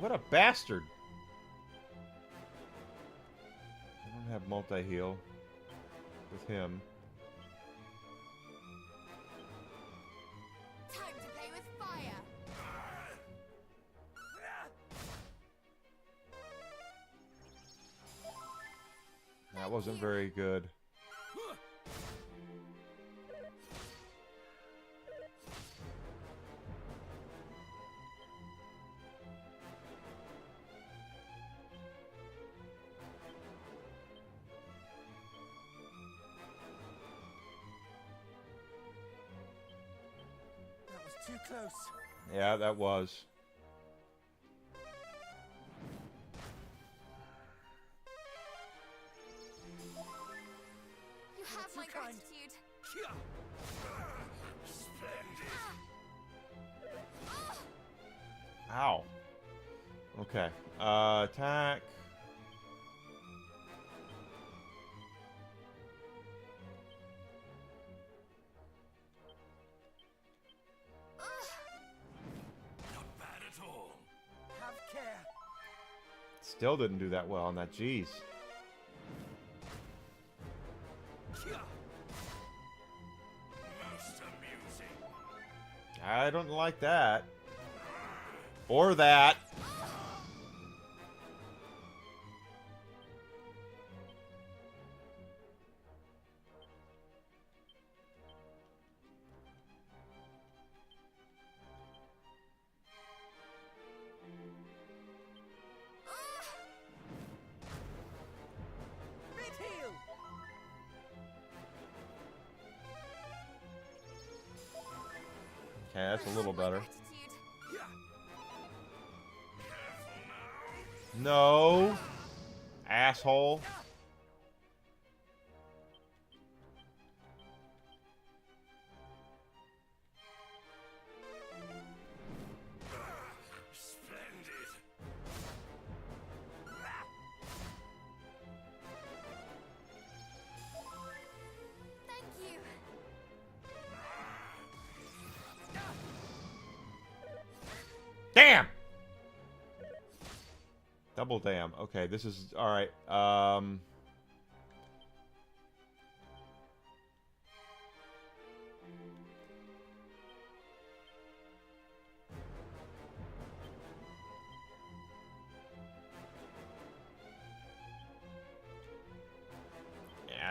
What a bastard. I don't have multi-heal with him. Time to play with fire. That wasn't very good. That was too close. Yeah, that was. You have my kind. gratitude. Ow. Okay. Attack. Not bad at all. Have care. Still didn't do that well on that. Jeez. Most amusing. I don't like that. Or that. Mid heal. Okay, that's a little better. Gratitude. No. Asshole. Splendid. Thank you. Damn! Double damn. Okay, this is... Alright. Yeah,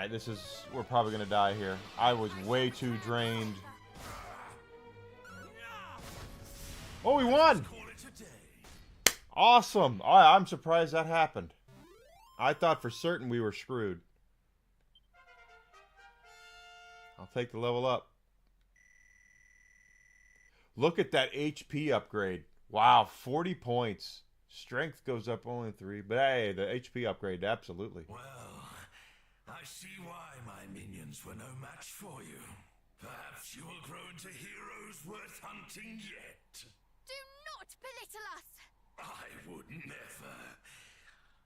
this is... We're probably gonna die here. I was way too drained. Oh, we won! Call it a day. Awesome! I'm surprised that happened. I thought for certain we were screwed. I'll take the level up. Look at that HP upgrade. Wow, 40 points. Strength goes up only 3. But hey, the HP upgrade, absolutely. Well, I see why my minions were no match for you. Perhaps you will grow into heroes worth hunting yet. Do not belittle us. I would never.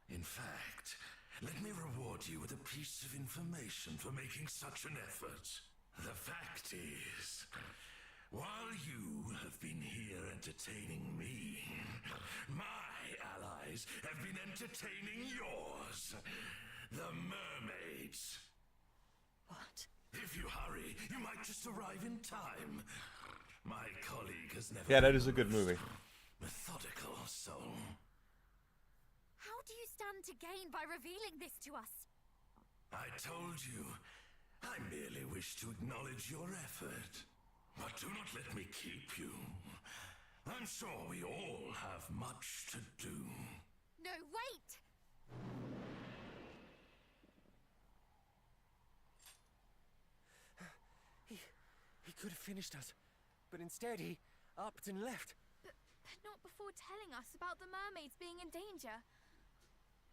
In fact, let me reward you with a piece of information for making such an effort. The fact is, while you have been here entertaining me, my allies have been entertaining yours. The mermaids. What? If you hurry, you might just arrive in time. My colleague has never Yeah, that been is a good the most movie. Methodical soul. How do you stand to gain by revealing this to us? I told you, I merely wish to acknowledge your effort. But do not let me keep you. I'm sure we all have much to do. No, wait! He could have finished us, but instead he upped and left. But not before telling us about the mermaids being in danger.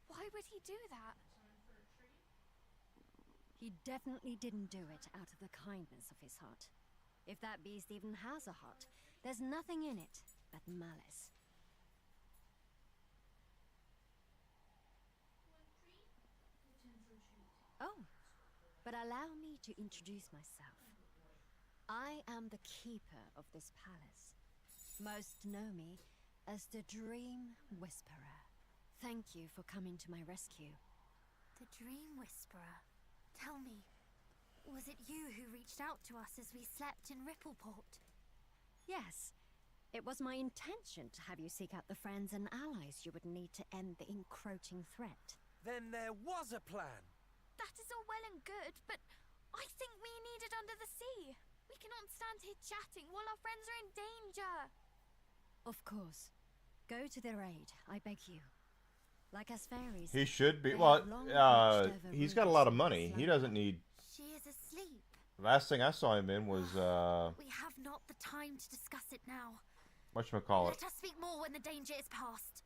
Why would he do that? He definitely didn't do it out of the kindness of his heart. If that beast even has a heart, there's nothing in it but malice. Oh, But allow me to introduce myself. I am the keeper of this palace. Most know me as the Dream Whisperer. Thank you for coming to my rescue. The Dream Whisperer. Tell me, was it you who reached out to us as we slept in Rippleport? Yes, it was my intention to have you seek out the friends and allies you would need to end the encroaching threat. Then there was a plan. That is all well and good, but I think we need it under the sea. We cannot stand here chatting while our friends are in danger. Of course. Go to their aid, I beg you. Like us fairies. He should be. they Well, have long watched over he's got a lot of Ruby's money. He life. doesn't need. She is asleep. Last thing I saw him in was We have not the time to discuss it now. whatchamacallit, Let us speak more when the danger is past.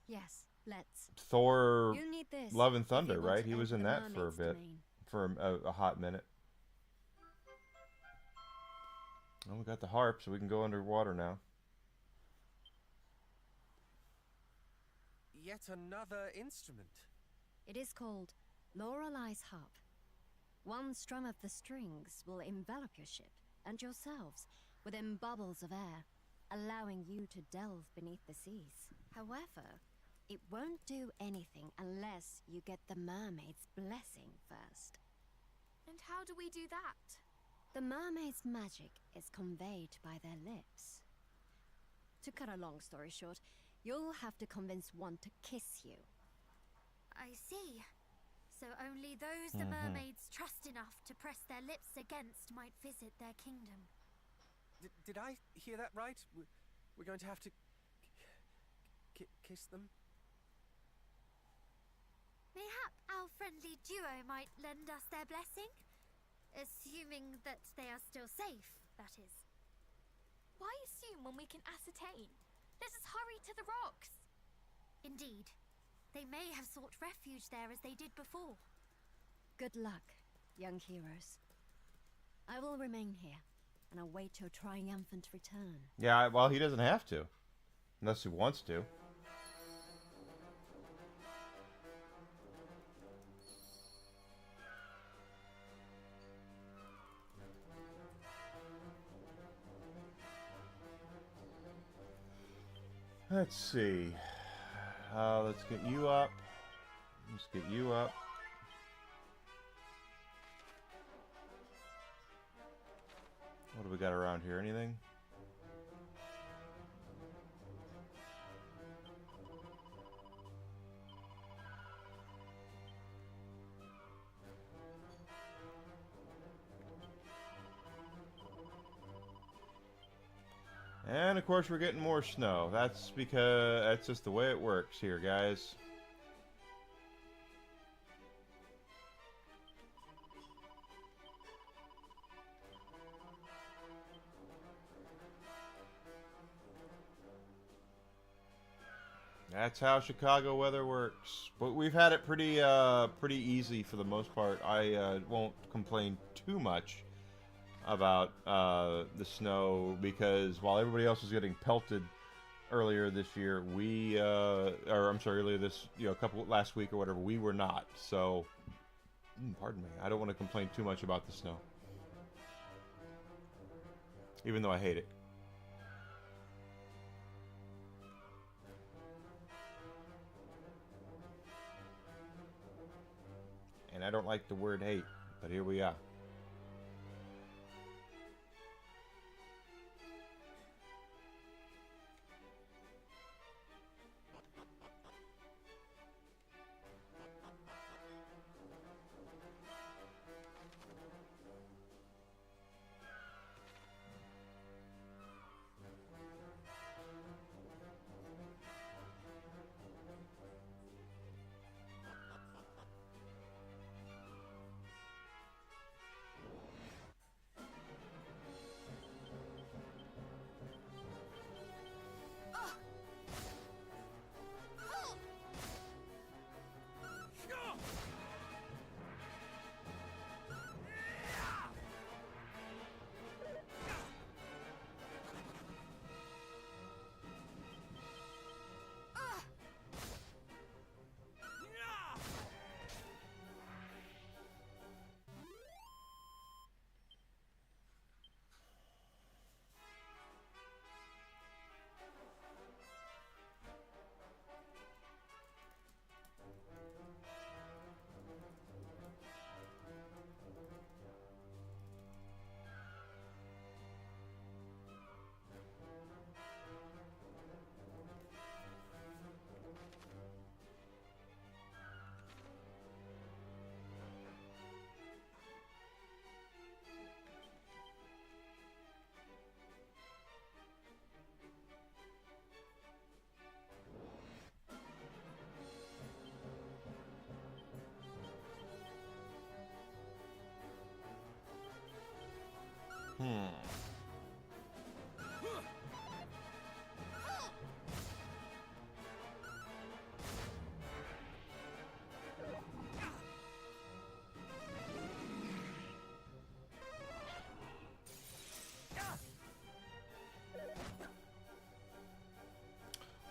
Yes, let's. Thor, You'll need this Love and if you Thunder, want right? to He was enter in the that for a mermaid's bit, domain. for a hot minute. Well, we got the harp, so we can go underwater now. Yet another instrument. It is called Lorelei's Harp. One strum of the strings will envelop your ship and yourselves within bubbles of air, allowing you to delve beneath the seas. However, it won't do anything unless you get the mermaid's blessing first. And how do we do that? The mermaid's magic is conveyed by their lips. To cut a long story short, you'll have to convince one to kiss you. I see. So only those the mermaids trust enough to press their lips against might visit their kingdom. Did I hear that right? We're going to have to kiss them? Mayhap our friendly duo might lend us their blessing? Assuming that they are still safe, that is. Why assume when we can ascertain? Let us hurry to the rocks. Indeed. They may have sought refuge there as they did before. Good luck, young heroes. I will remain here and await your triumphant return. Yeah, well, he doesn't have to, unless he wants to. Let's see. Let's get you up. Let's get you up. What do we got around here? Anything? And of course we're getting more snow. That's because that's just the way it works here, guys. That's how Chicago weather works. But we've had it pretty easy for the most part. I won't complain too much about the snow, because while everybody else was getting pelted earlier this year, earlier this, last week or whatever, we were not. So, pardon me, I don't want to complain too much about the snow, even though I hate it. And I don't like the word hate, but here we are.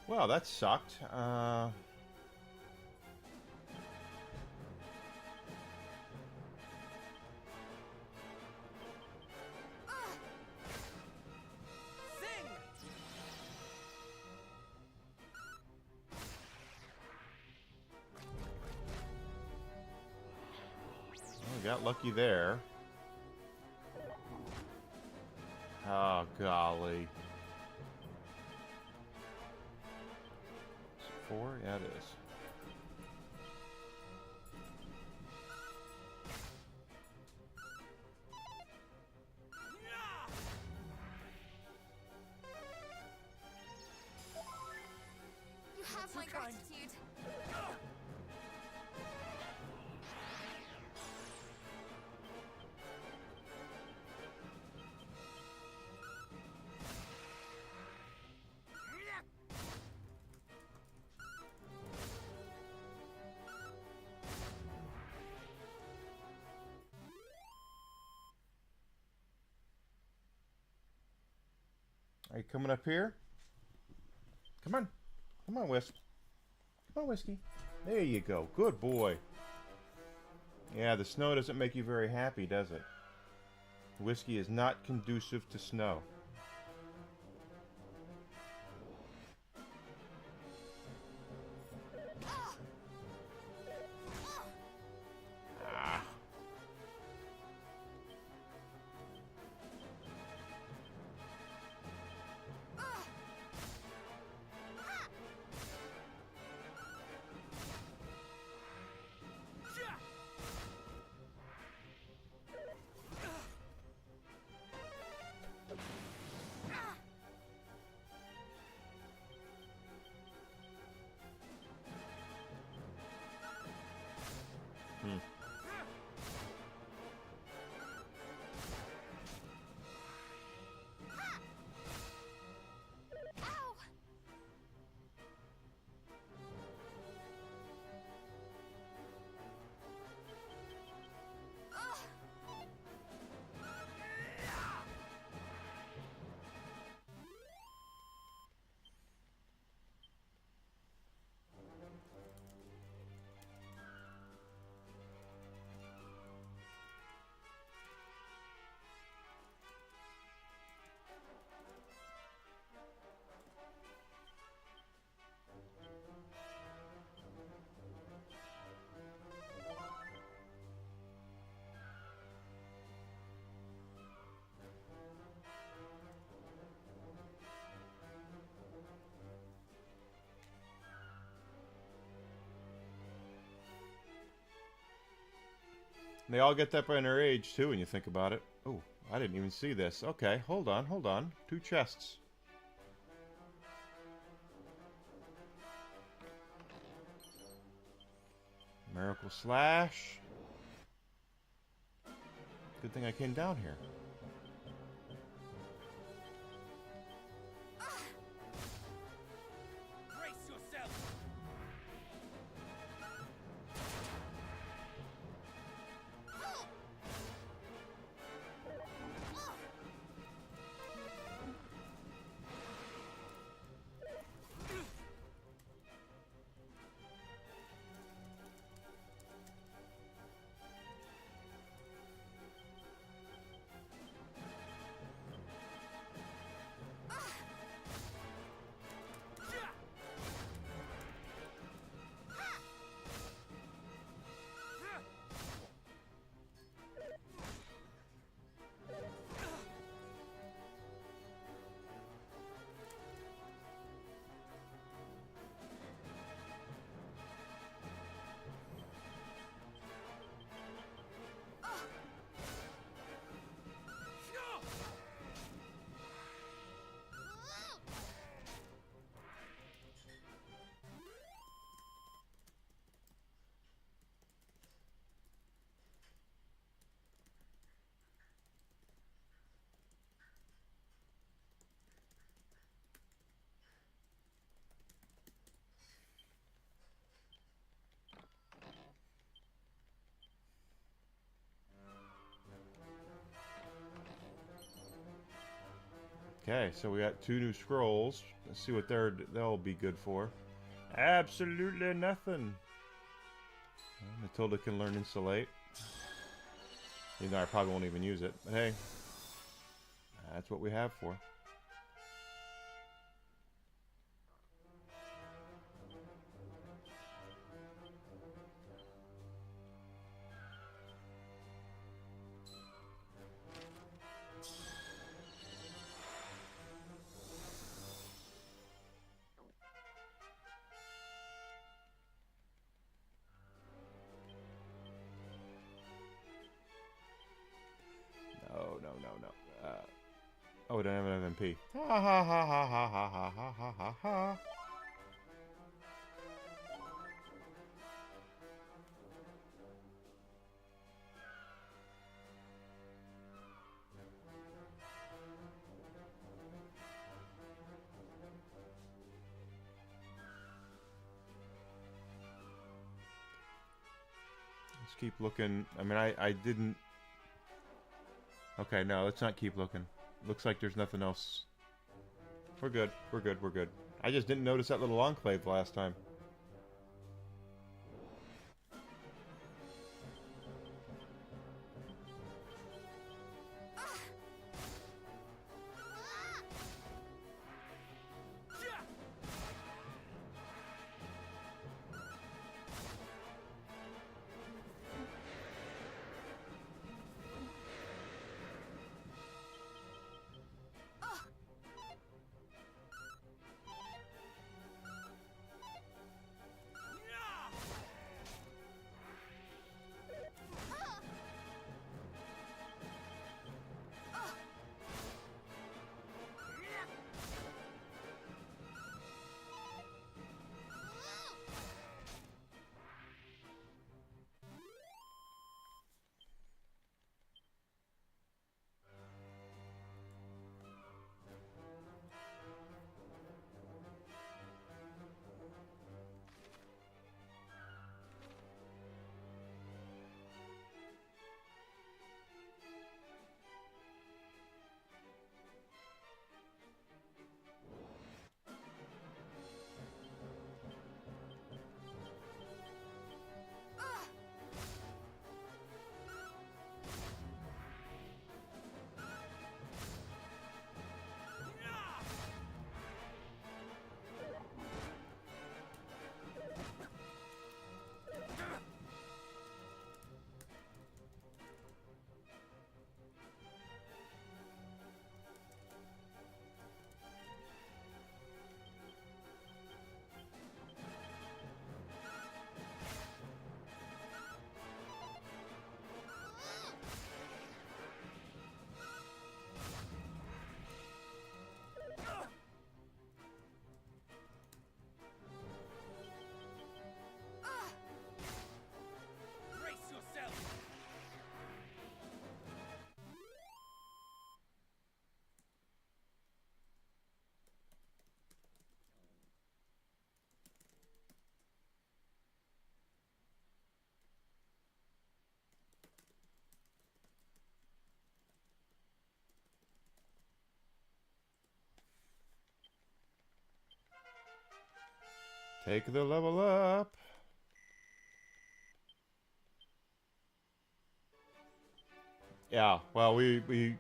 Well, that sucked. We got lucky there. Oh, golly. Is it 4? Yeah, it is. You have my gratitude. Are you coming up here? Come on. Come on, Whisk. Come on, Whiskey. There you go. Good boy. Yeah, the snow doesn't make you very happy, does it? Whiskey is not conducive to snow. Ah. They all get that by their age, too, when you think about it. Oh, I didn't even see this. Okay, hold on, hold on. 2 chests. Miracle Slash. Good thing I came down here. Okay, so we got 2 new scrolls. Let's see what they'll be good for. Absolutely nothing. Well, Matilda can learn Insulate. Even though I probably won't even use it. But hey, that's what we have for. No. Oh, we don't have an MP. Ha ha ha ha ha ha ha ha ha ha ha. Let's keep looking. I mean, I didn't... Okay, no, let's not keep looking. Looks like there's nothing else. We're good. We're good. We're good. I just didn't notice that little enclave last time. Take the level up. Yeah, well, we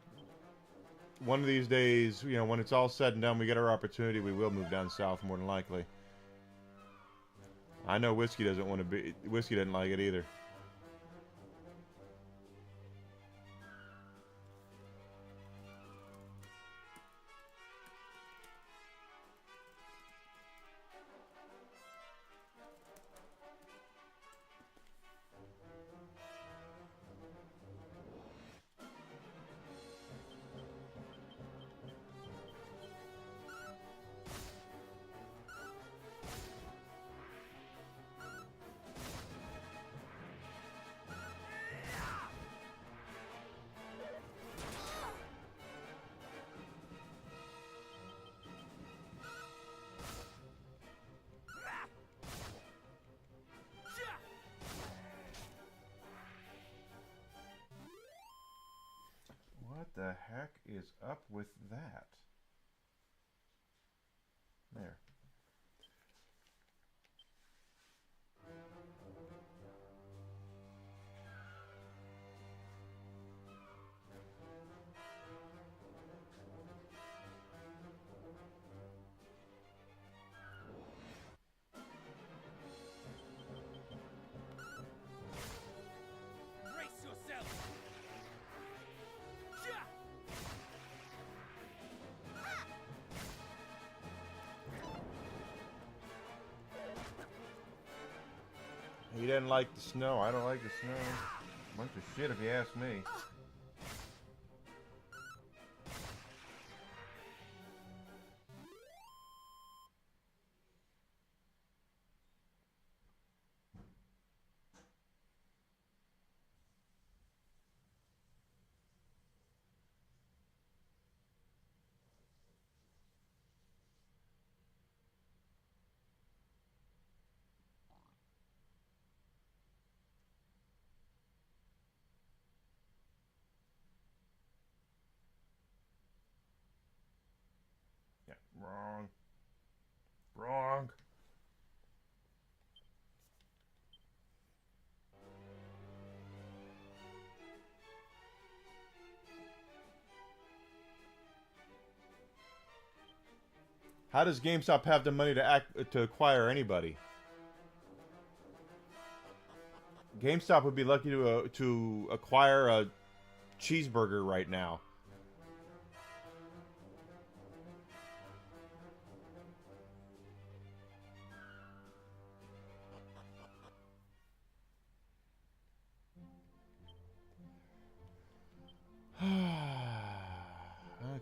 one of these days, you know, when it's all said and done, we get our opportunity, we will move down south more than likely. I know Whiskey doesn't want to be... Whiskey doesn't like it either. What the heck is up with that? There. Brace yourself! Ja! He didn't like the snow. I don't like the snow. Bunch of shit if you ask me. Yeah, wrong. Wrong. How does GameStop have the money to acquire anybody? GameStop would be lucky to acquire a cheeseburger right now.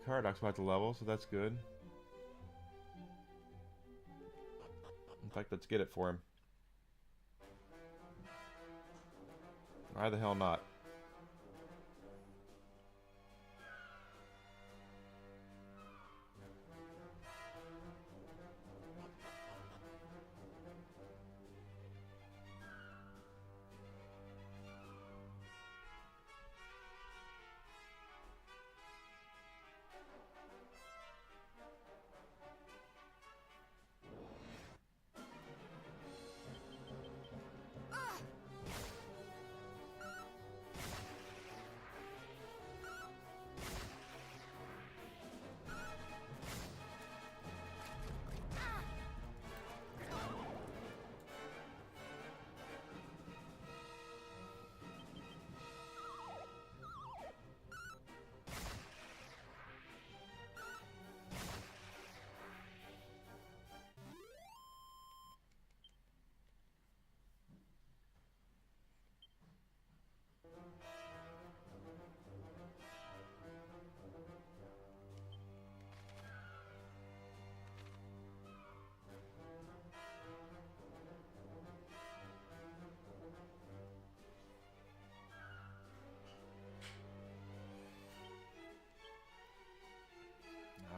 Cardoc's about to level, so that's good. In fact, let's get it for him. Why the hell not?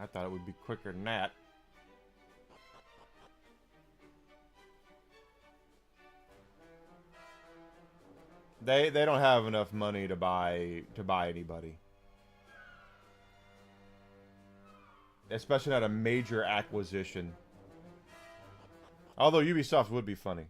I thought it would be quicker than that. They don't have enough money to buy anybody. Especially not a major acquisition. Although Ubisoft would be funny.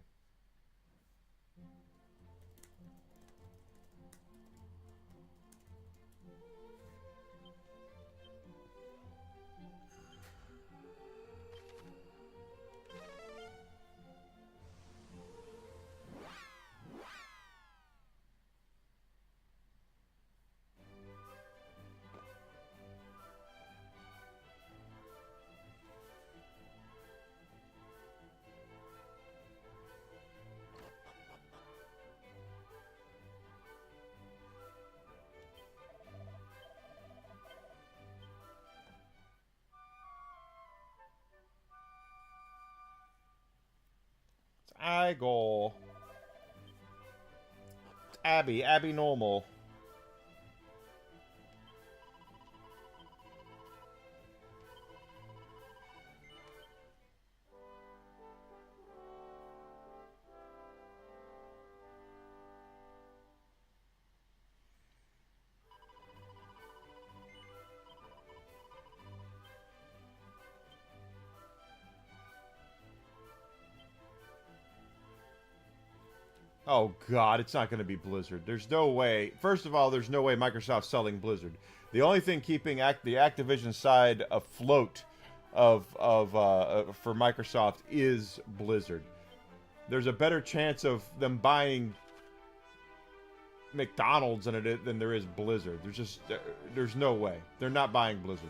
Igor. It's Abby. Abby normal. Oh God, it's not going to be Blizzard. There's no way. First of all, there's no way Microsoft's selling Blizzard. The only thing keeping the Activision side afloat for Microsoft is Blizzard. There's a better chance of them buying McDonald's than there is Blizzard. There's no way. They're not buying Blizzard.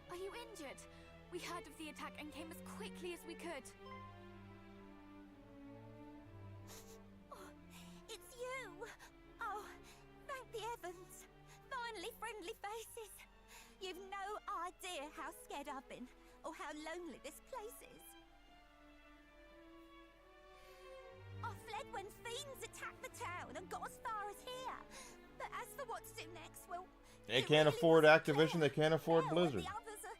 Are you injured? We heard of the attack and came as quickly as we could. Oh, it's you! Oh, thank the heavens! Finally friendly faces! You've no idea how scared I've been, or how lonely this place is. I fled when fiends attacked the town and got as far as here. But as for what to do next, well... They can't afford Activision, they can't afford Blizzard. The others are...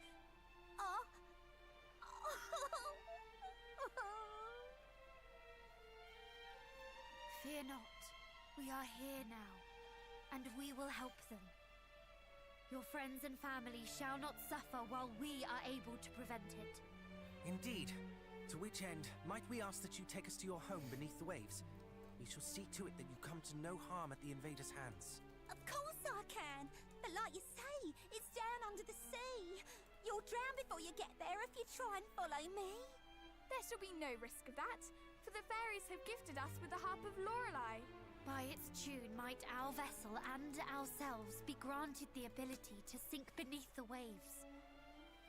Fear not. We are here now, and we will help them. Your friends and family shall not suffer while we are able to prevent it. Indeed. To which end, might we ask that you take us to your home beneath the waves? We shall see to it that you come to no harm at the invaders' hands. Of course I can, but like you say, it's down under the sea. You'll drown before you get there if you try and follow me. There shall be no risk of that, for the fairies have gifted us with the Harp of Lorelei. By its tune might our vessel and ourselves be granted the ability to sink beneath the waves.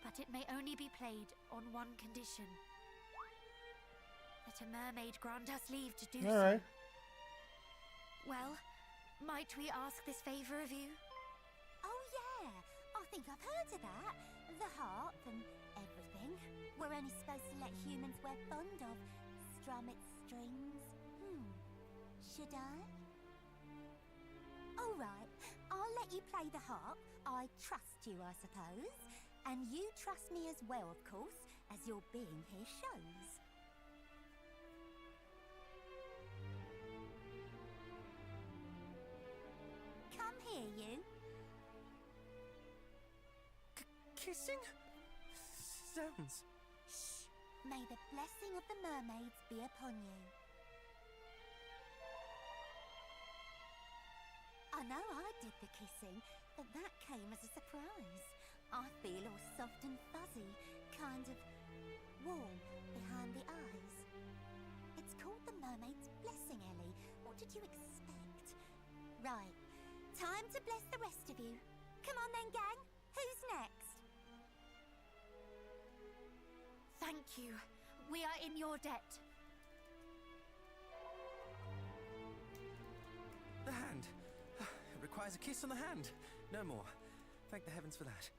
But it may only be played on one condition. That a mermaid grant us leave to do so. Alright. Well, might we ask this favor of you? Oh yeah, I think I've heard of that. The harp and everything. We're only supposed to let humans we're fond of strum its strings. Should I? All right, I'll let you play the harp. I trust you, I suppose. And you trust me as well, of course, as your being here shows. Come here, you. Kissing? Zounds. Shh. May the blessing of the mermaids be upon you. I know I did the kissing, but that came as a surprise. I feel all soft and fuzzy, kind of warm behind the eyes. It's called the mermaid's blessing, Ellie. What did you expect? Right, time to bless the rest of you. Come on then, gang. Who's next? Thank you. We are in your debt. The hand. It requires a kiss on the hand. No more. Thank the heavens for that.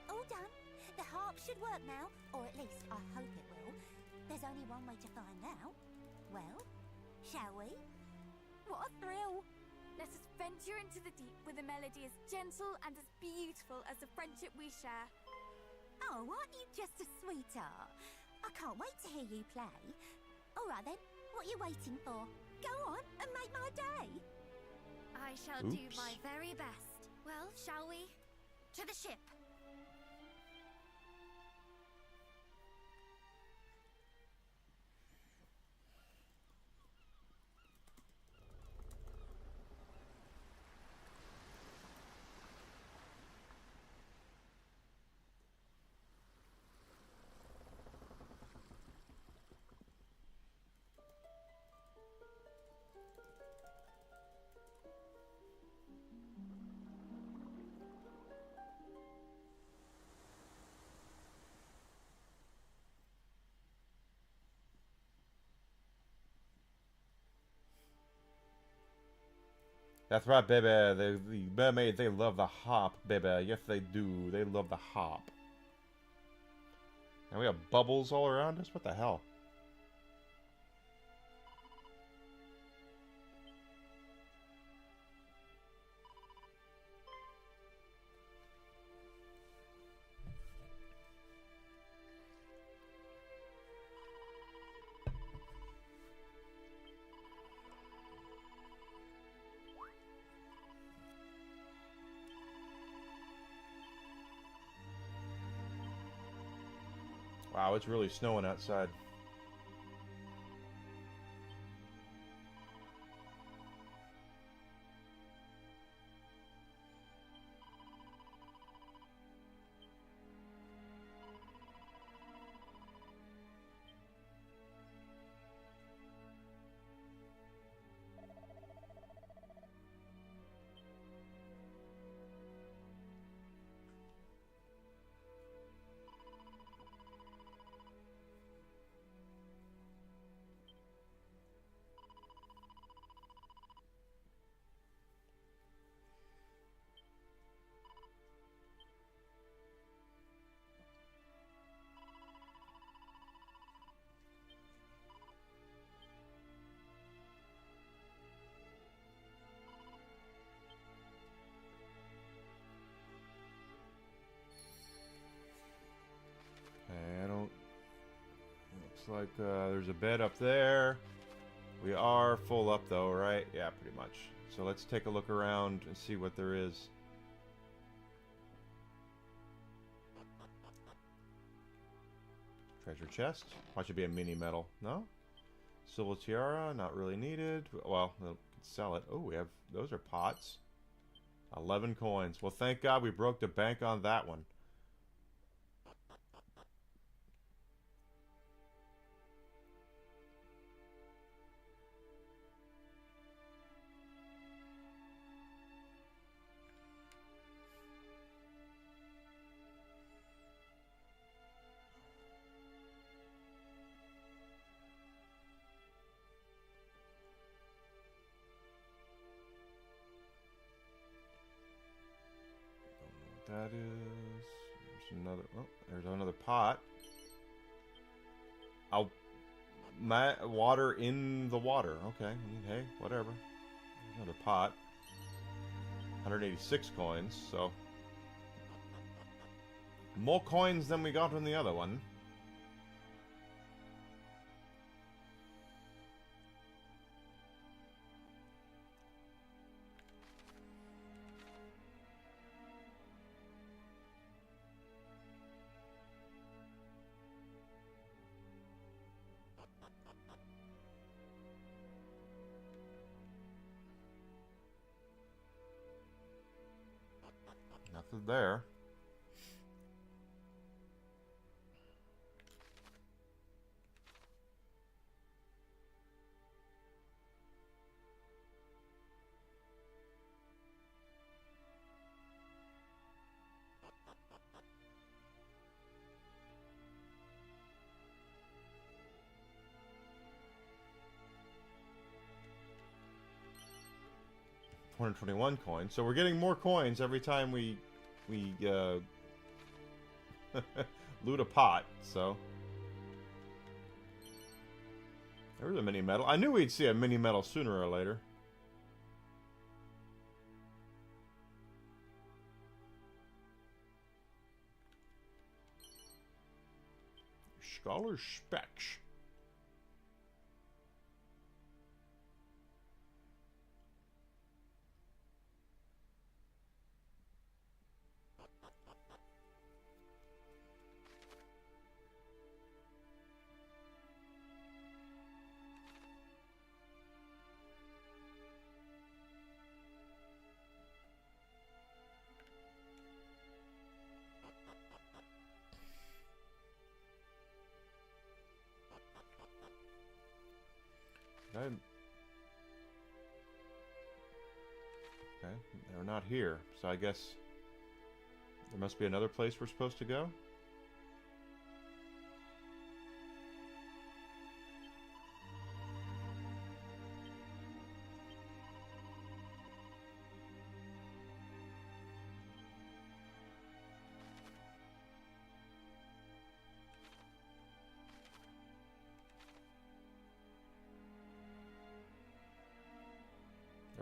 All done. The harp should work now, or at least I hope it will. There's only one way to find out. Well, shall we? What a thrill! Let us venture into the deep with a melody as gentle and as beautiful as the friendship we share. Oh, aren't you just a sweetheart? I can't wait to hear you play. All right then, what are you waiting for? Go on and make my day. I shall do my very best. Well, shall we? To the ship. That's right, baby. The mermaids, they love the hop, baby. Yes, they do. They love the hop. And we have bubbles all around us? What the hell? Wow, it's really snowing outside. I don't... Looks like there's a bed up there. We are full up though, right? Yeah, pretty much. So let's take a look around and see what there is. Treasure chest. Why should be a mini medal? No? Silver tiara, not really needed. Well, we'll sell it. Oh, we have... Those are pots. 11 coins. Well, thank God we broke the bank on that one. That is... There's another... Oh, there's another pot. I'll... water in the water. Okay. I mean, hey, whatever. There's another pot. 186 coins, so... More coins than we got on the other one. Nothing there. $421 coins. So we're getting more coins every time we loot a pot. So there's a mini medal. I knew we'd see a mini medal sooner or later. Scholar specs. Okay, they're not here, so I guess there must be another place we're supposed to go.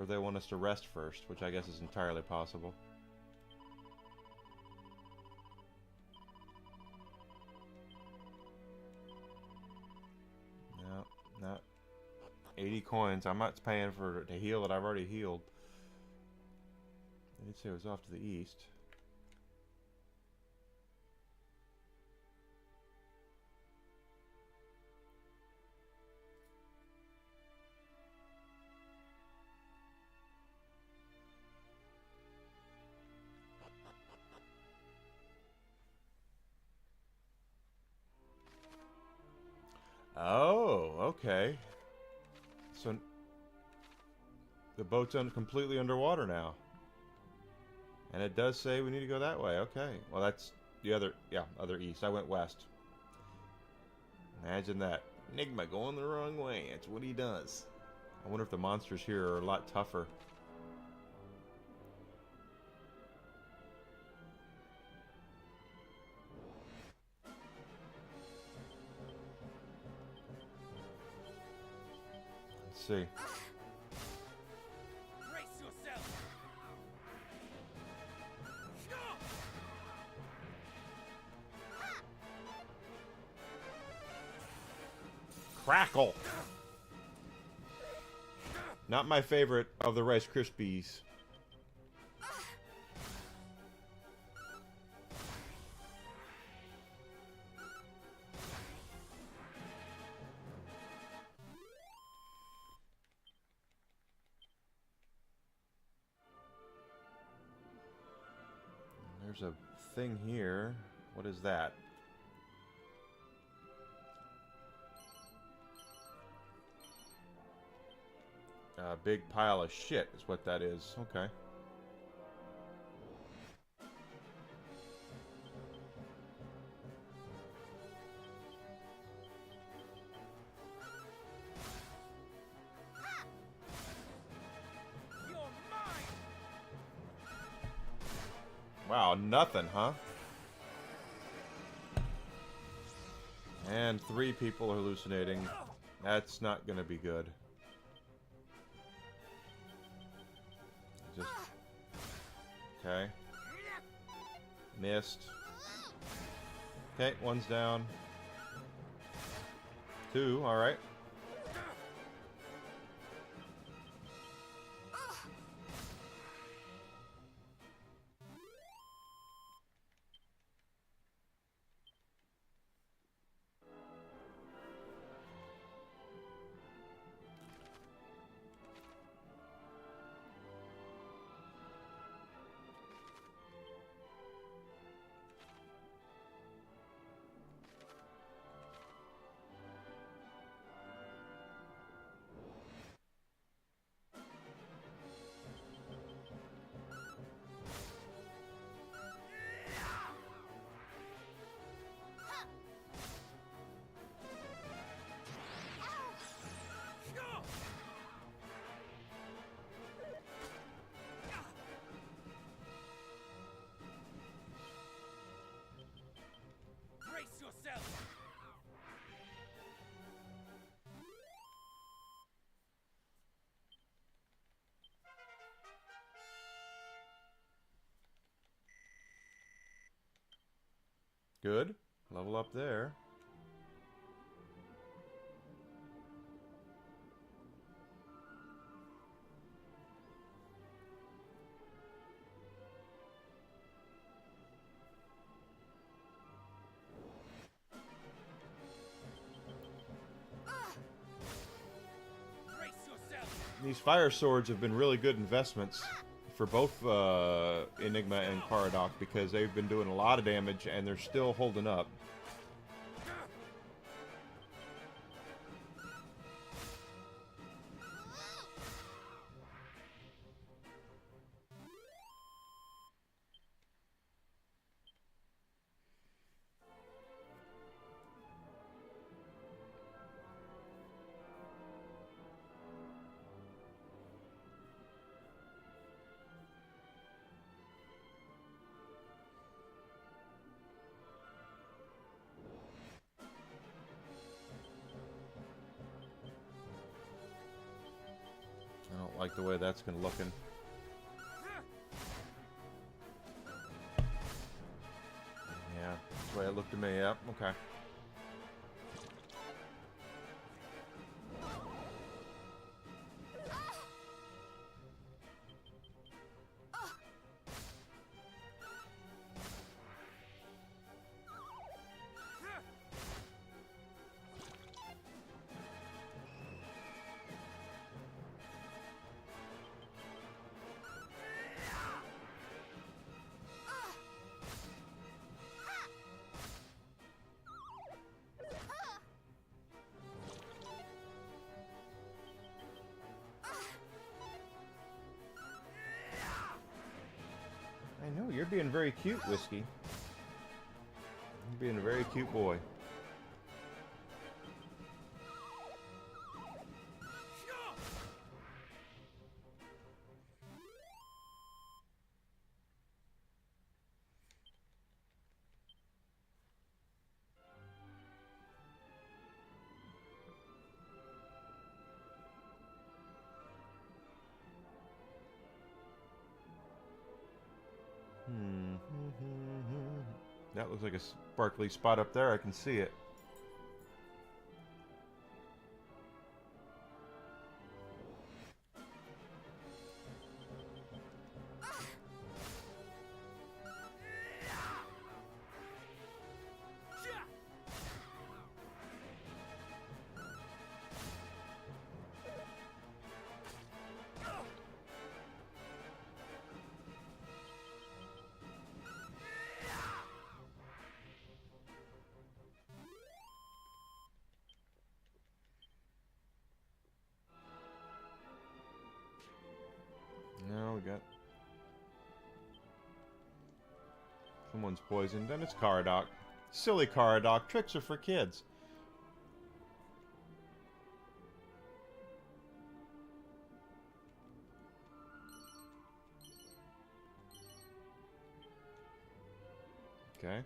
they want us to rest first, which I guess is entirely possible. No, no. 80 coins. I'm not paying for to heal it. I've already healed. They did say it was off to the east. Oh, okay. So the boat's completely underwater now. And it does say we need to go that way. Okay. Well, that's the other, yeah, other east. I went west. Imagine that. Enigma going the wrong way. That's what he does. I wonder if the monsters here are a lot tougher. Let's see. Brace yourself. Crackle! Not my favorite of the Rice Krispies. There's a thing here. What is that? A big pile of shit is what that is. Okay. You're mine. Wow, nothing, huh? And 3 people are hallucinating. That's not gonna be good. Just... Okay. Missed. Okay, 1's down. 2, alright. Brace yourself. Good. Level up there. Brace yourself. These fire swords have been really good investments for both Enigma and Caradoc because they've been doing a lot of damage and they're still holding up. like the way that's gonna looking. Yeah, that's the way it looked to me. Yep. Okay. I know, you're being very cute, Whiskey. You're being a very cute boy. That looks like a sparkly spot up there. I can see it. No, we got... Someone's poisoned, and it's Caradoc. Silly Caradoc. Tricks are for kids. Okay.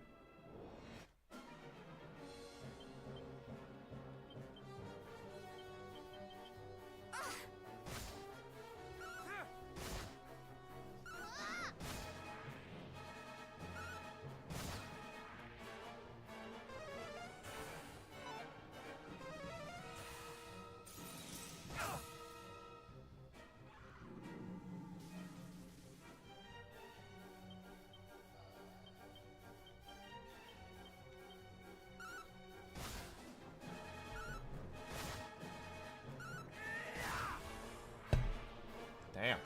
Damn.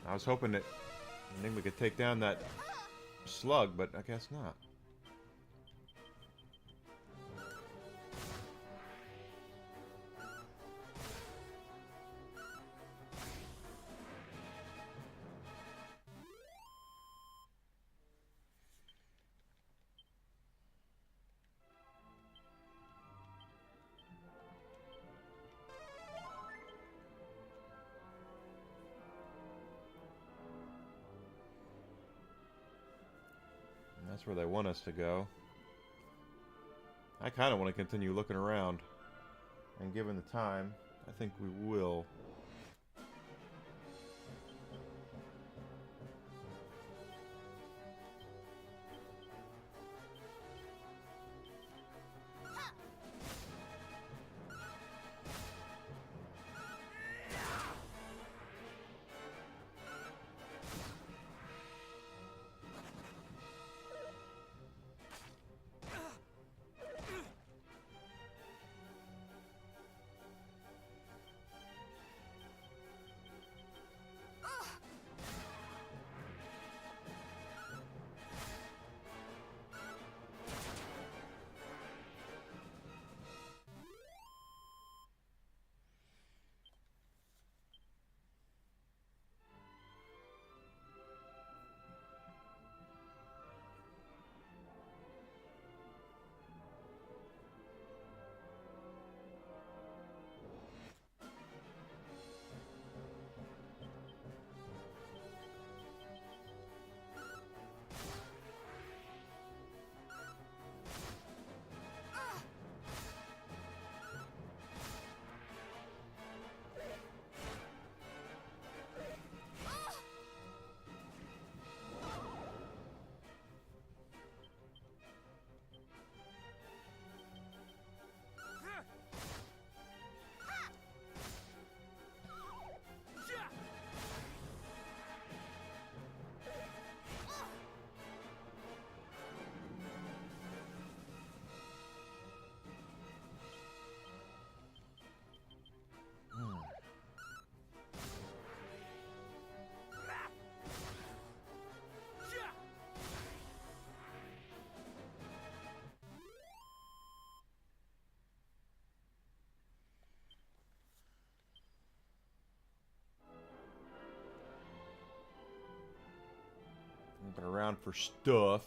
I was hoping that I think we could take down that slug, but I guess not. That's where they want us to go. I kind of want to continue looking around. And given the time, I think we will. around for stuff.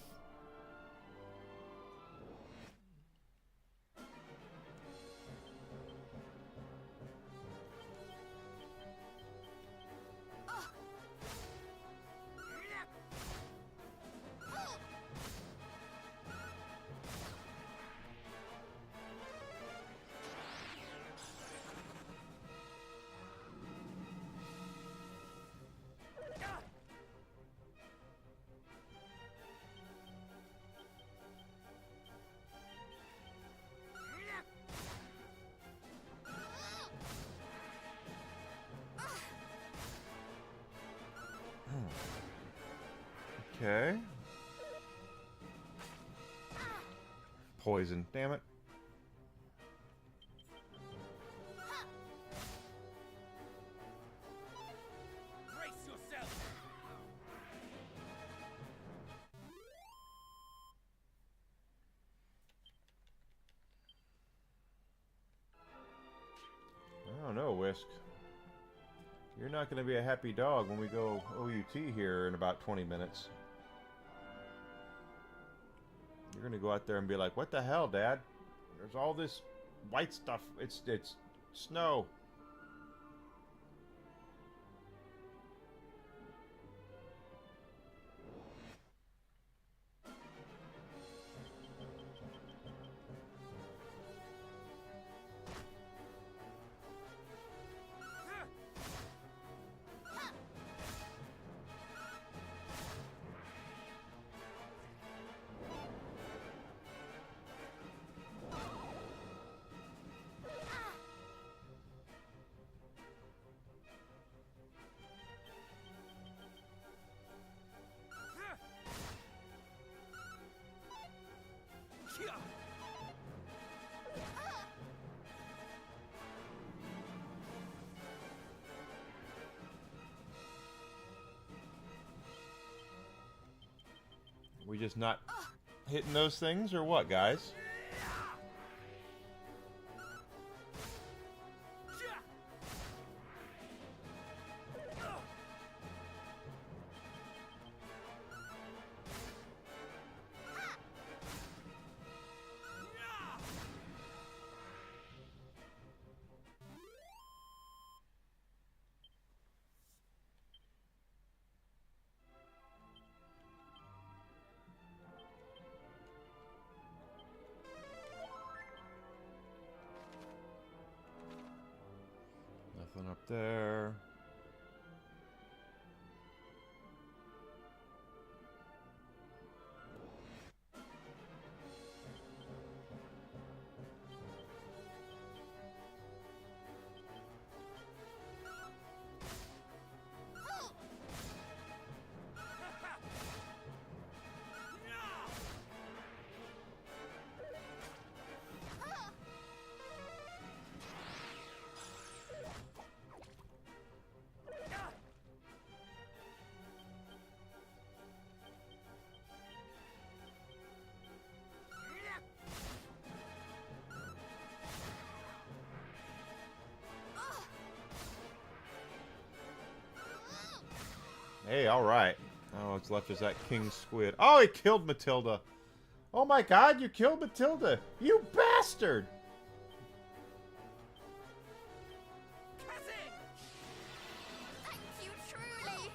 Okay. Poison. Damn it. Brace yourself. I don't know, Whisk. You're not going to be a happy dog when we go OUT here in about 20 minutes. You're going to go out there and be like, what the hell, Dad? There's all this white stuff. It's snow. We just not hitting those things or what, guys? Nothing up there. Hey, all right. Oh, what's left is that king squid. Oh, he killed Matilda. Oh my God, you killed Matilda. You bastard. Thank you, truly.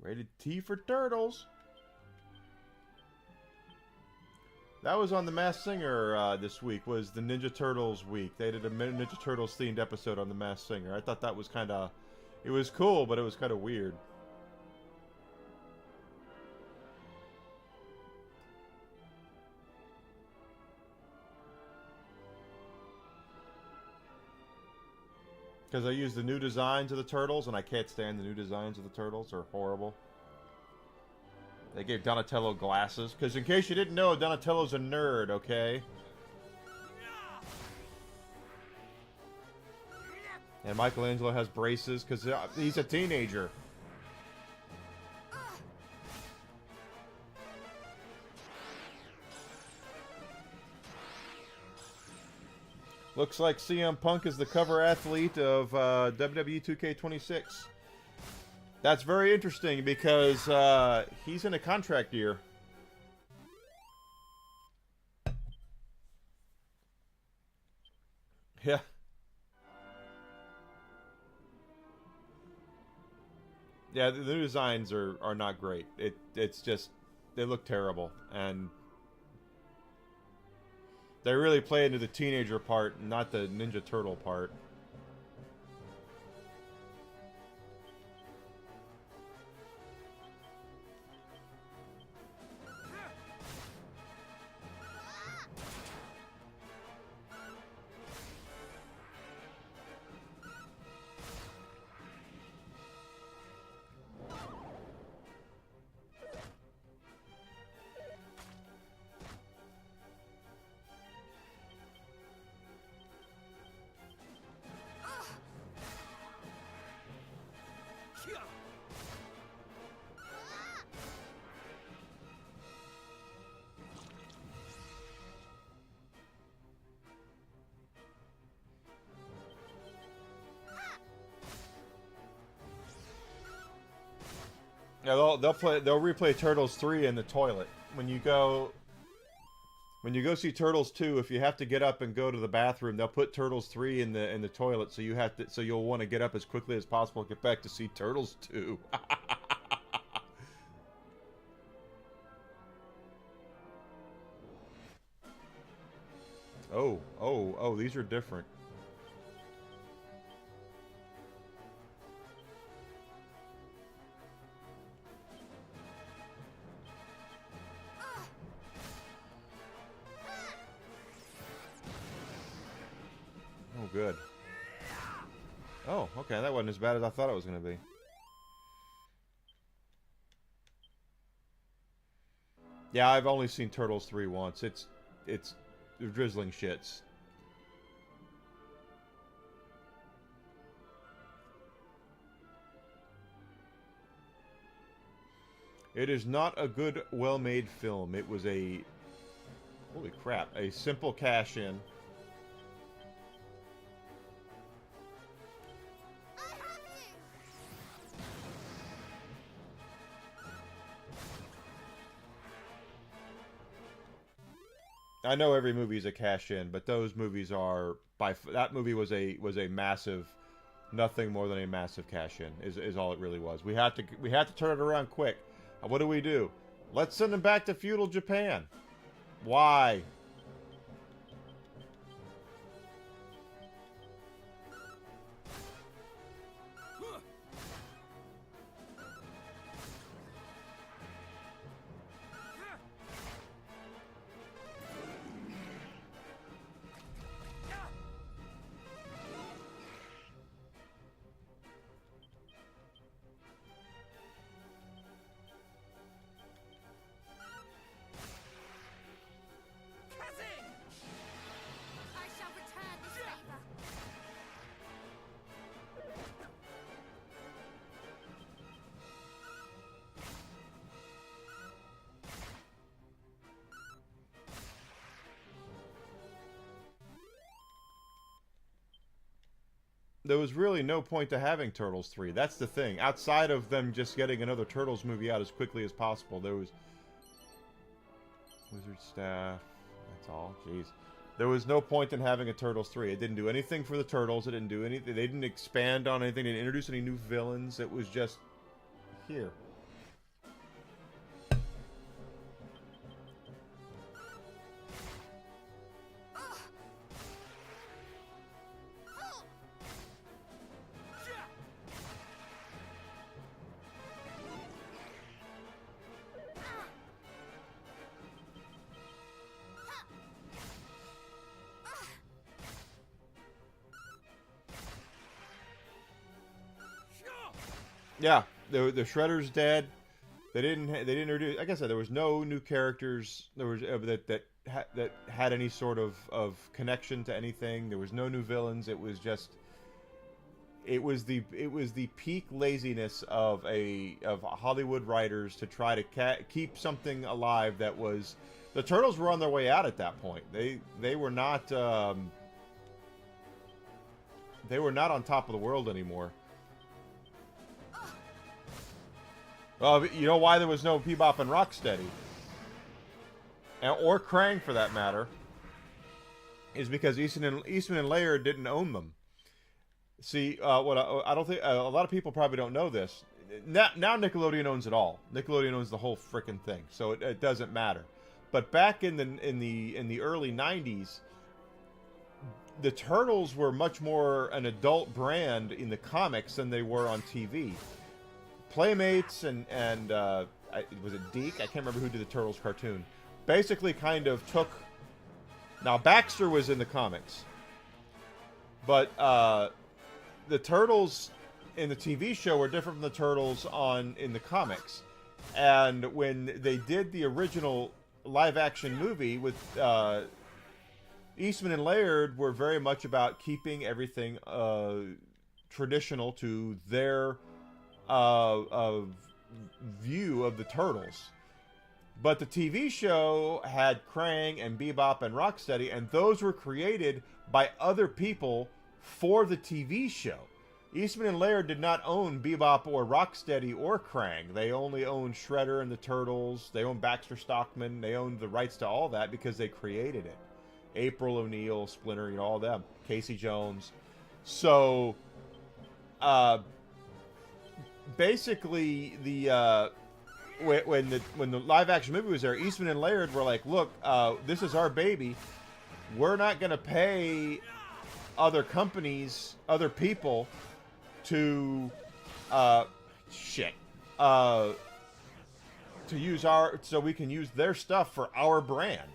Rated T for turtles. That was on the Masked Singer this week, was the Ninja Turtles week. They did a Ninja Turtles themed episode on the Masked Singer. I thought that was kind of, it was cool, but it was kind of weird. Because I used the new designs of the turtles, and I can't stand the new designs of the turtles. They're horrible. They gave Donatello glasses. Because in case you didn't know, Donatello's a nerd, okay? And Michelangelo has braces because he's a teenager. Looks like CM Punk is the cover athlete of WWE 2K26. That's very interesting because he's in a contract year. Yeah. Yeah, the new designs are not great. It's just, they look terrible. And they really play into the teenager part, not the Ninja Turtle part. Yeah, they'll replay Turtles 3 in the toilet. When you go see Turtles 2, if you have to get up and go to the bathroom, they'll put Turtles 3 in the toilet, so you'll want to get up as quickly as possible and get back to see Turtles 2. Oh, these are different. Oh, good. Oh, okay, that wasn't as bad as I thought it was going to be. Yeah, I've only seen Turtles 3 once. It's drizzling shits. It is not a good, well-made film. It was a... Holy crap. A simple cash-in. I know every movie is a cash-in, but those movies are... that movie was a massive... Nothing more than a massive cash-in is all it really was. We had to turn it around quick. What do? Let's send them back to feudal Japan. Why? There was really no point to having Turtles 3. That's the thing. Outside of them just getting another Turtles movie out as quickly as possible, there was... Wizard Staff... That's all. Jeez. There was no point in having a Turtles 3. It didn't do anything for the Turtles. It didn't do anything. They didn't expand on anything. They didn't introduce any new villains. It was just... here. Yeah, the Shredder's dead. They didn't introduce. Like I said, there was no new characters. There was that had any sort of connection to anything. There was no new villains. It was just It was the peak laziness of Hollywood writers to try to keep something alive that was. The Turtles were on their way out at that point. They were not on top of the world anymore. Well, you know why there was no Bebop and Rocksteady, or Krang for that matter, is because Eastman and Laird didn't own them. See, I don't think a lot of people probably don't know this. Now Nickelodeon owns it all. Nickelodeon owns the whole freaking thing, so it doesn't matter. But back in the early '90s, the Turtles were much more an adult brand in the comics than they were on TV. Playmates and was it Deke? I can't remember who did the Turtles cartoon. Basically, kind of took. Now Baxter was in the comics, but the Turtles in the TV show were different from the Turtles in the comics. And when they did the original live-action movie with Eastman and Laird, were very much about keeping everything traditional to their view of the Turtles. But the TV show had Krang and Bebop and Rocksteady, and those were created by other people for the TV show. Eastman and Laird did not own Bebop or Rocksteady or Krang. They only owned Shredder and the Turtles. They owned Baxter Stockman. They owned the rights to all that because they created it. April O'Neil, Splinter, all of them. Casey Jones. So, basically, when the live action movie was there, Eastman and Laird were like, "Look, this is our baby. We're not going to pay other companies, other people, to use so we can use their stuff for our brand."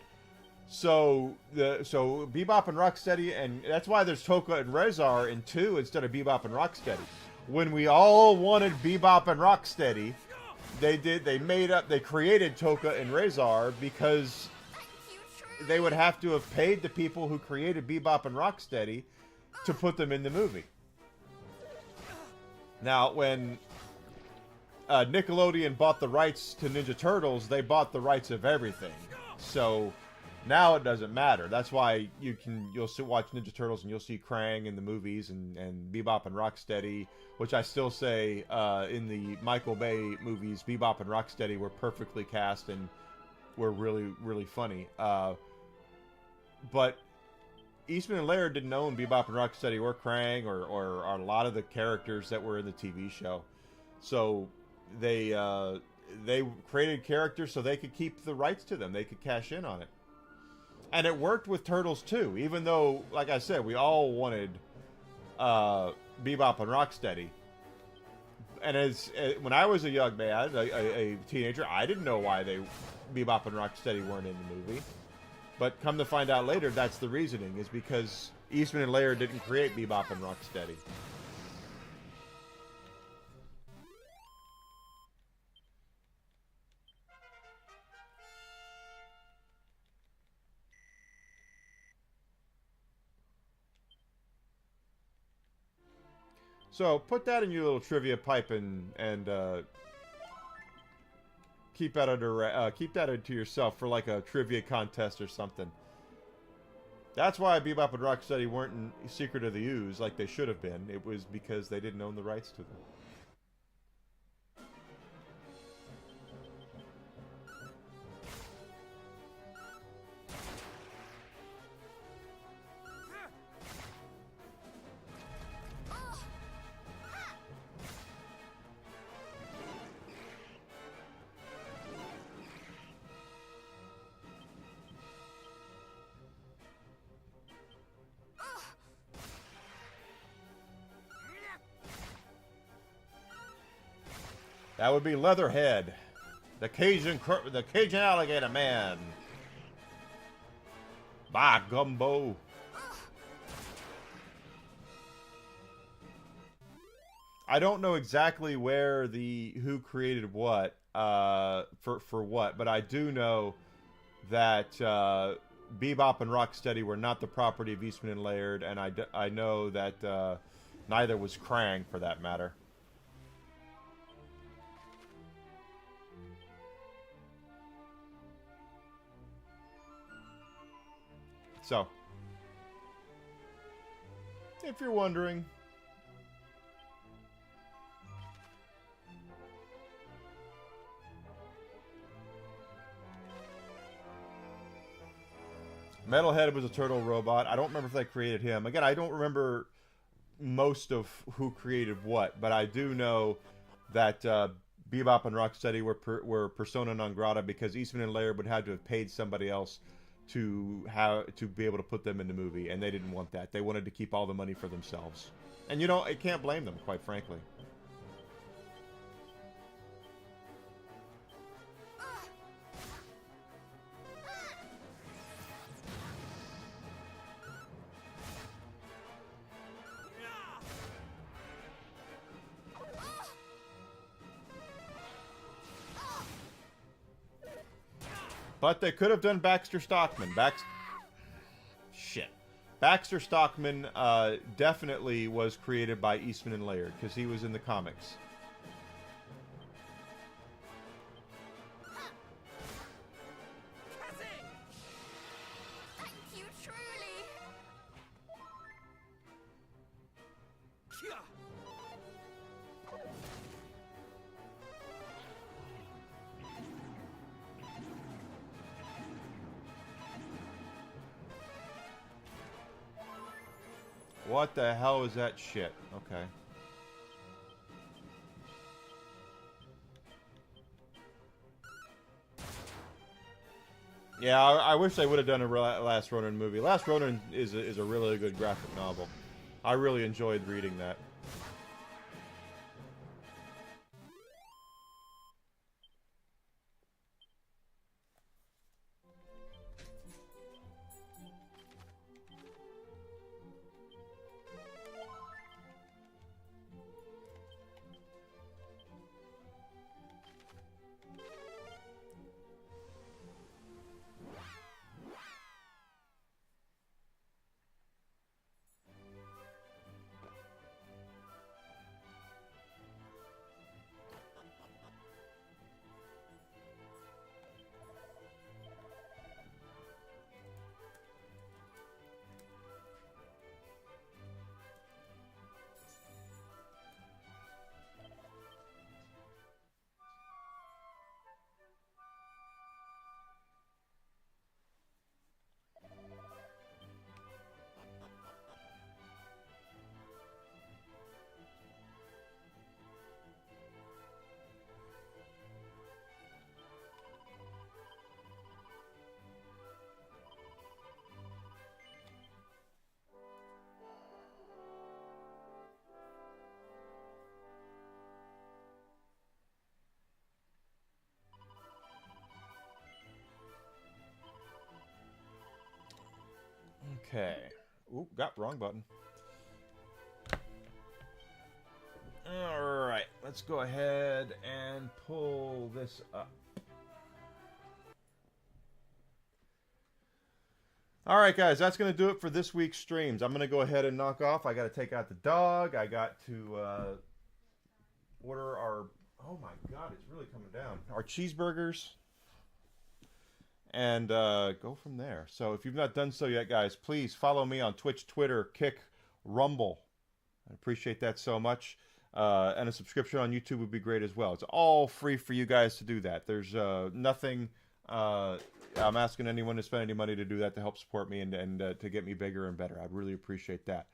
So Bebop and Rocksteady, and that's why there's Toka and Rezar in 2 instead of Bebop and Rocksteady. When we all wanted Bebop and Rocksteady, they created Toka and Rezar because they would have to have paid the people who created Bebop and Rocksteady to put them in the movie. Now, when Nickelodeon bought the rights to Ninja Turtles, they bought the rights of everything. So now it doesn't matter. That's why you'll watch Ninja Turtles and you'll see Krang in the movies and Bebop and Rocksteady, which I still say in the Michael Bay movies, Bebop and Rocksteady were perfectly cast and were really, really funny. But Eastman and Laird didn't own Bebop and Rocksteady or Krang or a lot of the characters that were in the TV show. So they created characters so they could keep the rights to them. They could cash in on it. And it worked with Turtles too, even though, like I said, we all wanted Bebop and Rocksteady. And when I was a young man, a teenager, I didn't know why Bebop and Rocksteady weren't in the movie. But come to find out later, that's the reasoning, is because Eastman and Laird didn't create Bebop and Rocksteady. So put that in your little trivia pipe and keep that into yourself for like a trivia contest or something. That's why Bebop and Rocksteady weren't in Secret of the Ooze like they should have been. It was because they didn't own the rights to them. That would be Leatherhead, the Cajun alligator man. Bye, Gumbo. I don't know exactly where who created what for what, but I do know that Bebop and Rocksteady were not the property of Eastman and Laird, and I know that Neither was Krang, for that matter. So, if you're wondering, Metalhead was a turtle robot. I don't remember if they created him. Again, I don't remember most of who created what, but I do know that Bebop and Rocksteady were persona non grata because Eastman and Laird would have to have paid somebody else to be able to put them in the movie, and they didn't want that. They wanted to keep all the money for themselves. And you know, I can't blame them, quite frankly. But they could have done Baxter Stockman. Baxter Stockman definitely was created by Eastman and Laird because he was in the comics. Thank you, truly. What the hell is that shit? Okay. Yeah, I wish they would have done a Last Ronin movie. Last Ronin is a really good graphic novel. I really enjoyed reading that. Okay. Ooh, got wrong button. Alright, let's go ahead and pull this up. Alright guys, that's going to do it for this week's streams. I'm going to go ahead and knock off. I got to take out the dog. I got to order our... Oh my god, it's really coming down. Our cheeseburgers. And go from there. So if you've not done so yet, guys, please follow me on Twitch, Twitter, Kick, Rumble. I appreciate that so much. And a subscription on YouTube would be great as well. It's all free for you guys to do that. There's nothing I'm asking anyone to spend any money to do that to help support me and to get me bigger and better. I'd really appreciate that.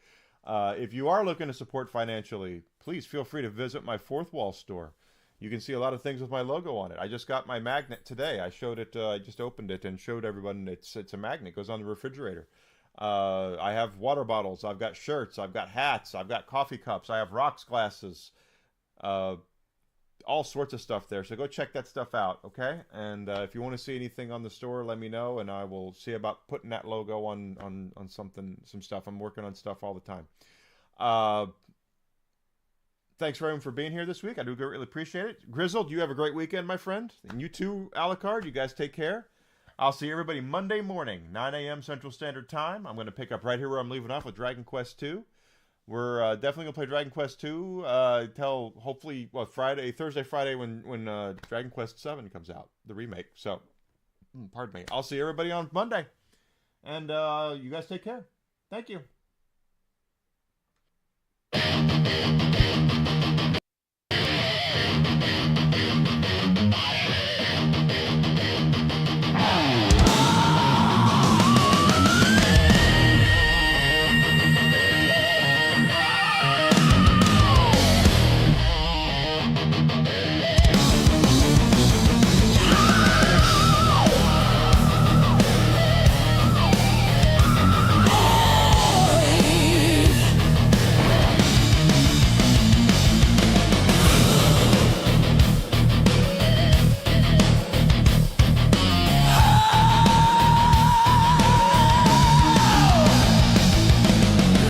If you are looking to support financially, please feel free to visit my Fourth Wall store. You can see a lot of things with my logo on it. I just got my magnet today. I showed it. I just opened it and showed everyone it's a magnet. It goes on the refrigerator. I have water bottles. I've got shirts. I've got hats. I've got coffee cups. I have rocks glasses. All sorts of stuff there. So go check that stuff out, okay? And if you want to see anything on the store, let me know, and I will see about putting that logo on some stuff. I'm working on stuff all the time. Thanks everyone for being here this week. I do really appreciate it. Grizzled, you have a great weekend, my friend. And you too, Alucard. You guys take care. I'll see everybody Monday morning, 9 a.m. Central Standard Time. I'm going to pick up right here where I'm leaving off with Dragon Quest II. we're definitely gonna play Dragon Quest 2 till hopefully Thursday, Friday when Dragon Quest 7 comes out, the remake. So, pardon me. I'll see everybody on Monday, and you guys take care. Thank you.